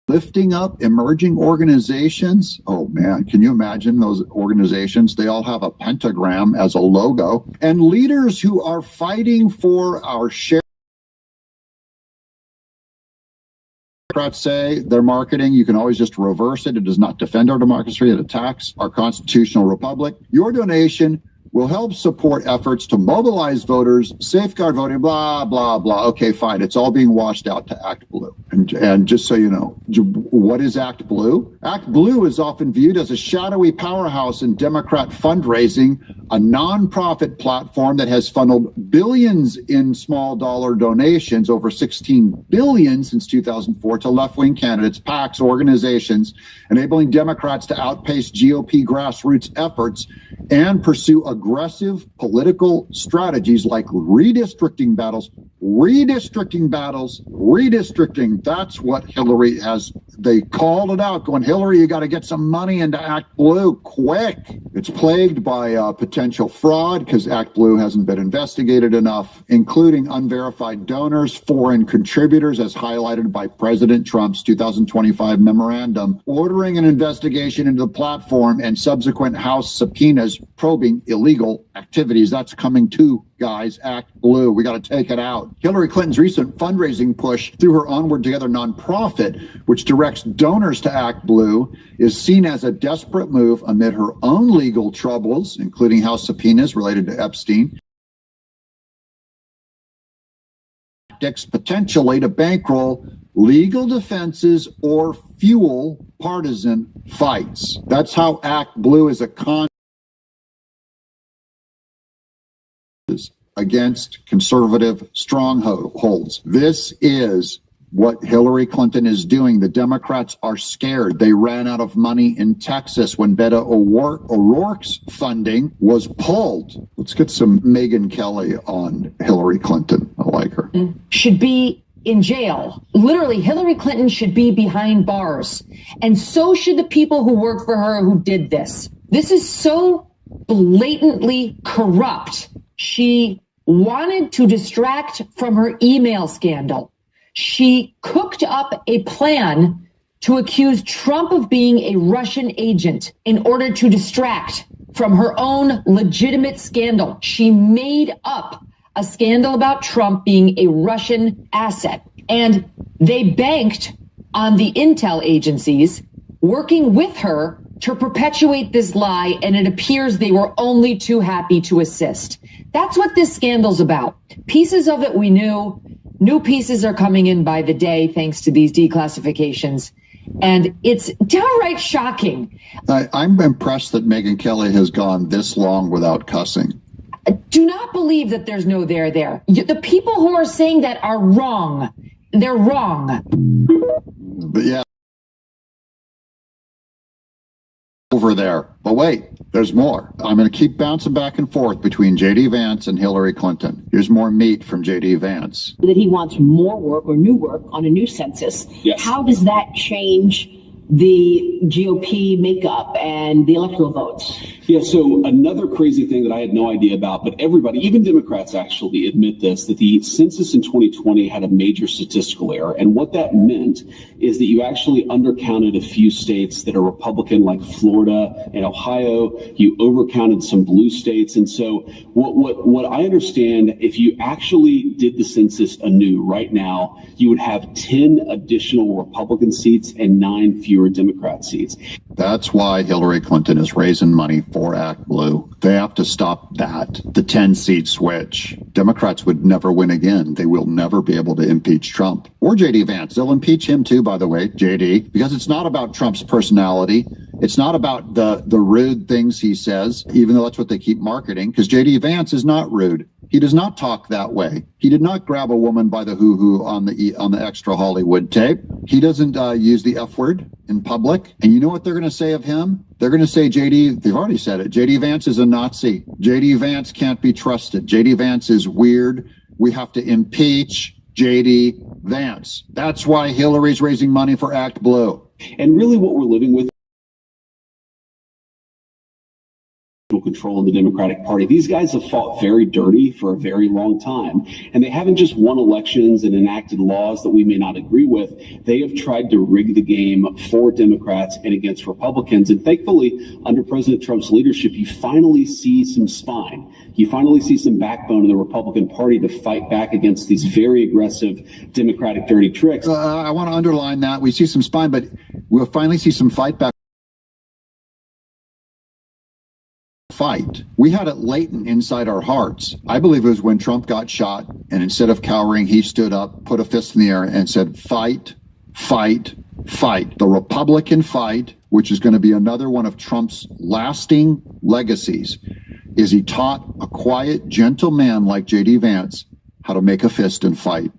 Lifting up emerging organizations. Oh man, can you imagine those organizations? They all have a pentagram as a logo. And leaders who are fighting for our share. Democrats say their marketing, you can always just reverse it. It does not defend our democracy. It attacks our constitutional republic. Your donation will help support efforts to mobilize voters, safeguard voting, blah, blah, blah. Okay, fine. It's all being washed out to Act Blue. And just so you know, what is Act Blue? Act Blue is often viewed as a shadowy powerhouse in Democrat fundraising a nonprofit platform that has funneled billions in small dollar donations, over $16 billion since 2004, to left-wing candidates, PACs, organizations, enabling Democrats to outpace GOP grassroots efforts and pursue aggressive political strategies like redistricting battles. That's what Hillary has. They called it out, going, Hillary, you got to get some money into Act Blue quick. It's plagued by potential fraud because Act Blue hasn't been investigated enough, including unverified donors, foreign contributors, as highlighted by President Trump's 2025 memorandum, ordering an investigation into the platform and subsequent House subpoenas probing illegal activities. That's coming too, guys. Act Blue. We got to take it out. Hillary Clinton's recent fundraising push through her Onward Together nonprofit, which directs donors to Act Blue, is seen as a desperate move amid her own legal troubles, including House subpoenas related to Epstein, potentially to bankroll legal defenses or fuel partisan fights. That's how Act Blue is a against conservative strongholds. This is what Hillary Clinton is doing. The Democrats are scared. They ran out of money in Texas when Beto O'Rourke's funding was pulled. Let's get some Megyn Kelly on Hillary Clinton. I like her. Should be in jail. Literally, Hillary Clinton should be behind bars. And so should the people who work for her who did this. This is so blatantly corrupt. She wanted to distract from her email scandal. She cooked up a plan to accuse Trump of being a Russian agent in order to distract from her own legitimate scandal. She made up a scandal about Trump being a Russian asset. And they banked on the intel agencies working with her to perpetuate this lie, and it appears they were only too happy to assist. That's what this scandal's about. Pieces of it we knew. New pieces are coming in by the day thanks to these declassifications. And it's downright shocking. I'm impressed that Megyn Kelly has gone this long without cussing. Do not believe that there's no there there. The people who are saying that are wrong. They're wrong. But yeah. Over there. But wait, there's more. I'm going to keep bouncing back and forth between J.D. Vance and Hillary Clinton. Here's more meat from J.D. Vance. That he wants more work or new work on a new census. Yes. How does that change the GOP makeup and the electoral votes? Yeah, so another crazy thing that I had no idea about, but everybody, even Democrats actually admit this, that the census in 2020 had a major statistical error. And what that meant is that you actually undercounted a few states that are Republican, like Florida and Ohio. You overcounted some blue states. And so what I understand, if you actually did the census anew right now, you would have 10 additional Republican seats and 9 fewer Democrat seats. That's why Hillary Clinton is raising money for Act Blue. They have to stop that, the 10-seat switch. Democrats would never win again. They will never be able to impeach Trump. Or J.D. Vance. They'll impeach him too, by the way, J.D., because it's not about Trump's personality. It's not about the rude things he says, even though that's what they keep marketing, because J.D. Vance is not rude. He does not talk that way. He did not grab a woman by the hoo-hoo on the extra Hollywood tape. He doesn't use the F word in public. And you know what they're going to say of him? They're going to say they've already said it, J.D. Vance is a Nazi. J.D. Vance can't be trusted. J.D. Vance is weird. We have to impeach J.D. Vance. That's why Hillary's raising money for Act Blue. And really what we're living with control in the Democratic Party. These guys have fought very dirty for a very long time, and they haven't just won elections and enacted laws that we may not agree with. They have tried to rig the game for Democrats and against Republicans. And thankfully, under President Trump's leadership, you finally see some spine. You finally see some backbone in the Republican Party to fight back against these very aggressive Democratic dirty tricks. I want to underline that. We see some spine, but we'll finally see some fight back. Fight. We had it latent inside our hearts. I believe it was when Trump got shot, and instead of cowering, he stood up, put a fist in the air, and said, fight, fight, fight. The Republican fight, which is going to be another one of Trump's lasting legacies, is he taught a quiet, gentle man like J.D. Vance how to make a fist and fight.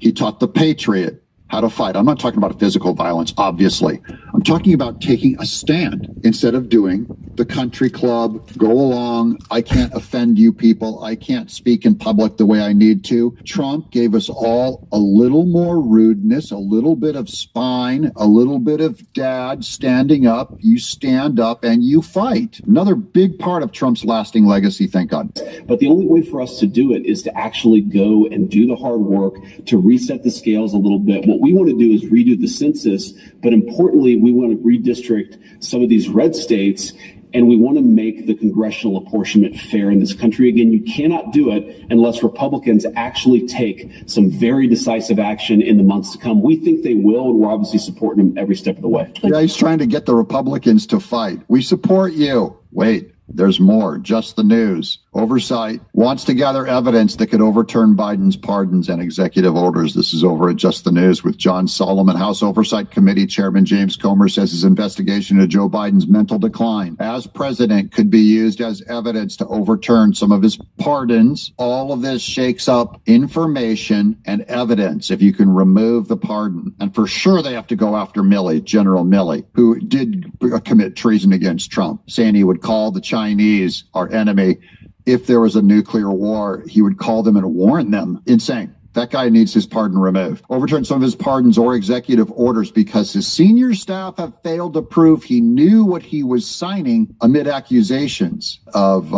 He taught the patriot how to fight. I'm not talking about physical violence, obviously. I'm talking about taking a stand instead of doing the country club, go along, I can't offend you people, I can't speak in public the way I need to. Trump gave us all a little more rudeness, a little bit of spine, a little bit of dad standing up. You stand up and you fight. Another big part of Trump's lasting legacy, thank God. But the only way for us to do it is to actually go and do the hard work to reset the scales a little bit. What we want to do is redo the census, but importantly, we want to redistrict some of these red states, and we want to make the congressional apportionment fair in this country. Again, you cannot do it unless Republicans actually take some very decisive action in the months to come. We think they will, and we're obviously supporting them every step of the way. Yeah, he's trying to get the Republicans to fight. We support you. Wait. There's more. Just the News. Oversight wants to gather evidence that could overturn Biden's pardons and executive orders. This is over at Just the News with John Solomon. House Oversight Committee Chairman James Comer says his investigation into Joe Biden's mental decline as president could be used as evidence to overturn some of his pardons. All of this shakes up information and evidence if you can remove the pardon. And for sure they have to go after Milley, General Milley, who did commit treason against Trump, saying he would call the Chinese our enemy. If there was a nuclear war, he would call them and warn them. Insane. That guy needs his pardon removed. Overturn some of his pardons or executive orders because his senior staff have failed to prove he knew what he was signing amid accusations of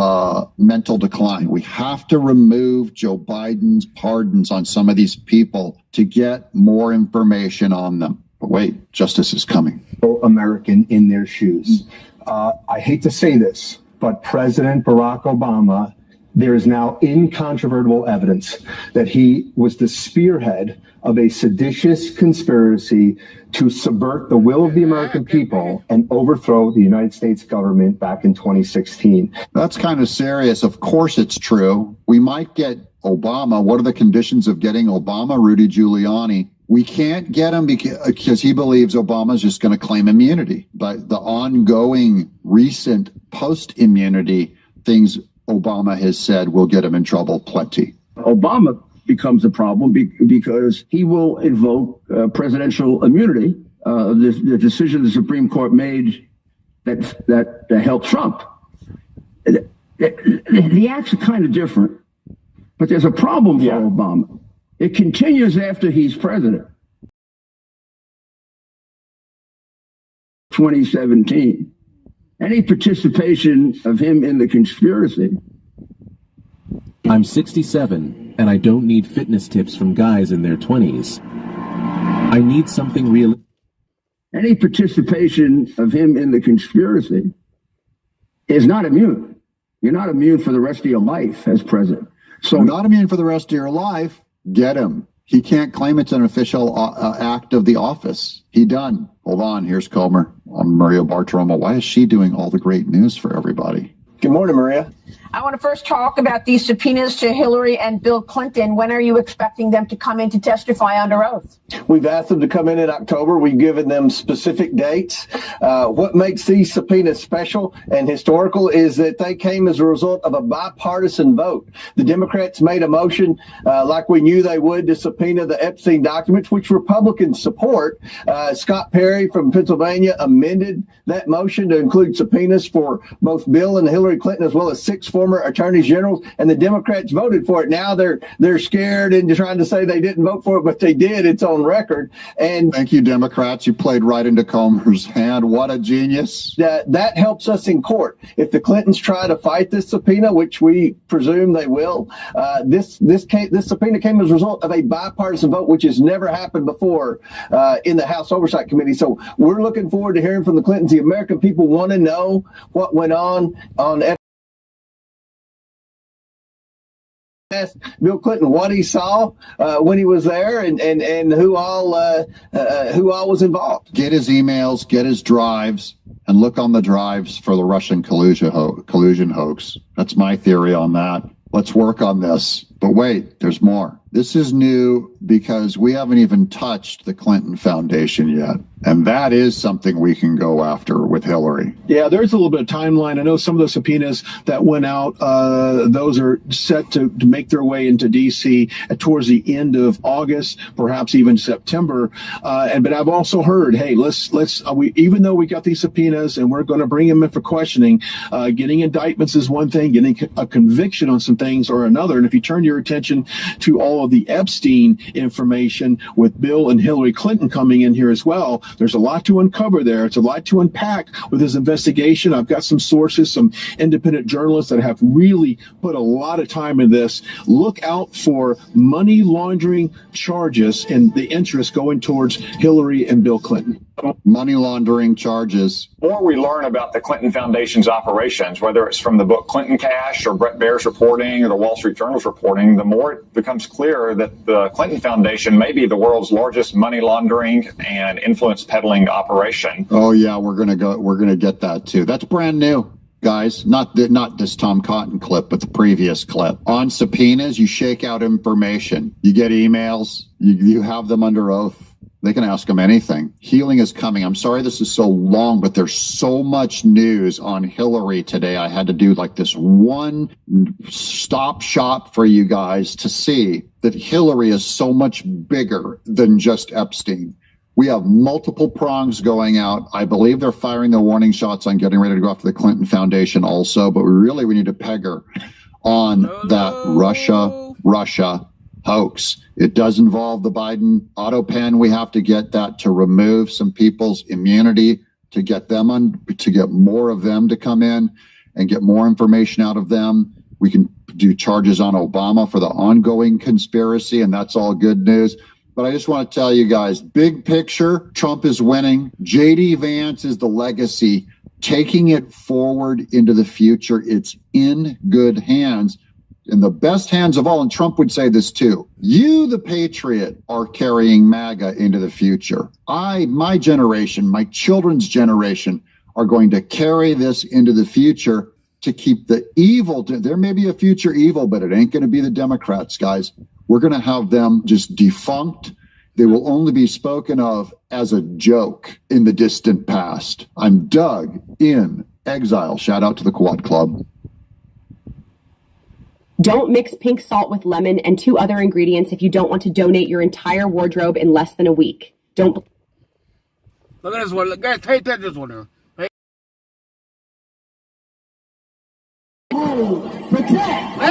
mental decline. We have to remove Joe Biden's pardons on some of these people to get more information on them. But wait, justice is coming. American in their shoes. I hate to say this, but President Barack Obama, there is now incontrovertible evidence that he was the spearhead of a seditious conspiracy to subvert the will of the American people and overthrow the United States government back in 2016. That's kind of serious. Of course it's true. We might get Obama. What are the conditions of getting Obama? Rudy Giuliani. We can't get him because he believes Obama's just going to claim immunity. But the ongoing recent post-immunity things Obama has said will get him in trouble plenty. Obama becomes a problem because he will invoke presidential immunity. The decision the Supreme Court made that helped Trump. The acts are kind of different, but there's a problem for Obama. It continues after he's president. 2017. Any participation of him in the conspiracy. I'm 67, and I don't need fitness tips from guys in their 20s. I need something real. Any participation of him in the conspiracy is not immune. You're not immune for the rest of your life as president. So not immune for the rest of your life. Get him. He can't claim it's an official act of the office. He done. Hold on. Here's Comer on Maria Bartiromo. Why is she doing all the great news for everybody? Good morning, Maria. I want to first talk about these subpoenas to Hillary and Bill Clinton. When are you expecting them to come in to testify under oath? We've asked them to come in October. We've given them specific dates. What makes these subpoenas special and historical is that they came as a result of a bipartisan vote. The Democrats made a motion, like we knew they would, to subpoena the Epstein documents, which Republicans support. Scott Perry from Pennsylvania amended that motion to include subpoenas for both Bill and Hillary Clinton, as well as 6 former attorneys generals, and the Democrats voted for it. Now they're scared and trying to say they didn't vote for it, but they did. It's on record. And thank you, Democrats. You played right into Comer's hand. What a genius. That helps us in court. If the Clintons try to fight this subpoena, which we presume they will, this subpoena came as a result of a bipartisan vote, which has never happened before in the House Oversight Committee. So we're looking forward to hearing from the Clintons. The American people want to know what went on asked Bill Clinton what he saw when he was there and who all was involved. Get his emails, get his drives, and look on the drives for the Russian collusion hoax. That's my theory on that. Let's work on this. But wait, there's more. This is new because we haven't even touched the Clinton Foundation yet. And that is something we can go after with Hillary. Yeah, there's a little bit of timeline. I know some of the subpoenas that went out, those are set to make their way into D.C. Towards the end of August, perhaps even September. But I've also heard, hey, even though we got these subpoenas and we're going to bring them in for questioning, getting indictments is one thing, getting a conviction on some things are another. And if you turn your attention to all of the Epstein information with Bill and Hillary Clinton coming in here as well, there's a lot to uncover there. It's a lot to unpack with this investigation. I've got some sources, some independent journalists that have really put a lot of time in this. Look out for money laundering charges and the interest going towards Hillary and Bill Clinton. Money laundering charges. The more we learn about the Clinton Foundation's operations, whether it's from the book Clinton Cash or Bret Baier's reporting or the Wall Street Journal's reporting, the more it becomes clear that the Clinton Foundation may be the world's largest money laundering and influence peddling operation. Oh yeah, we're gonna get that too. That's brand new, guys. Not this Tom Cotton clip, but the previous clip. On subpoenas, you shake out information. You get emails. You have them under oath. They can ask them anything. Healing is coming. I'm sorry this is so long, but there's so much news on Hillary today. I had to do like this one stop shop for you guys to see that Hillary is so much bigger than just Epstein. We have multiple prongs going out. I believe they're firing the warning shots on getting ready to go after the Clinton Foundation also, but we need to peg her on that Russia hoax. It does involve the Biden auto pen. We have to get that to remove some people's immunity, to get them to get more of them to come in and get more information out of them. We can do charges on Obama for the ongoing conspiracy, and that's all good news. But I just want to tell you guys, big picture, Trump is winning. J.D. Vance is the legacy, taking it forward into the future. It's in good hands. In the best hands of all, and Trump would say this too, you, the patriot, are carrying MAGA into the future. My generation, my children's generation, are going to carry this into the future to keep the evil. There may be a future evil, but it ain't going to be the Democrats, guys. We're going to have them just defunct. They will only be spoken of as a joke in the distant past. I'm Doug in exile. Shout out to the Quad Club. Don't mix pink salt with lemon and 2 other ingredients if you don't want to donate your entire wardrobe in less than a week. Don't. Look at this one. Look, guys, take this one. Protect.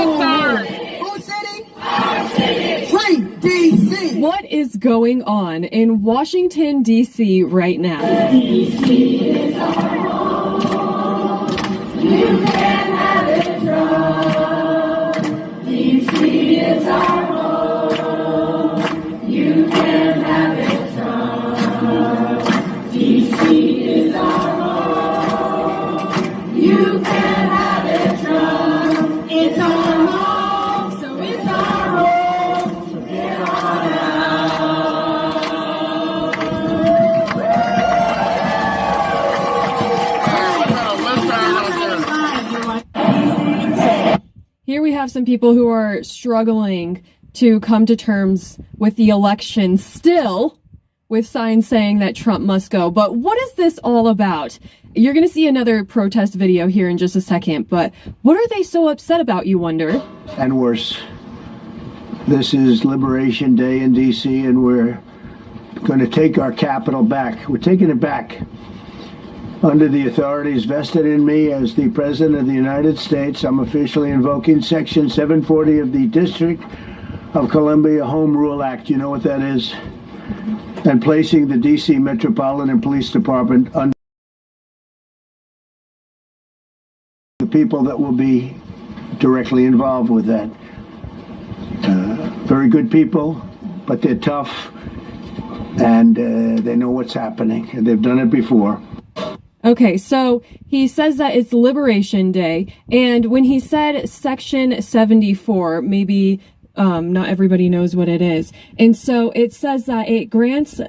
Whose city? Our city. Free D.C. What is going on in Washington, D.C. right now? D.C. is our home. You can have it from. D.C. is our home. You can have it from. D.C. is our home. You can have it from. It's our home, so it's our home. So get on Here we have some people who are struggling to come to terms with the election still, with signs saying that Trump must go. But what is this all about? You're going to see another protest video here in just a second, but what are they so upset about, you wonder? And worse. This is Liberation Day in D.C., and we're going to take our capital back. We're taking it back. Under the authorities vested in me as the President of the United States, I'm officially invoking Section 740 of the District of Columbia Home Rule Act. You know what that is? And placing the D.C. Metropolitan Police Department under the people that will be directly involved with that. Very good people, but they're tough, and they know what's happening, and they've done it before. Okay, so he says that it's Liberation Day, and when he said Section 74, maybe not everybody knows what it is. And so it says that it grants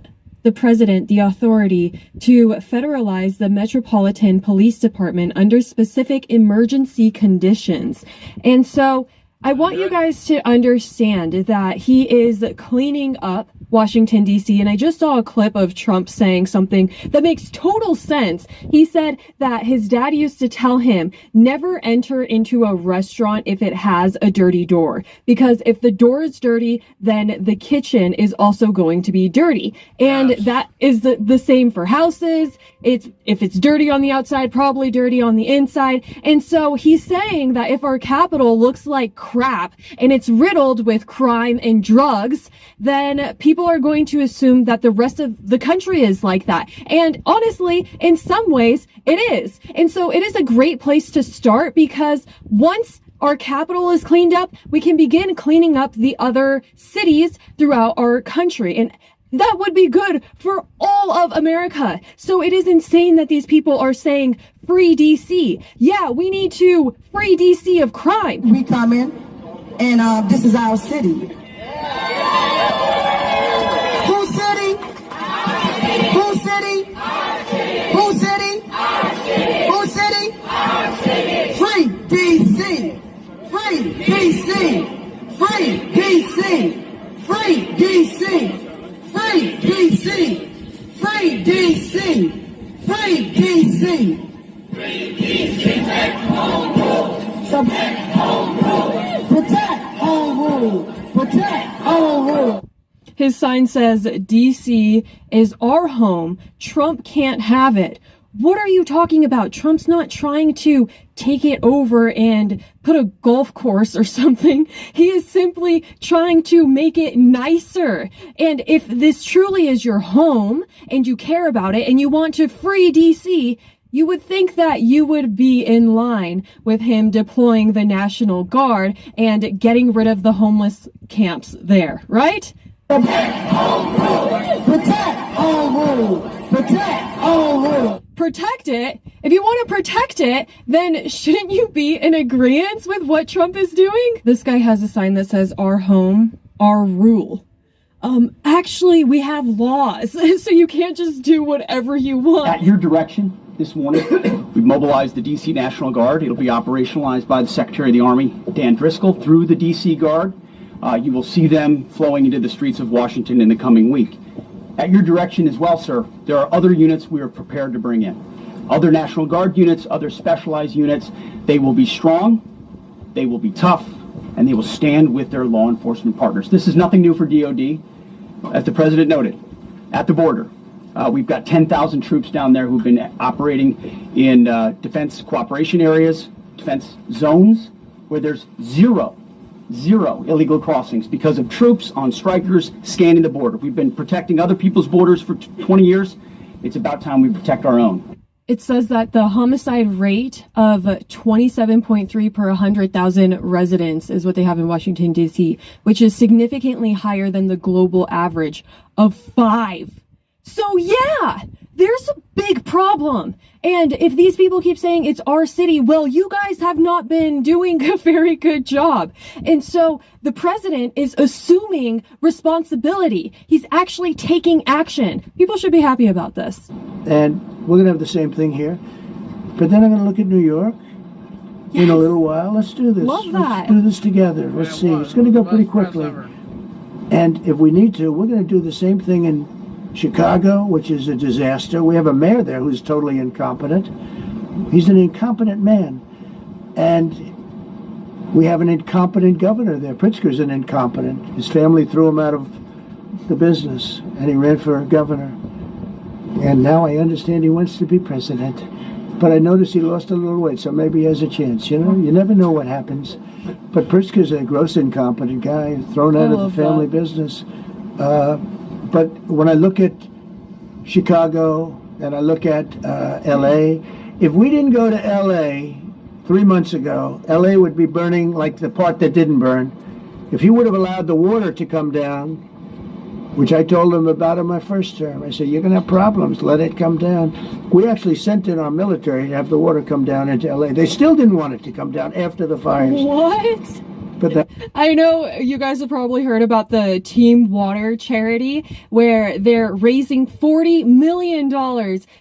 the president the authority to federalize the Metropolitan Police Department under specific emergency conditions. And so I want you guys to understand that he is cleaning up Washington, D.C. And I just saw a clip of Trump saying something that makes total sense. He said that his dad used to tell him, never enter into a restaurant if it has a dirty door. Because if the door is dirty, then the kitchen is also going to be dirty. And that is the same for houses. If it's dirty on the outside, probably dirty on the inside. And so he's saying that if our Capitol looks like crap and it's riddled with crime and drugs, then people are going to assume that the rest of the country is like that. And honestly, in some ways, it is. And so it is a great place to start, because once our capital is cleaned up, we can begin cleaning up the other cities throughout our country. And that would be good for all of America. So it is insane that these people are saying free DC. Yeah, we need to free DC of crime. We come in, and this is our city. Whose city? Whose city? Whose city? Whose city? Free DC. Free DC. Free DC. Free DC. Free DC! Free DC! Free DC! Free DC! Protect home rule! Protect home rule! Protect home rule! Protect home rule! His sign says, DC is our home. Trump can't have it. What are you talking about? Trump's not trying to take it over and put a golf course or something. He is simply trying to make it nicer. And if this truly is your home and you care about it and you want to free DC, you would think that you would be in line with him deploying the National Guard and getting rid of the homeless camps there, right? Protect home rule! Protect home rule! Protect home rule! Protect it? If you want to protect it, then shouldn't you be in agreement with what Trump is doing? This guy has a sign that says, our home, our rule. Actually, we have laws, so you can't just do whatever you want. At your direction, this morning, we've mobilized the D.C. National Guard. It'll be operationalized by the Secretary of the Army, Dan Driscoll, through the D.C. Guard. You will see them flowing into the streets of Washington in the coming week. At your direction as well, sir, there are other units we are prepared to bring in. Other National Guard units, other specialized units. They will be strong, they will be tough, and they will stand with their law enforcement partners. This is nothing new for DOD. As the President noted, at the border, we've got 10,000 troops down there who've been operating in defense cooperation areas, defense zones, where there's zero illegal crossings because of troops on strikers scanning the border. We've been protecting other people's borders for 20 years. It's about time we protect our own. It says that the homicide rate of 27.3 per 100,000 residents is what they have in Washington, D.C., which is significantly higher than the global average of 5. So yeah, there's a big problem. And if these people keep saying it's our city, well, you guys have not been doing a very good job. And so the president is assuming responsibility. He's actually taking action. People should be happy about this. And we're going to have the same thing here. But then I'm going to look at New York in a little while. Let's do this. Love that. Let's do this together. Let's see. It's going to go pretty quickly. And if we need to, we're going to do the same thing in Chicago, which is a disaster. We have a mayor there who's totally incompetent. He's an incompetent man. And we have an incompetent governor there. Pritzker's an incompetent. His family threw him out of the business, and he ran for governor. And now I understand he wants to be president. But I noticed he lost a little weight, so maybe he has a chance. You know, you never know what happens. But Pritzker's a gross incompetent guy, thrown out of the family business. But when I look at Chicago and I look at L.A., if we didn't go to L.A. 3 months ago, L.A. would be burning like the part that didn't burn. If he would have allowed the water to come down, which I told him about in my first term, I said, you're going to have problems, let it come down. We actually sent in our military to have the water come down into L.A. They still didn't want it to come down after the fires. What? But I know you guys have probably heard about the Team Water charity where they're raising $40 million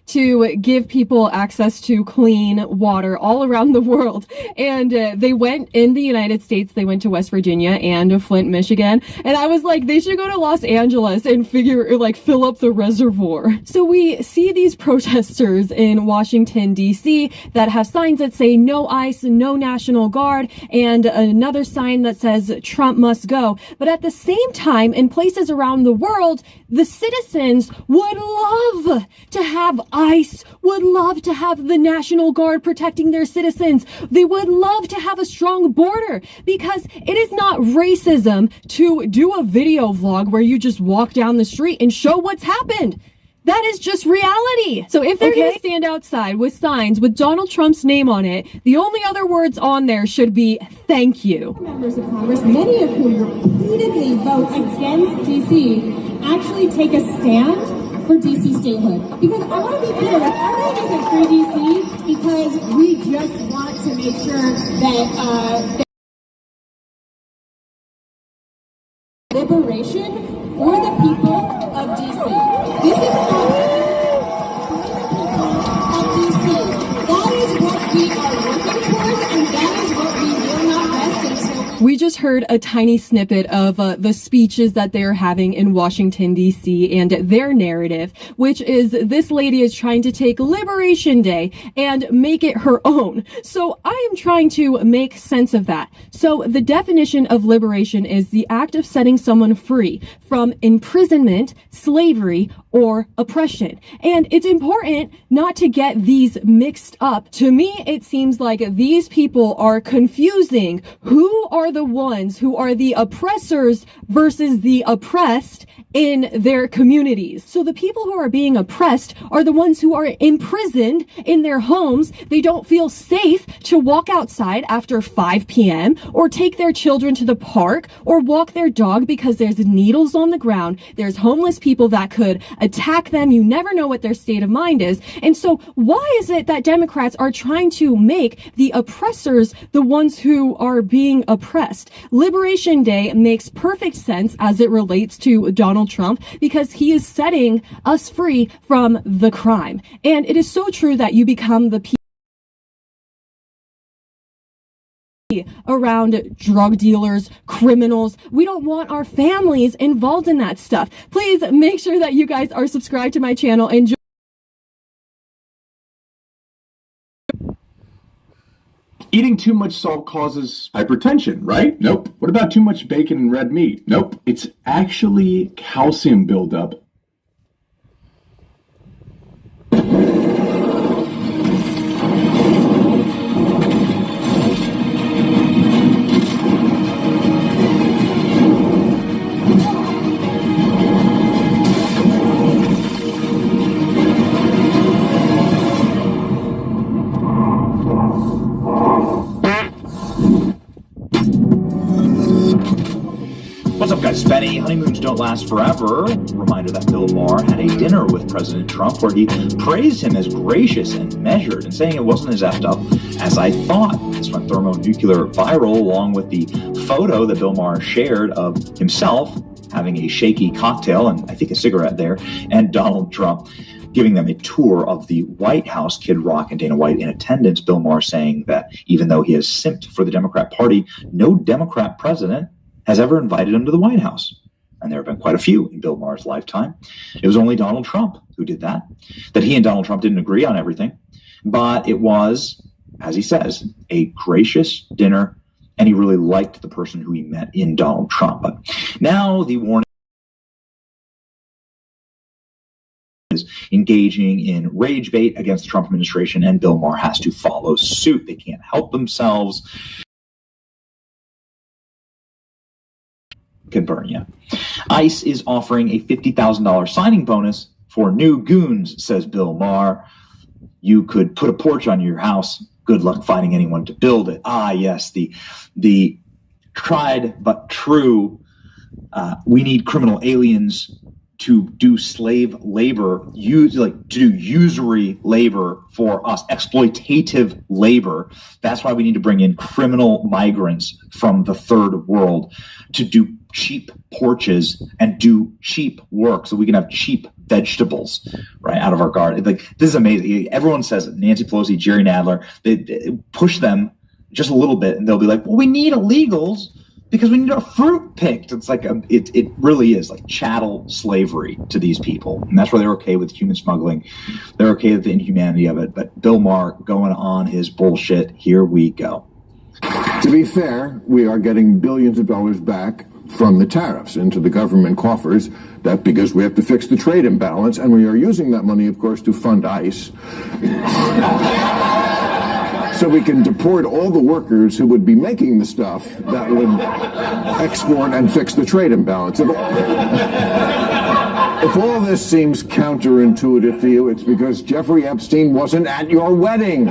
to give people access to clean water all around the world. And they went in the United States, they went to West Virginia and Flint, Michigan. And I was like, they should go to Los Angeles and fill up the reservoir. So we see these protesters in Washington, D.C. that have signs that say no ICE, no National Guard, and another sign that says Trump must go. But at the same time, in places around the world, the citizens would love to have ICE, would love to have the National Guard protecting their citizens. They would love to have a strong border because it is not racism to do a video vlog where you just walk down the street and show what's happened. That is just reality. So if they're going to stand outside with signs with Donald Trump's name on it, the only other words on there should be thank you. Members of Congress, many of whom repeatedly vote against D.C., actually take a stand for D.C. statehood. Because I want to be clear, like, everyone isn't free D.C. because we just want to make sure that liberation for the people of D.C. This is not of D.C. That is what we are working towards, and that is what we will not rest until. We just heard a tiny snippet of the speeches that they're having in Washington, D.C. and their narrative, which is this lady is trying to take Liberation Day and make it her own. So I am trying to make sense of that. So the definition of liberation is the act of setting someone free from imprisonment, slavery, or oppression. And it's important not to get these mixed up. To me, it seems like these people are confusing who are the ones who are the oppressors versus the oppressed in their communities. So the people who are being oppressed are the ones who are imprisoned in their homes. They don't feel safe to walk outside after 5 p.m. or take their children to the park or walk their dog because there's needles on the ground. There's homeless people that could attack them. You never know what their state of mind is. And so why is it that Democrats are trying to make the oppressors the ones who are being oppressed? Liberation Day makes perfect sense as it relates to Donald Trump because he is setting us free from the crime. And it is so true that you become the around drug dealers, criminals. We don't want our families involved in that stuff. Please make sure that you guys are subscribed to my channel and Eating too much salt causes hypertension, right? Nope. What about too much bacon and red meat? Nope. It's actually calcium buildup. What's up, guys? Benny. Honeymoons don't last forever. Reminder that Bill Maher had a dinner with President Trump where he praised him as gracious and measured and saying it wasn't as effed up as I thought. This went thermonuclear viral along with the photo that Bill Maher shared of himself having a shaky cocktail and I think a cigarette there, and Donald Trump giving them a tour of the White House, Kid Rock and Dana White in attendance. Bill Maher saying that even though he has simped for the Democrat Party, no Democrat president has ever invited him to the White House. And there have been quite a few in Bill Maher's lifetime. It was only Donald Trump who did that he and Donald Trump didn't agree on everything. But it was, as he says, a gracious dinner, and he really liked the person who he met in Donald Trump. But now the warning is engaging in rage bait against the Trump administration, and Bill Maher has to follow suit. They can't help themselves. Can burn you. ICE is offering a $50,000 signing bonus for new goons, says Bill Maher. You could put a porch on your house. Good luck finding anyone to build it. Ah, yes, the tried but true. We need criminal aliens to do slave labor, to do usury labor for us, exploitative labor. That's why we need to bring in criminal migrants from the third world to do cheap porches and do cheap work so we can have cheap vegetables right out of our garden. Like, this is amazing. Everyone says it. Nancy Pelosi, Jerry Nadler, they push them just a little bit and they'll be like, well, we need illegals because we need our fruit picked. It's like it really is like chattel slavery to these people. And that's why they're okay with human smuggling. They're okay with the inhumanity of it. But Bill Maher going on his bullshit. Here we go. To be fair, we are getting billions of dollars back from the tariffs into the government coffers. That because we have to fix the trade imbalance, and we are using that money, of course, to fund ICE. So we can deport all the workers who would be making the stuff that would export and fix the trade imbalance. If all this seems counterintuitive to you, it's because Jeffrey Epstein wasn't at your wedding.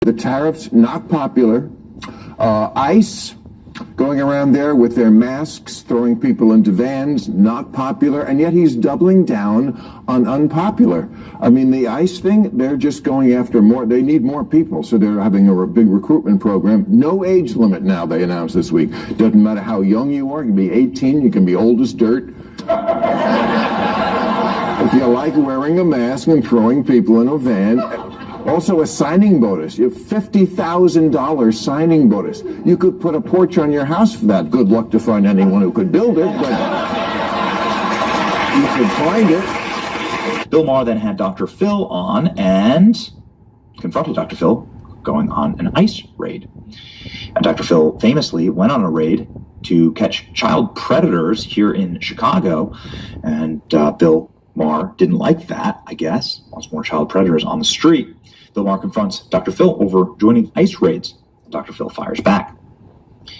The tariffs, not popular. ICE going around there with their masks, throwing people into vans, not popular, and yet he's doubling down on unpopular. I mean, the ICE thing, they're just going after more. They need more people, so they're having a big recruitment program. No age limit now, they announced this week. Doesn't matter how young you are. You can be 18, you can be old as dirt. If you like wearing a mask and throwing people in a van. Also a signing bonus. You have $50,000 signing bonus. You could put a porch on your house for that. Good luck to find anyone who could build it, but you could find it. Bill Maher then had Dr. Phil on and confronted Dr. Phil going on an ICE raid. And Dr. Phil famously went on a raid to catch child predators here in Chicago. And Bill Maher didn't like that, I guess. Wants more child predators on the street. Bill Maher confronts Dr. Phil over joining ICE raids. Dr. Phil fires back,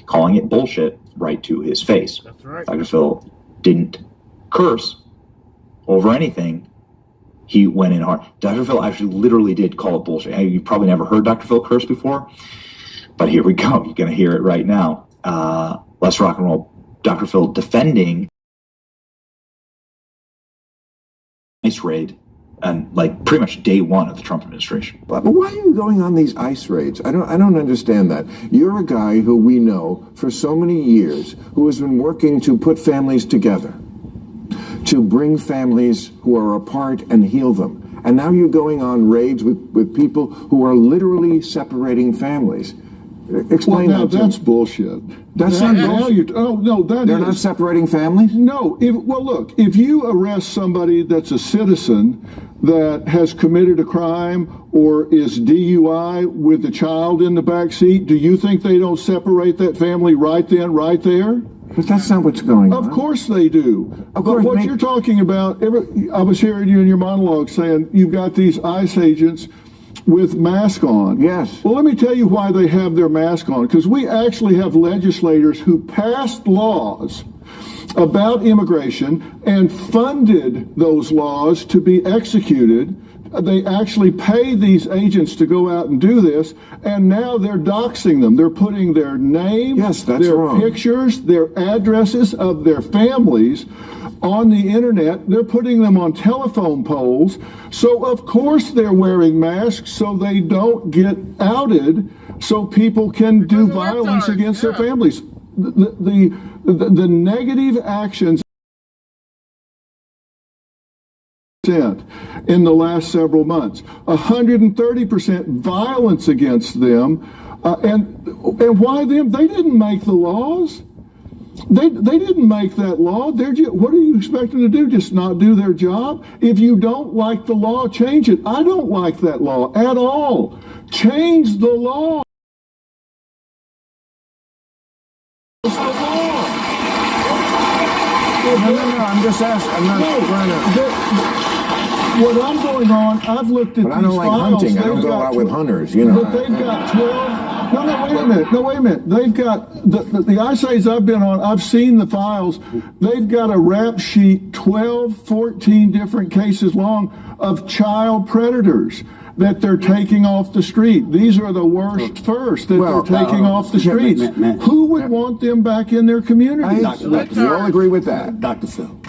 calling it bullshit right to his face. That's right. Dr. Phil didn't curse over anything. He went in hard. Dr. Phil actually literally did call it bullshit. Hey, you've probably never heard Dr. Phil curse before, but here we go. You're going to hear it right now. Let's rock and roll. Dr. Phil defending ICE raid and like pretty much day one of the Trump administration. But why are you going on these ICE raids? I don't understand that. You're a guy who we know for so many years who has been working to put families together, to bring families who are apart and heal them. And now you're going on raids with people who are literally separating families. Explain well, now that. That's bullshit. That's not bullshit. They're not separating families? No. Well, look, if you arrest somebody that's a citizen that has committed a crime or is DUI with a child in the back seat, do you think they don't separate that family right then, right there? But that's not what's going on. Of course they do. Of but course, what you're talking about, I was hearing you in your monologue saying you've got these ICE agents with mask on. Yes. Well, let me tell you why they have their mask on. Because we actually have legislators who passed laws about immigration and funded those laws to be executed. They actually pay these agents to go out and do this, and now they're doxing them. They're putting their name, their pictures, their addresses of their families on the internet. They're putting them on telephone poles. So, of course, they're wearing masks so they don't get outed, so people can do violence against their families. The negative actions in the last several months, 130% violence against them, and why them? They didn't make the laws. They didn't make that law. What are you expecting to do? Just not do their job? If you don't like the law, change it. I don't like that law at all. Change the law. It's the law. No, I'm just asking. I'm not trying to. What I'm going on, I've looked at these files. But I don't like hunting. I don't go out with hunters, you know. But they've got 12. No, wait a minute. They've got, the ICE raids I've been on, I've seen the files. They've got a rap sheet, 12, 14 different cases long of child predators. that they're taking off the street. These are the worst first that they're taking off the streets. Who would want them back in their communities? We all agree with that. Dr. Phil.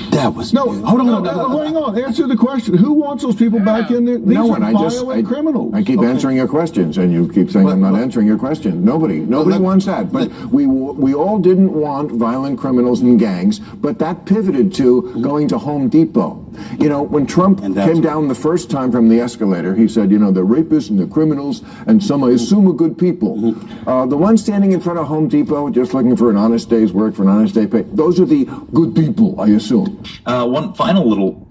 That was no. Hold on, hang on. Answer the question. Who wants those people back in there? These are violent criminals. I keep answering your questions, and you keep saying I'm not answering your question. Nobody wants that. But we all didn't want violent criminals and gangs, but that pivoted to going to Home Depot. You know, when Trump came down the first time from the escalator, he said, you know, the rapists and the criminals and some, I assume, are good people. The ones standing in front of Home Depot just looking for an honest day's work, for an honest day pay, those are the good people, I assume. One final little...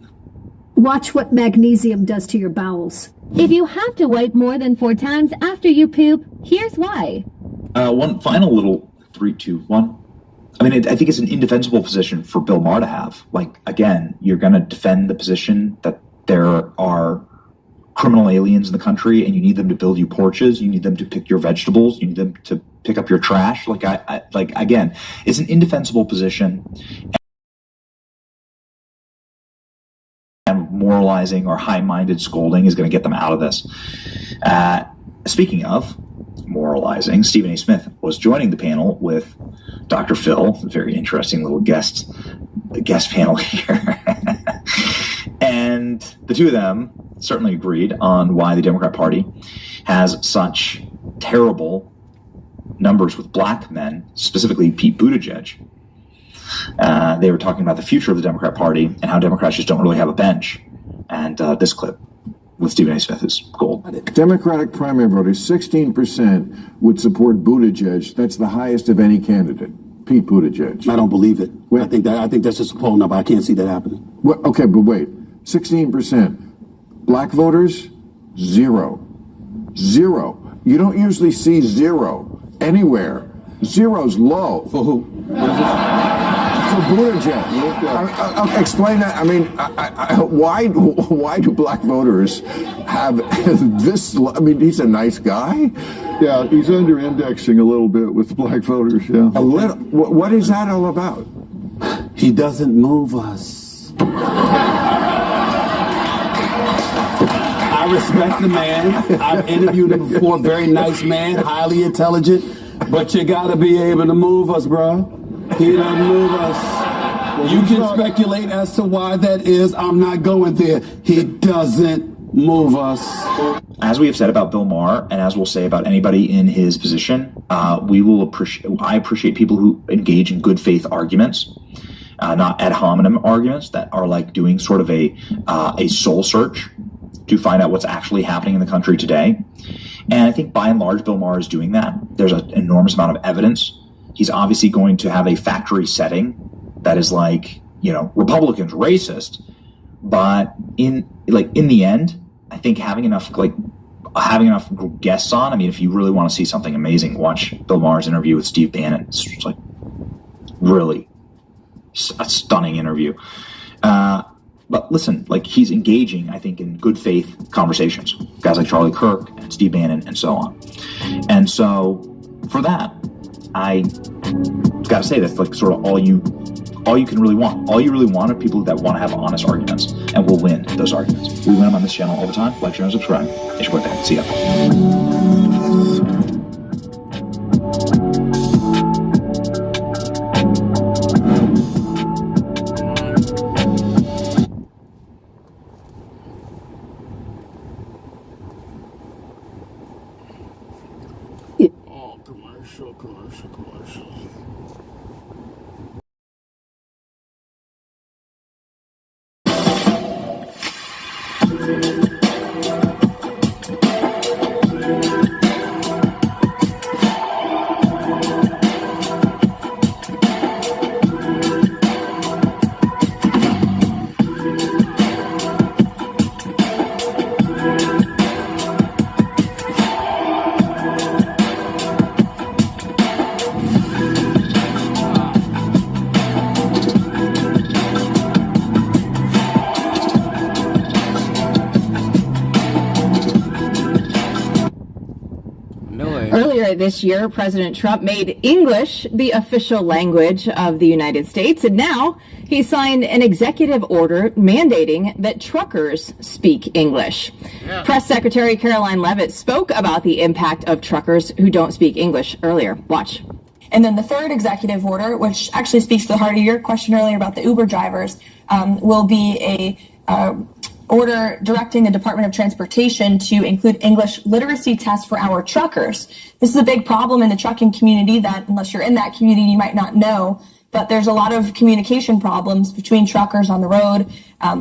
Watch what magnesium does to your bowels. If you have to wipe more than 4 times after you poop, here's why. One final little 3, 2, 1. I mean, I think it's an indefensible position for Bill Maher to have. Like, again, you're going to defend the position that there are criminal aliens in the country and you need them to build you porches, you need them to pick your vegetables, you need them to pick up your trash. Like, again, it's an indefensible position. And moralizing or high-minded scolding is going to get them out of this. Speaking of moralizing, Stephen A. Smith was joining the panel with Dr. Phil, a very interesting little guest panel here. And the two of them certainly agreed on why the Democrat Party has such terrible numbers with black men, specifically Pete Buttigieg. They were talking about the future of the Democrat Party and how Democrats just don't really have a bench. And this clip with Stephen A. Smith is gold. Democratic primary voters, 16% would support Buttigieg. That's the highest of any candidate. Pete Buttigieg. I don't believe it. I think that's just a poll number. I can't see that happening. Well, okay, but wait. 16%. Black voters, 0. You don't usually see 0 anywhere. 0's low. For who? For Buttigieg. Explain that. I mean, why do black voters have this? I mean, he's a nice guy. Yeah, he's under-indexing a little bit with black voters, yeah. A little. What is that all about? He doesn't move us. I respect the man. I've interviewed him before. Very nice man, highly intelligent. But you gotta be able to move us, bro. He doesn't move us. You can speculate as to why that is. I'm not going there. He doesn't move us. As we have said about Bill Maher, and as we'll say about anybody in his position, I appreciate people who engage in good faith arguments, not ad hominem arguments that are like doing sort of a soul search to find out what's actually happening in the country today. And I think by and large, Bill Maher is doing that. There's an enormous amount of evidence. He's obviously going to have a factory setting that is like, you know, Republicans racist. But in the end, I think having enough guests on. I mean, if you really want to see something amazing, watch Bill Maher's interview with Steve Bannon. It's like really a stunning interview. But listen, like he's engaging, I think, in good faith conversations. Guys like Charlie Kirk and Steve Bannon and so on. And so for that, I got to say that's like sort of all you can really want. All you really want are people that want to have honest arguments, and we'll win those arguments. We win them on this channel all the time. Like, share, and subscribe. It's your birthday. See ya. Commercial. earlier this year, President Trump made English the official language of the United States, and now he signed an executive order mandating that truckers speak English. Yeah. Press Secretary Caroline Leavitt spoke about the impact of truckers who don't speak English earlier. Watch. And then the third executive order, which actually speaks to the heart of your question earlier about the Uber drivers, will be a order directing the Department of Transportation to include English literacy tests for our truckers. This is a big problem in the trucking community that, unless you're in that community, you might not know. But there's a lot of communication problems between truckers on the road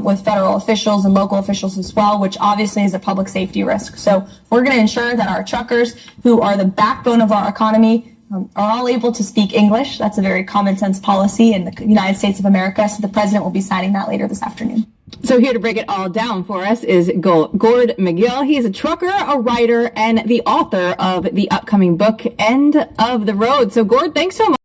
with federal officials and local officials as well, which obviously is a public safety risk. So we're going to ensure that our truckers, who are the backbone of our economy, are all able to speak English. That's a very common sense policy in the United States of America. So the president will be signing that later this afternoon. So here to break it all down for us is Gord McGill. He's a trucker, a writer, and the author of the upcoming book, End of the Road. So Gord, thanks so much.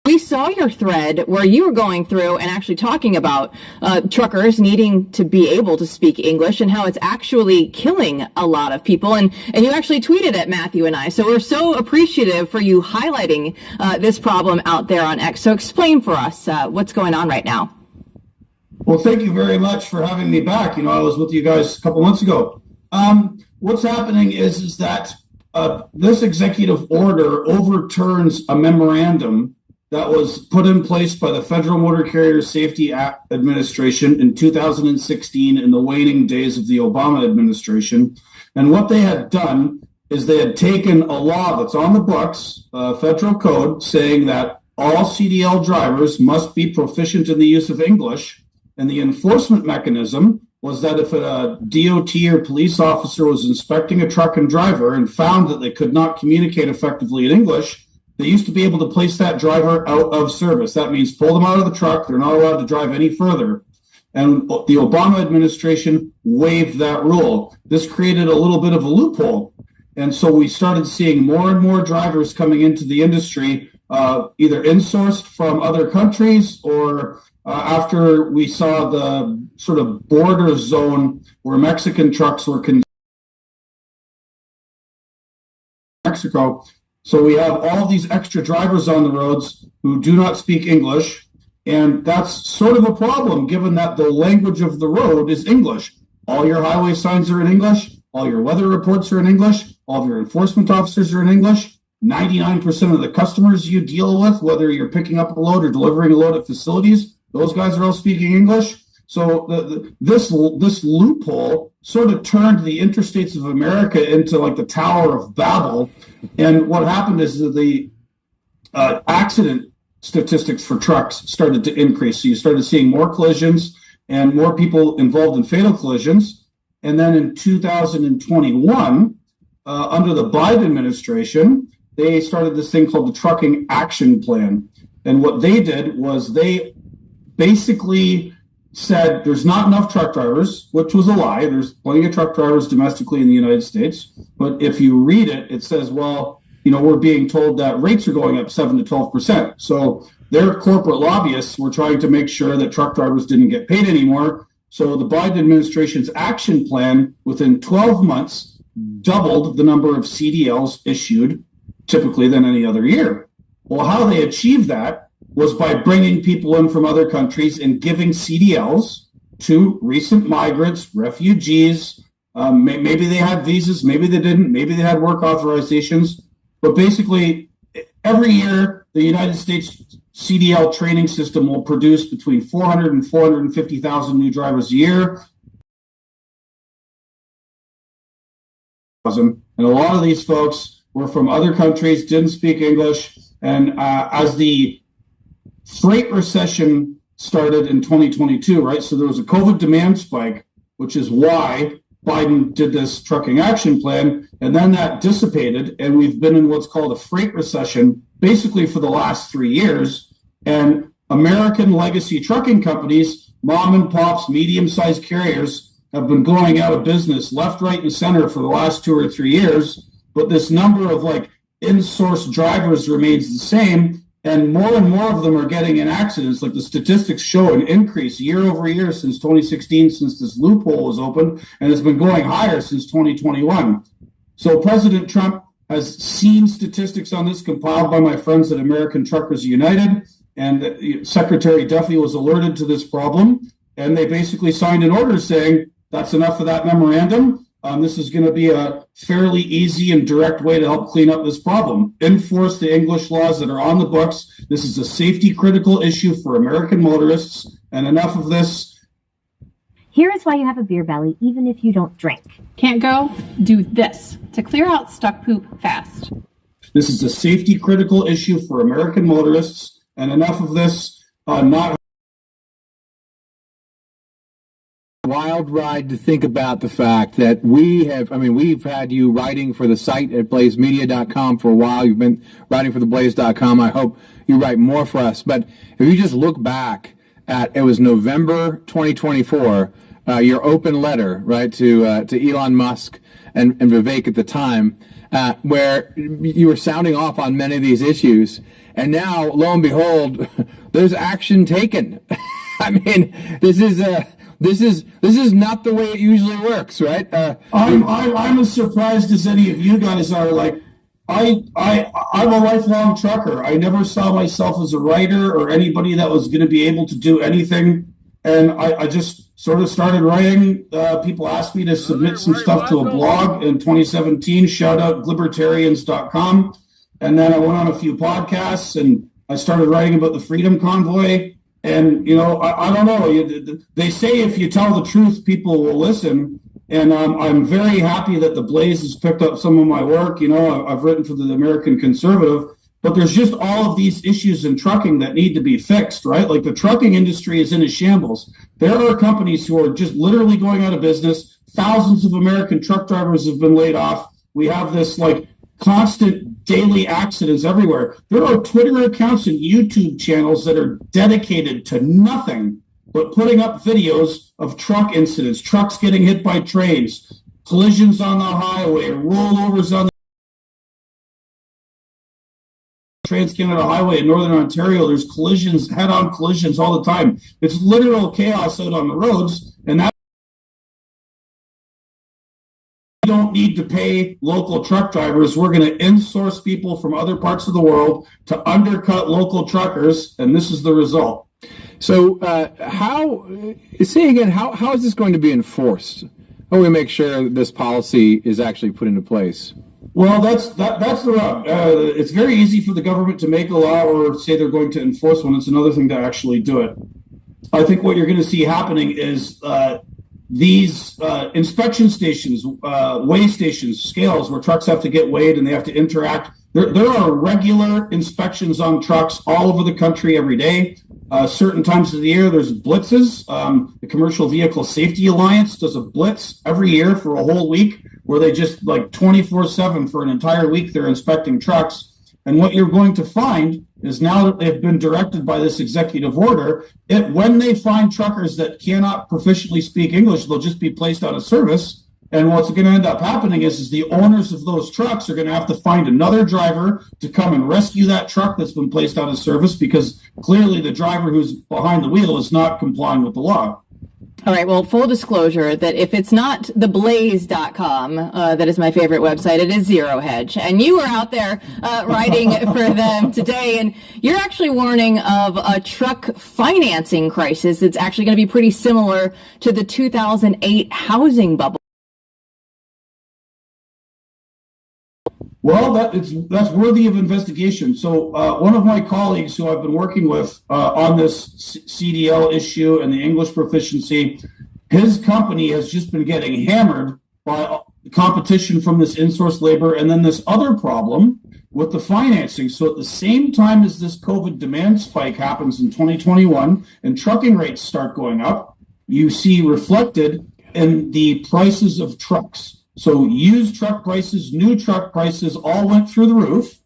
We saw your thread where you were going through and actually talking about truckers needing to be able to speak English and how it's actually killing a lot of people. And you actually tweeted at Matthew and I. So we're so appreciative for you highlighting this problem out there on X. So explain for us what's going on right now. Well, thank you very much for having me back. I was with you guys a couple months ago. What's happening is that this executive order overturns a memorandum that was put in place by the Federal Motor Carrier Safety Administration in 2016 in the waning days of the Obama administration. And what they had done is they had taken a law that's on the books, federal code, saying that all CDL drivers must be proficient in the use of English. And the enforcement mechanism was that if a DOT or police officer was inspecting a truck and driver and found that they could not communicate effectively in English, they used to be able to place that driver out of service. That means pull them out of the truck. They're not allowed to drive any further. And the Obama administration waived that rule. This created a little bit of a loophole. And so we started seeing more and more drivers coming into the industry, either insourced from other countries or after we saw the sort of border zone where Mexican trucks were Mexico. So we have all these extra drivers on the roads who do not speak English, and that's sort of a problem given that the language of the road is English. All your highway signs are in English, all your weather reports are in English, all of your enforcement officers are in English, 99% of the customers you deal with, whether you're picking up a load or delivering a load at facilities, those guys are all speaking English. So this loophole sort of turned the interstates of America into like the Tower of Babel. And what happened is that the accident statistics for trucks started to increase. So you started seeing more collisions and more people involved in fatal collisions. And then in 2021, under the Biden administration, they started this thing called the Trucking Action Plan. And what they did was they basically said there's not enough truck drivers, which was a lie. There's plenty of truck drivers domestically in the United States. But if you read it, it says, well, we're being told that rates are going up 7 to 12%. So their corporate lobbyists were trying to make sure that truck drivers didn't get paid anymore. So the Biden administration's action plan within 12 months doubled the number of CDLs issued typically than any other year. Well, how they achieved that was by bringing people in from other countries and giving CDLs to recent migrants, refugees. Maybe they had visas, maybe they didn't, maybe they had work authorizations. But basically, every year, the United States CDL training system will produce between 400 and 450,000 new drivers a year. And a lot of these folks were from other countries, didn't speak English. And as the freight recession started in 2022, right? So there was a COVID demand spike, which is why Biden did this trucking action plan. And then that dissipated. And we've been in what's called a freight recession basically for the last 3 years. And American legacy trucking companies, mom and pops, medium-sized carriers, have been going out of business left, right, and center for the last 2 or 3 years. But this number of in-source drivers remains the same. And more of them are getting in accidents. Like the statistics show an increase year over year since 2016, since this loophole was open, and it's been going higher since 2021. So President Trump has seen statistics on this compiled by my friends at American Truckers United, and Secretary Duffy was alerted to this problem, and they basically signed an order saying that's enough of that memorandum. This is going to be a fairly easy and direct way to help clean up this problem. Enforce the English laws that are on the books. This is a safety critical issue for American motorists, and enough of this. Here is why you have a beer belly, even if you don't drink. Can't go? Do this to clear out stuck poop fast. This is a safety critical issue for American motorists, and enough of this not. Wild ride to think about the fact that we've had you writing for the site at blazemedia.com for a while. You've been writing for the blaze.com. I hope you write more for us. But if you just look back at, it was November 2024, your open letter, right, to Elon Musk and Vivek at the time, where you were sounding off on many of these issues. And now, lo and behold, there's action taken. I mean, this is not the way it usually works, right? I'm as surprised as any of you guys are. Like, I'm a lifelong trucker. I never saw myself as a writer or anybody that was going to be able to do anything. And I just sort of started writing. People asked me to submit some stuff to a blog in 2017, shout out libertarians.com. And then I went on a few podcasts and I started writing about the Freedom Convoy. And, I don't know. They say if you tell the truth, people will listen. And I'm very happy that the Blaze has picked up some of my work. I've written for the American Conservative. But there's just all of these issues in trucking that need to be fixed, right? Like the trucking industry is in a shambles. There are companies who are just literally going out of business. Thousands of American truck drivers have been laid off. We have this constant daily accidents everywhere. There are Twitter accounts and YouTube channels that are dedicated to nothing but putting up videos of truck incidents, trucks getting hit by trains, collisions on the highway, rollovers on the Trans-Canada Highway in Northern Ontario. There's collisions, head-on collisions all the time. It's literal chaos out on the roads, and that we don't need to pay local truck drivers. We're going to insource people from other parts of the world to undercut local truckers, and this is the result. So how is this going to be enforced? How do we make sure that this policy is actually put into place? Well, that's the rub. It's very easy for the government to make a law or say they're going to enforce one. It's another thing to actually do it. I think what you're going to see happening is these inspection stations, weigh stations, scales where trucks have to get weighed and they have to interact. There are regular inspections on trucks all over the country every day. Certain times of the year, there's blitzes. The Commercial Vehicle Safety Alliance does a blitz every year for a whole week where they just 24/7 for an entire week, they're inspecting trucks. And what you're going to find is now that they've been directed by this executive order, when they find truckers that cannot proficiently speak English, they'll just be placed out of service. And what's going to end up happening is the owners of those trucks are going to have to find another driver to come and rescue that truck that's been placed out of service because clearly the driver who's behind the wheel is not complying with the law. All right. Well, full disclosure that if it's not theblaze.com, that is my favorite website, it is Zero Hedge. And you were out there writing for them today, and you're actually warning of a truck financing crisis that's actually going to be pretty similar to the 2008 housing bubble. Well, that's worthy of investigation. So one of my colleagues who I've been working with on this CDL issue and the English proficiency, his company has just been getting hammered by competition from this in-source labor and then this other problem with the financing. So at the same time as this COVID demand spike happens in 2021 and trucking rates start going up, you see reflected in the prices of trucks. So used truck prices, new truck prices all went through the roof,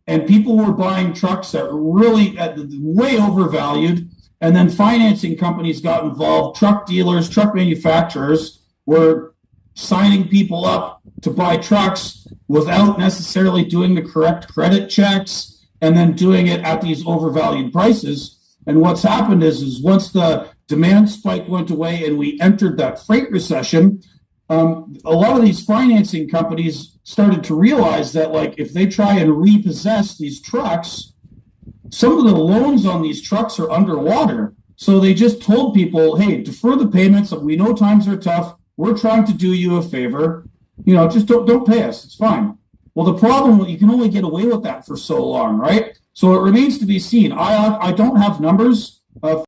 and people were buying trucks that were really way overvalued. And then financing companies got involved. Truck dealers, truck manufacturers were signing people up to buy trucks without necessarily doing the correct credit checks and then doing it at these overvalued prices. And what's happened is once the demand spike went away and we entered that freight recession, a lot of these financing companies started to realize that, like, if they try and repossess these trucks, some of the loans on these trucks are underwater. So they just told people, hey, defer the payments. We know times are tough. We're trying to do you a favor. You know, just don't pay us. It's fine. Well, the problem, you can only get away with that for so long, right? So it remains to be seen. I don't have numbers, but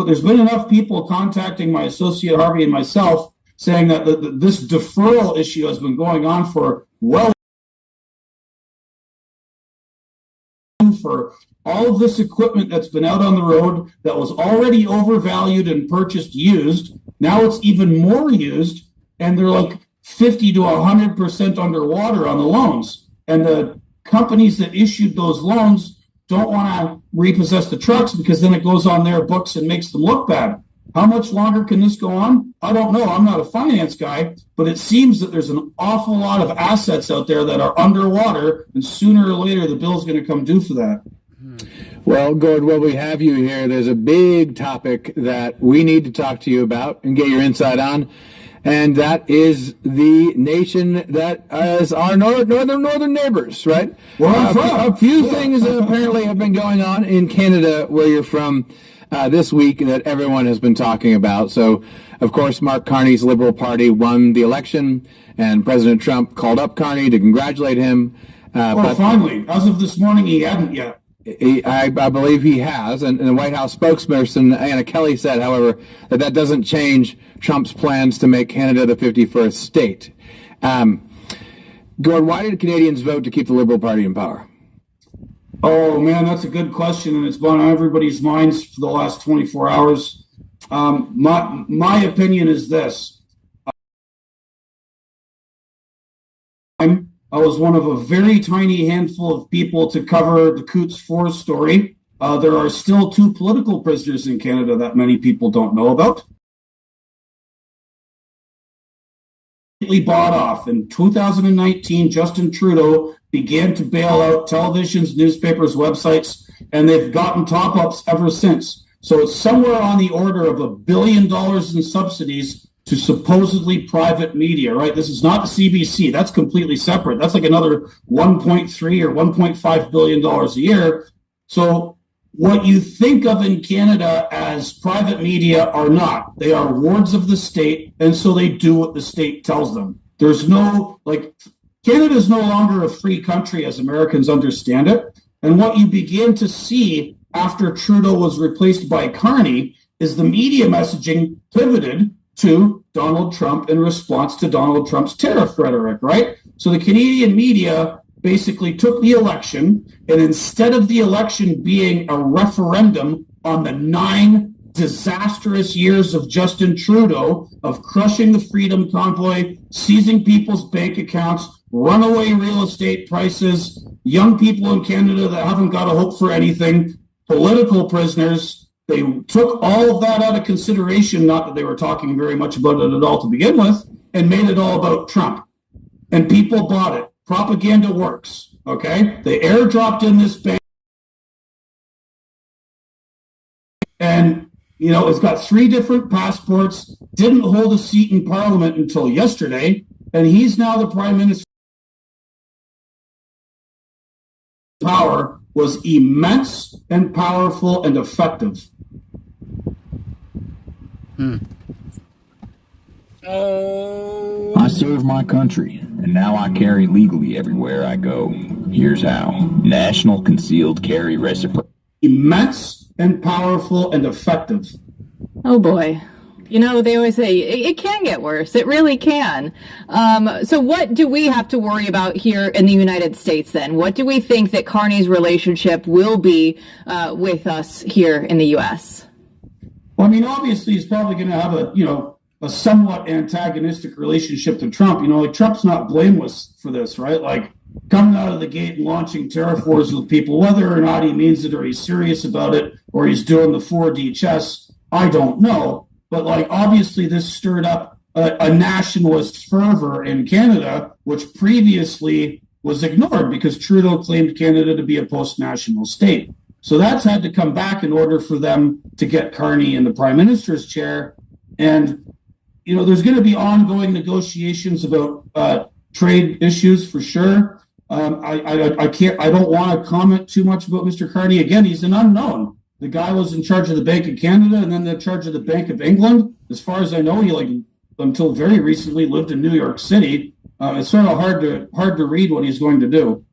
there's been enough people contacting my associate Harvey and myself saying that this deferral issue has been going on for for all of this equipment that's been out on the road that was already overvalued and purchased used. Now it's even more used, and they're like 50 to 100% underwater on the loans. And the companies that issued those loans don't want to repossess the trucks because then it goes on their books and makes them look bad. How much longer can this go on? I don't know. I'm not a finance guy, but it seems that there's an awful lot of assets out there that are underwater, and sooner or later the bill's going to come due for that. Well, Gord, while we have you here, there's a big topic that we need to talk to you about and get your insight on, and that is the nation that is our northern neighbors, right? A few things apparently have been going on in Canada, where you're from, this week that everyone has been talking about. So, of course, Mark Carney's Liberal Party won the election, and President Trump called up Carney to congratulate him. But finally, as of this morning, he hadn't yet. I believe he has, and the White House spokesperson Anna Kelly said, however, that doesn't change Trump's plans to make Canada the 51st state. Gord, why did Canadians vote to keep the Liberal Party in power? Oh, man, that's a good question, and it's been on everybody's minds for the last 24 hours. My opinion is this. I was one of a very tiny handful of people to cover the Coots 4 story. There are still 2 political prisoners in Canada that many people don't know about. Bought off. In 2019, Justin Trudeau began to bail out televisions, newspapers, websites, and they've gotten top-ups ever since. So it's somewhere on the order of $1 billion in subsidies to supposedly private media, right? This is not the CBC. That's completely separate. That's like another $1.3 or $1.5 billion a year. So what you think of in Canada as private media are not. They are wards of the state, and so they do what the state tells them. There's no, like, Canada is no longer a free country as Americans understand it. And what you begin to see after Trudeau was replaced by Carney is the media messaging pivoted to Donald Trump in response to Donald Trump's tariff rhetoric, right? So the Canadian media basically took the election, and instead of the election being a referendum on the 9 disastrous years of Justin Trudeau, of crushing the Freedom Convoy, seizing people's bank accounts, runaway real estate prices, young people in Canada that haven't got a hope for anything, political prisoners, they took all of that out of consideration, not that they were talking very much about it at all to begin with, and made it all about Trump. And people bought it. Propaganda works, okay? They airdropped in this bank, and, you know, it's got 3 different passports, didn't hold a seat in Parliament until yesterday, and he's now the Prime Minister. Power was immense and powerful and effective. I serve my country, and now I carry legally everywhere I go. Here's how. National Concealed Carry Reciprocal. Immense and powerful and effective. Oh boy. You know, they always say it can get worse. It really can. So what do we have to worry about here in the United States then? What do we think that Carney's relationship will be with us here in the U.S.? Well, I mean, obviously he's probably going to have a somewhat antagonistic relationship to Trump. You know, like, Trump's not blameless for this, right? Like, coming out of the gate and launching tariff wars with people, whether or not he means it or he's serious about it or he's doing the 4D chess, I don't know. But, like, obviously this stirred up a nationalist fervor in Canada, which previously was ignored because Trudeau claimed Canada to be a post-national state. So that's had to come back in order for them to get Carney in the prime minister's chair. And, there's going to be ongoing negotiations about trade issues for sure. I don't want to comment too much about Mr. Carney. Again, he's an unknown. The guy was in charge of the Bank of Canada and then in charge of the Bank of England. As far as I know, he until very recently lived in New York City. It's sort of hard to read what he's going to do.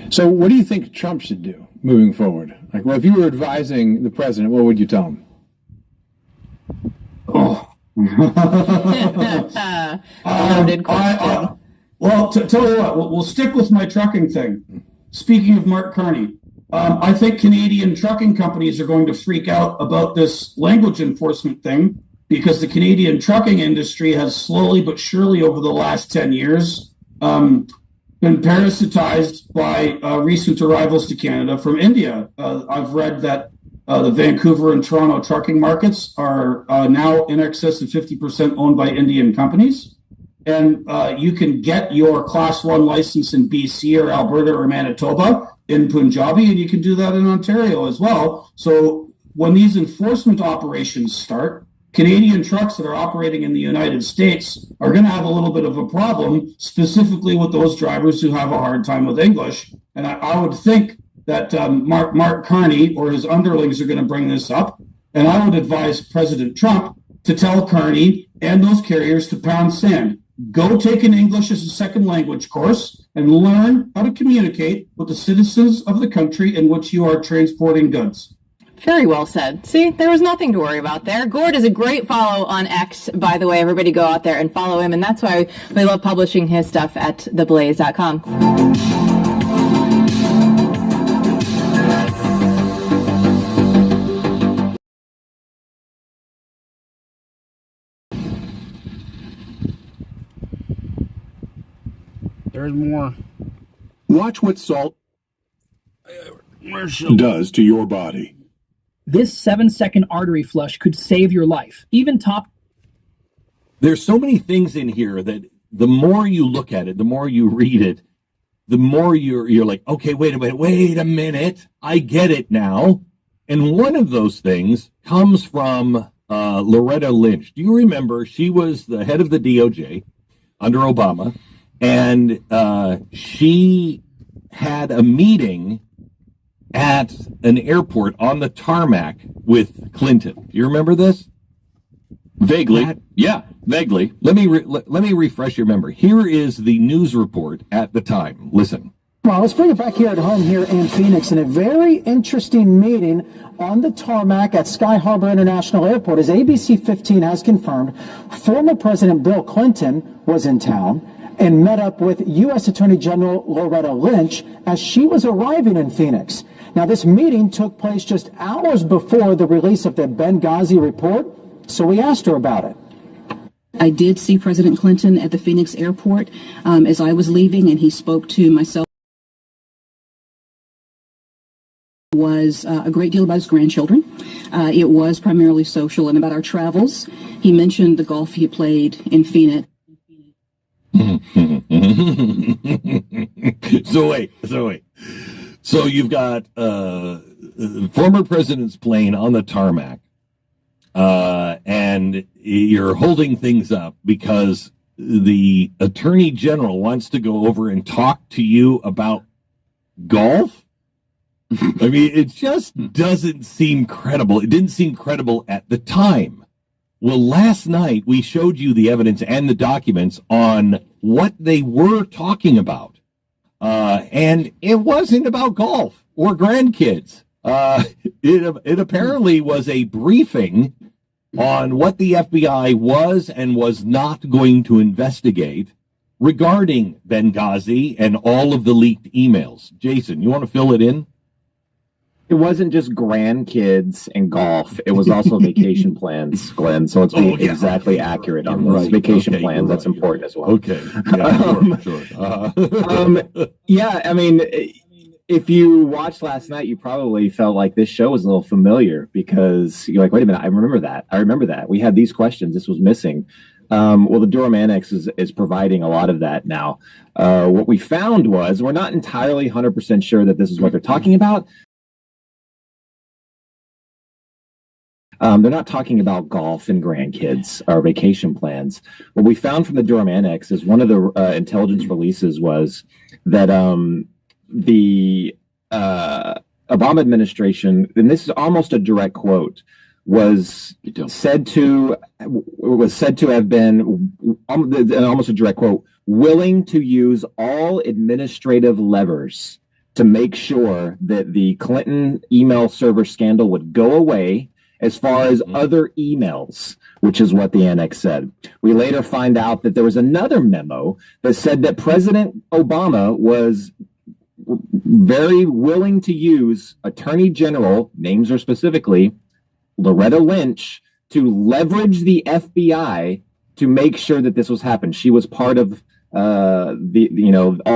So what do you think Trump should do moving forward? Like, well, if you were advising the president, what would you tell him? Oh. Loaded question. Tell you what, we'll stick with my trucking thing. Speaking of Mark Carney, I think Canadian trucking companies are going to freak out about this language enforcement thing because the Canadian trucking industry has slowly but surely over the last 10 years been parasitized by recent arrivals to Canada from India. I've read that the Vancouver and Toronto trucking markets are now in excess of 50% owned by Indian companies. And you can get your Class 1 license in BC or Alberta or Manitoba in Punjabi, and you can do that in Ontario as well. So when these enforcement operations start, Canadian trucks that are operating in the United States are going to have a little bit of a problem, specifically with those drivers who have a hard time with English. And I would think that Mark Carney or his underlings are going to bring this up. And I would advise President Trump to tell Carney and those carriers to pound sand. Go take an English as a second language course and learn how to communicate with the citizens of the country in which you are transporting goods. Very well said. See, there was nothing to worry about there. Gord is a great follow on X, by the way. Everybody go out there and follow him, and that's why we love publishing his stuff at theblaze.com. There's more. Watch what salt does to your body. This 7-second artery flush could save your life. Even top. There's so many things in here that the more you look at it, the more you read it, the more you're like, okay, wait a minute. I get it now. And one of those things comes from Loretta Lynch. Do you remember? She was the head of the DOJ under Obama, and she had a meeting at an airport on the tarmac with Clinton. Do you remember this? Vaguely. Yeah, vaguely. Let me refresh your memory. Here is the news report at the time. Listen. Well, let's bring it back here at home here in Phoenix in a very interesting meeting on the tarmac at Sky Harbor International Airport. As ABC 15 has confirmed, former President Bill Clinton was in town and met up with U.S. Attorney General Loretta Lynch as she was arriving in Phoenix. Now, this meeting took place just hours before the release of the Benghazi report, so we asked her about it. I did see President Clinton at the Phoenix airport as I was leaving, and he spoke to myself. Was a great deal about his grandchildren. It was primarily social and about our travels. He mentioned the golf he played in Phoenix. So wait. So you've got former president's plane on the tarmac, and you're holding things up because the attorney general wants to go over and talk to you about golf. I mean, it just doesn't seem credible. It didn't seem credible at the time. Well, last night we showed you the evidence and the documents on what they were talking about. And it wasn't about golf or grandkids. It apparently was a briefing on what the FBI was and was not going to investigate regarding Benghazi and all of the leaked emails. Jason, you want to fill it in? It wasn't just grandkids and golf. It was also vacation plans, Glenn. So it's exactly accurate on those vacation plans. That's important as well. Okay. Yeah, sure. Yeah, I mean, if you watched last night, you probably felt like this show was a little familiar because you're like, wait a minute, I remember that. We had these questions. This was missing. Well, the Durham Annex is providing a lot of that now. What we found was we're not entirely 100% sure that this is what they're talking about. They're not talking about golf and grandkids or vacation plans. What we found from the Durham Annex is one of the intelligence releases was that the Obama administration, and this is almost a direct quote, was said to have been almost a direct quote, willing to use all administrative levers to make sure that the Clinton email server scandal would go away as far as other emails, which is what the annex said. We later find out that there was another memo that said that President Obama was very willing to use Attorney General, names are specifically, Loretta Lynch, to leverage the FBI to make sure that this was happening. She was part of all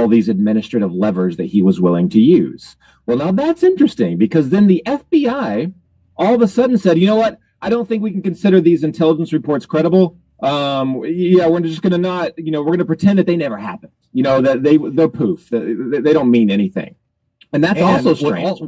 these administrative levers that he was willing to use. Well, now that's interesting because then the FBI all of a sudden said, you know what? I don't think we can consider these intelligence reports credible. We're just going to not, we're going to pretend that they never happened. That they're poof. They don't mean anything. And that's also strange.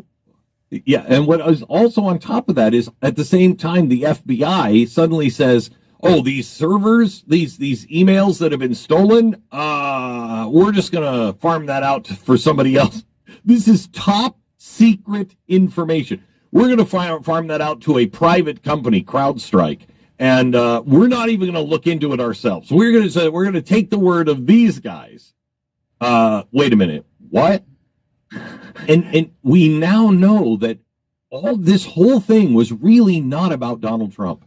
And what is also on top of that is at the same time, the FBI suddenly says, oh, these servers, these emails that have been stolen, we're just going to farm that out for somebody else. This is top secret information. We're going to farm that out to a private company, CrowdStrike, and we're not even going to look into it ourselves. We're going to take the word of these guys. Wait a minute, what? And we now know that this whole thing was really not about Donald Trump.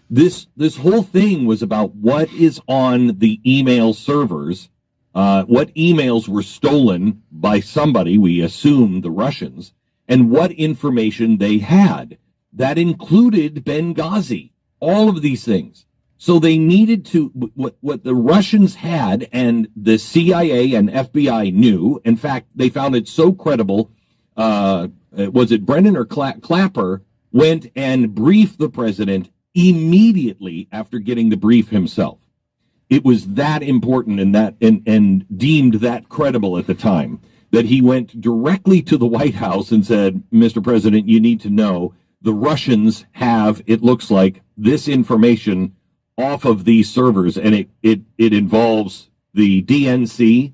This whole thing was about what is on the email servers, what emails were stolen by somebody, we assume the Russians, and what information they had. That included Benghazi, all of these things. So they needed to, what the Russians had and the CIA and FBI knew, in fact, they found it so credible, was it Brennan or Clapper, went and briefed the president immediately after getting the brief himself. It was that important and deemed that credible at the time that he went directly to the White House and said, Mr. President, you need to know the Russians have, it looks like, this information off of these servers, and it involves the DNC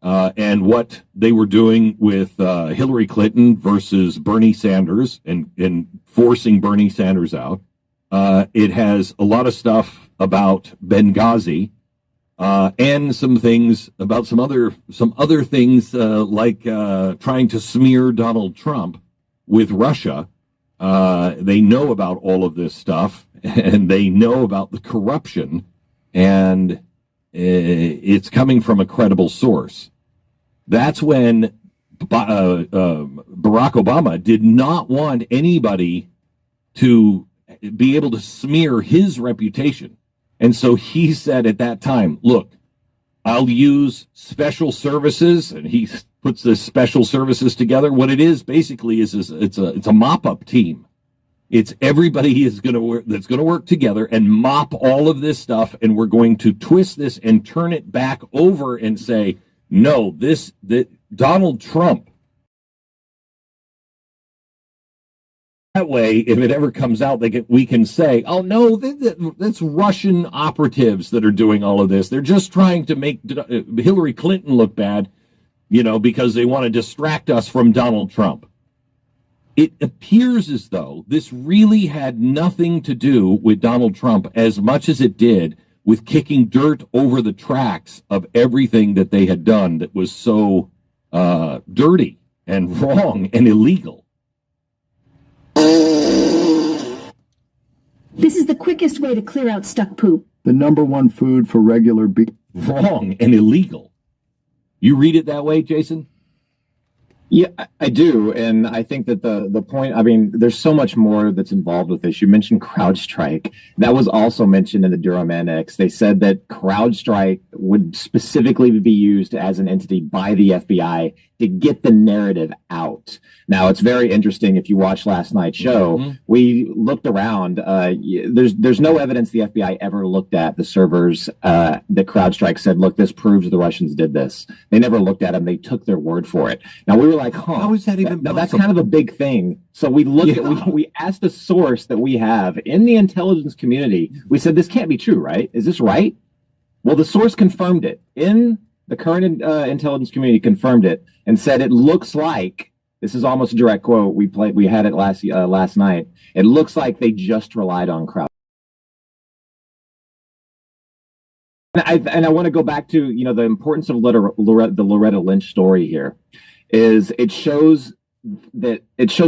and what they were doing with Hillary Clinton versus Bernie Sanders and forcing Bernie Sanders out. It has a lot of stuff about Benghazi and some things about some other things like trying to smear Donald Trump with Russia. They know about all of this stuff, and they know about the corruption, and it's coming from a credible source. That's when Barack Obama did not want anybody to be able to smear his reputation. And so he said at that time, look, I'll use special services, and he puts this special services together. What it is basically is it's a mop-up team. It's everybody that's going to work together and mop all of this stuff, and we're going to twist this and turn it back over and say, no, that Donald Trump. That way, if it ever comes out, we can say, oh, no, that's Russian operatives that are doing all of this. They're just trying to make Hillary Clinton look bad, because they want to distract us from Donald Trump. It appears as though this really had nothing to do with Donald Trump as much as it did with kicking dirt over the tracks of everything that they had done that was so dirty and wrong and illegal. This is the quickest way to clear out stuck poop. The number one food for regular beef. Wrong and illegal. You read it that way, Jason? Yeah, I do. And I think that the point, there's so much more that's involved with this. You mentioned CrowdStrike. That was also mentioned in the Durham Annex. They said that CrowdStrike would specifically be used as an entity by the FBI to get the narrative out. Now, it's very interesting. If you watched last night's show, we looked around. There's no evidence the FBI ever looked at the servers that CrowdStrike said, look, this proves the Russians did this. They never looked at them. They took their word for it. Now, we were like, how is that even possible? That's kind of a big thing. So we looked at, we asked a source that we have in the intelligence community. We said, this can't be true, right? Is this right? Well, the source confirmed it. In the current intelligence community confirmed it and said it looks like, this is almost a direct quote, we had it last night, it looks like they just relied on crowd. And I want to go back to, the importance of the Loretta Lynch story here is it shows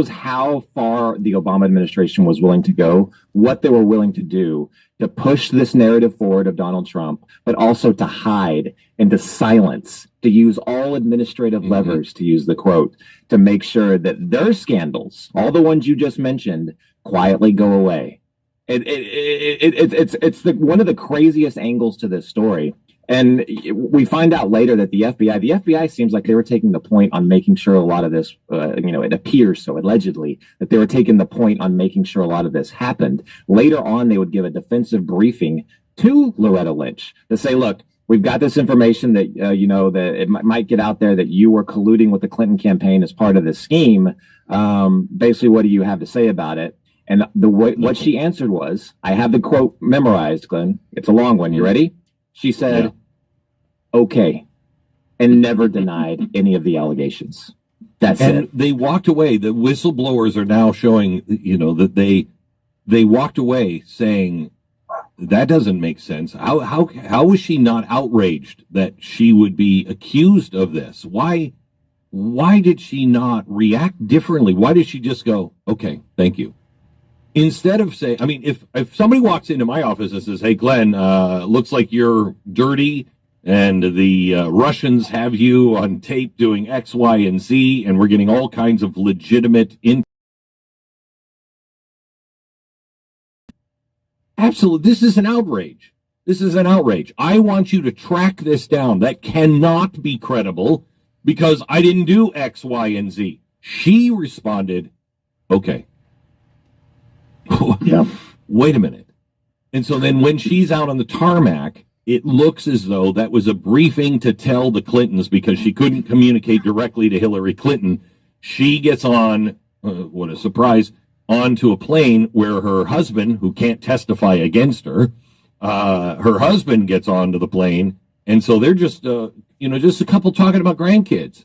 how far the Obama administration was willing to go, what they were willing to do to push this narrative forward of Donald Trump, but also to hide and to silence, to use all administrative levers, to use the quote, to make sure that their scandals, all the ones you just mentioned, quietly go away. It's one of the craziest angles to this story. And we find out later that the FBI seems like they were taking the point on making sure a lot of this, it appears so, allegedly, that they were taking the point on making sure a lot of this happened. Later on, they would give a defensive briefing to Loretta Lynch to say, look, we've got this information that, that it might get out there that you were colluding with the Clinton campaign as part of this scheme. Basically, what do you have to say about it? And what she answered was, I have the quote memorized, Glenn. It's a long one. You ready? She said, okay, and never denied any of the allegations. That's it. They walked away. The whistleblowers are now showing, that they walked away saying, that doesn't make sense. How was she not outraged that she would be accused of this? Why did she not react differently? Why did she just go, okay, thank you? Instead of saying, if somebody walks into my office and says, hey, Glenn, looks like you're dirty and the Russians have you on tape doing X, Y, and Z, and we're getting all kinds of legitimate Absolutely. This is an outrage. This is an outrage. I want you to track this down. That cannot be credible because I didn't do X, Y, and Z. She responded, okay. Wait a minute. And so then when she's out on the tarmac, it looks as though that was a briefing to tell the Clintons because she couldn't communicate directly to Hillary Clinton. She gets on, what a surprise, onto a plane where her husband, who can't testify against her, her husband gets onto the plane. And so they're just, just a couple talking about grandkids.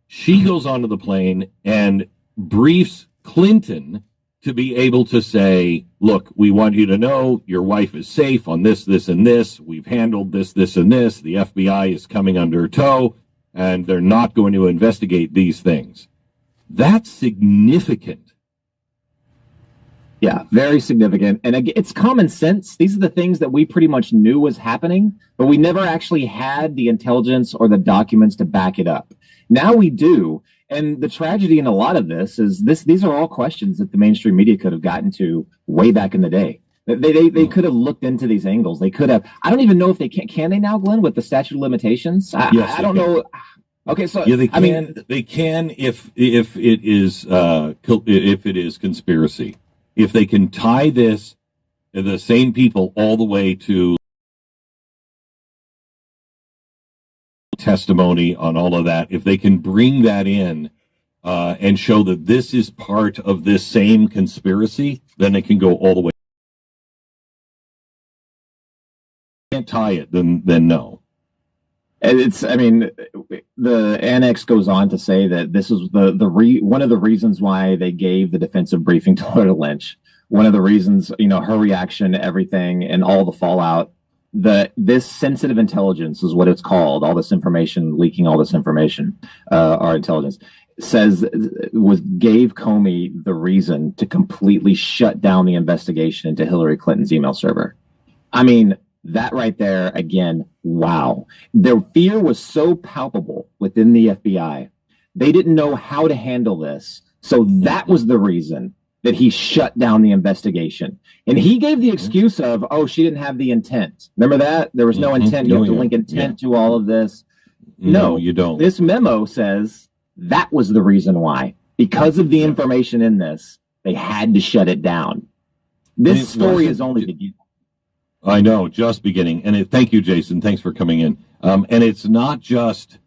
She goes onto the plane and briefs Clinton to be able to say, look, we want you to know your wife is safe on this, this, and this. We've handled this, this, and this. The FBI is coming under tow, and they're not going to investigate these things. That's significant. Yeah, very significant. And it's common sense. These are the things that we pretty much knew was happening, but we never actually had the intelligence or the documents to back it up. Now we do. And the tragedy in a lot of this is these are all questions that the mainstream media could have gotten to way back in the day. They could have looked into these angles. They could have. I don't even know if they can they now, Glenn, with the statute of limitations? Yes, I don't know. Okay, so yeah, they can. They can if it is conspiracy. If they can tie the same people all the way to testimony on all of that, if they can bring that in and show that this is part of this same conspiracy, then it can go all the way. Can't tie it, then no. And the annex goes on to say that this is one of the reasons why they gave the defensive briefing to Loretta Lynch. One of the reasons, her reaction to everything and all the fallout. This sensitive intelligence is what it's called. All this information, leaking all this information, our intelligence gave Comey the reason to completely shut down the investigation into Hillary Clinton's email server. That right there, again, wow. Their fear was so palpable within the FBI. They didn't know how to handle this. So that was the reason that he shut down the investigation. And he gave the excuse of, she didn't have the intent. Remember that? There was no intent. You have to link intent to all of this. No, you don't. This memo says That was the reason why. Because of the information in this, they had to shut it down. This story is only beginning. I know, just beginning. And thank you, Jason. Thanks for coming in. And it's not just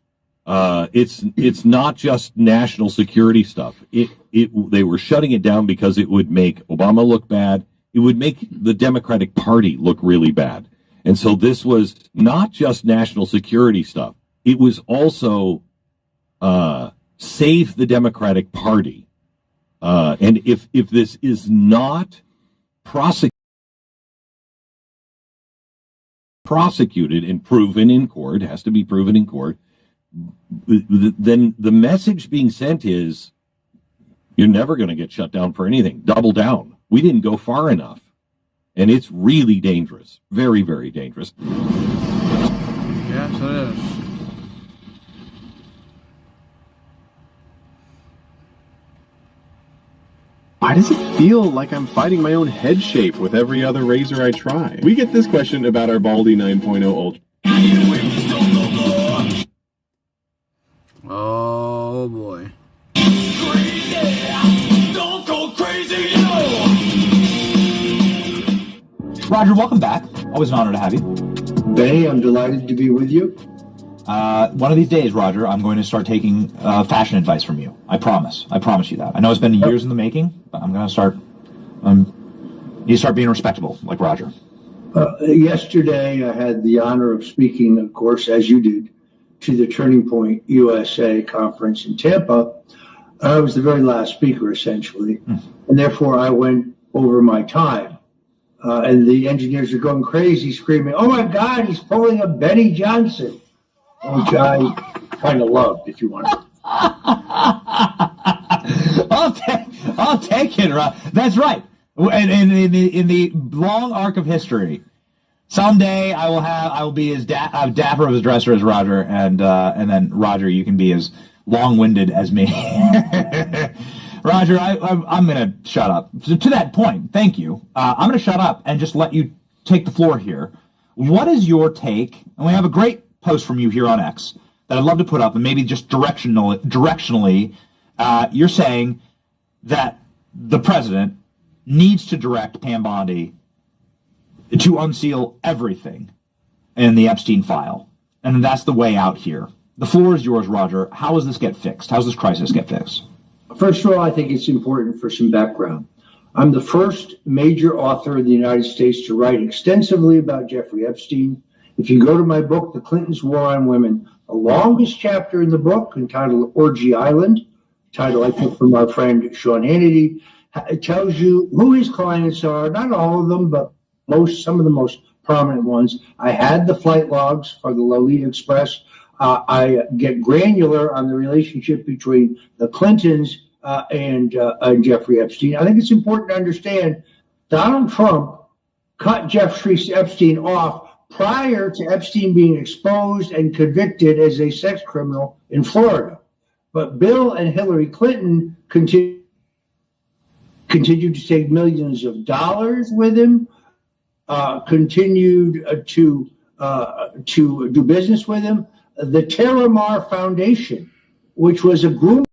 it's not just national security stuff. They were shutting it down because it would make Obama look bad. It would make the Democratic Party look really bad. And so this was not just national security stuff. It was also save the Democratic Party. And if this is not prosecuted and proven in court, has to be proven in court, then the message being sent is you're never going to get shut down for anything. Double down. We didn't go far enough. And it's really dangerous. Very, very dangerous. Yes, it is. Why does it feel like I'm fighting my own head shape with every other razor I try? We get this question about our Baldy 9.0 Ultra. Oh boy. Don't go crazy, Roger, welcome back. Always an honor to have you. Benny, I'm delighted to be with you. One of these days, Roger, I'm going to start taking fashion advice from you. I promise. I promise you that. I know it's been years in the making, but I'm going to start. You start being respectable, like Roger. Yesterday, I had the honor of speaking, of course, as you did, to the Turning Point U.S.A. conference in Tampa. I was the very last speaker, essentially, and therefore I went over my time. And the engineers are going crazy, screaming, "Oh my God, he's pulling a Benny Johnson," which I kind of loved, if you want to. I'll take it, Roger. That's right. And in the long arc of history, someday I will be as dapper of a dresser as Roger, and then Roger, you can be as long-winded as me. Roger, I'm going to shut up. So to that point, thank you. I'm going to shut up and just let you take the floor here. What is your take? And we have a great post from you here on X that I'd love to put up, and maybe just directionally, you're saying that the president needs to direct Pam Bondi to unseal everything in the Epstein file. And that's the way out here. The floor is yours, Roger. How does this get fixed? How does this crisis get fixed? First of all, I think it's important for some background. I'm the first major author in the United States to write extensively about Jeffrey Epstein. If you go to my book, The Clintons' War on Women, the longest chapter in the book, entitled Orgy Island, title I took from our friend Sean Hannity, it tells you who his clients are, not all of them, but some of the most prominent ones. I had the flight logs for the Lolita Express. I get granular on the relationship between the Clintons and Jeffrey Epstein. I think it's important to understand Donald Trump cut Jeffrey Epstein off prior to Epstein being exposed and convicted as a sex criminal in Florida. But Bill and Hillary Clinton continued to take millions of dollars with him, continued to do business with him. The Terramar Foundation, which was a group,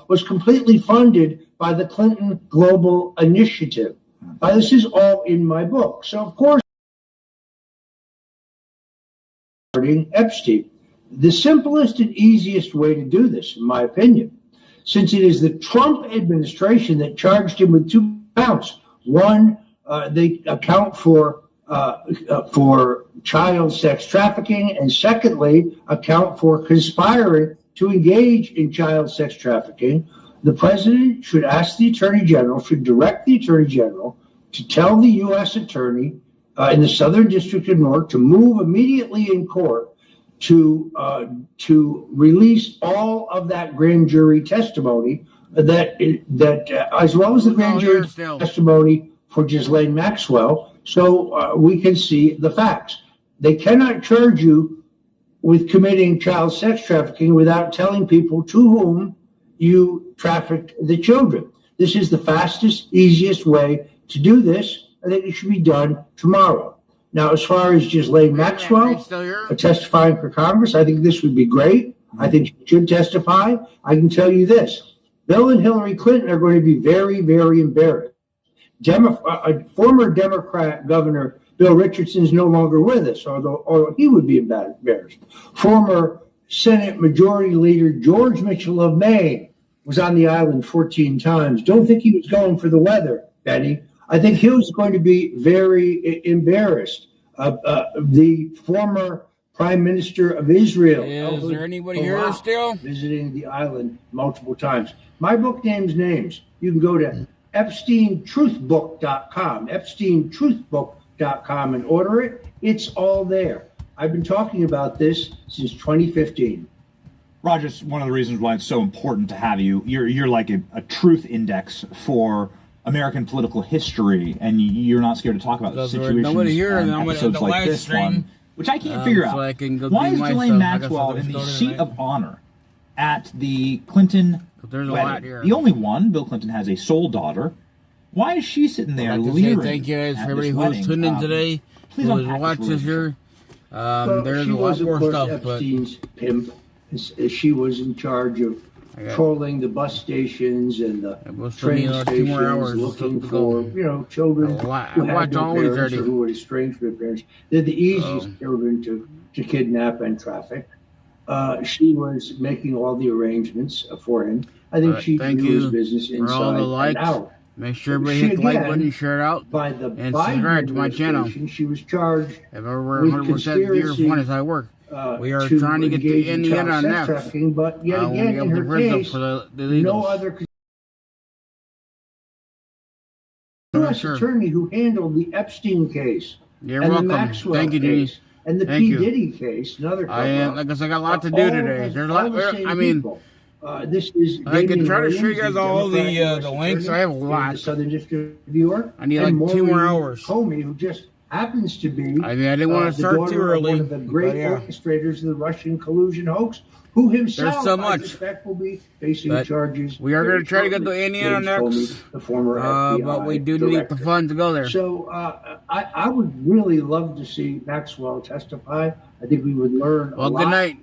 was completely funded by the Clinton Global Initiative. This is all in my book. So, of course, Epstein, the simplest and easiest way to do this, in my opinion, since it is the Trump administration that charged him with 2 counts. One, they account for child sex trafficking, and secondly, account for conspiring to engage in child sex trafficking. The president should ask the attorney general, should direct the attorney general to tell the U.S. attorney in the Southern District of New York to move immediately in court to release all of that grand jury testimony that as well as the grand jury testimony for Ghislaine Maxwell, so we can see the facts. They cannot charge you with committing child sex trafficking without telling people to whom you trafficked the children. This is the fastest, easiest way to do this. I think it should be done tomorrow. Now, as far as Ghislaine Maxwell testifying for Congress, I think this would be great. I think she should testify. I can tell you this. Bill and Hillary Clinton are going to be very, very embarrassed. Former Democrat Governor Bill Richardson is no longer with us, although he would be embarrassed. Former Senate Majority Leader George Mitchell of Maine was on the island 14 times. Don't think he was going for the weather, Benny. I think he was going to be very embarrassed. The former Prime Minister of Israel. Is there anybody here still? Visiting the island multiple times. My book names names. You can go to EpsteinTruthBook.com, EpsteinTruthBook.com and order it. It's all there. I've been talking about this since 2015. Roger, it's one of the reasons why it's so important to have you. You're like a truth index for American political history, and you're not scared to talk about situations and episodes like this one, which I can't figure out. Why is Ghislaine Maxwell in the seat of honor at the Clinton wedding? The only one. Bill Clinton has a sole daughter. Why is she sitting there leering? Thank you guys for everybody who's tuned in today. Please who watched this here. There's a lot more stuff. Epstein's pimp. She was in charge of patrolling the bus stations and the train stations, looking for children who had no parents or who were estranged from their parents. They're the easiest children to kidnap and traffic. She was making all the arrangements for him. I think she knew his business inside and out. Make sure everybody hit the like button, share it out, by the and subscribe to my channel. She was charged with 100% viewers one as I work. We are trying to get to Indiana next. But yet again, in her case, no other U.S. attorney who handled the Epstein case and the Maxwell case and the P. Diddy case, another couple. I got a lot to do today. There's a lot. I mean, this is. I can try to show you guys all the links. I have a lot. Southern District of New York. I need like 2 more hours. Comey, who just happens to be. I mean, I didn't want to start too early. One of the great orchestrators of the Russian collusion hoax, who himself, there's so much. I suspect, will be facing charges. We are going to try to get to Indiana next. The former FBI but we do need the funds to go there. So I would really love to see Maxwell testify. I think we would learn a lot. Well, good night.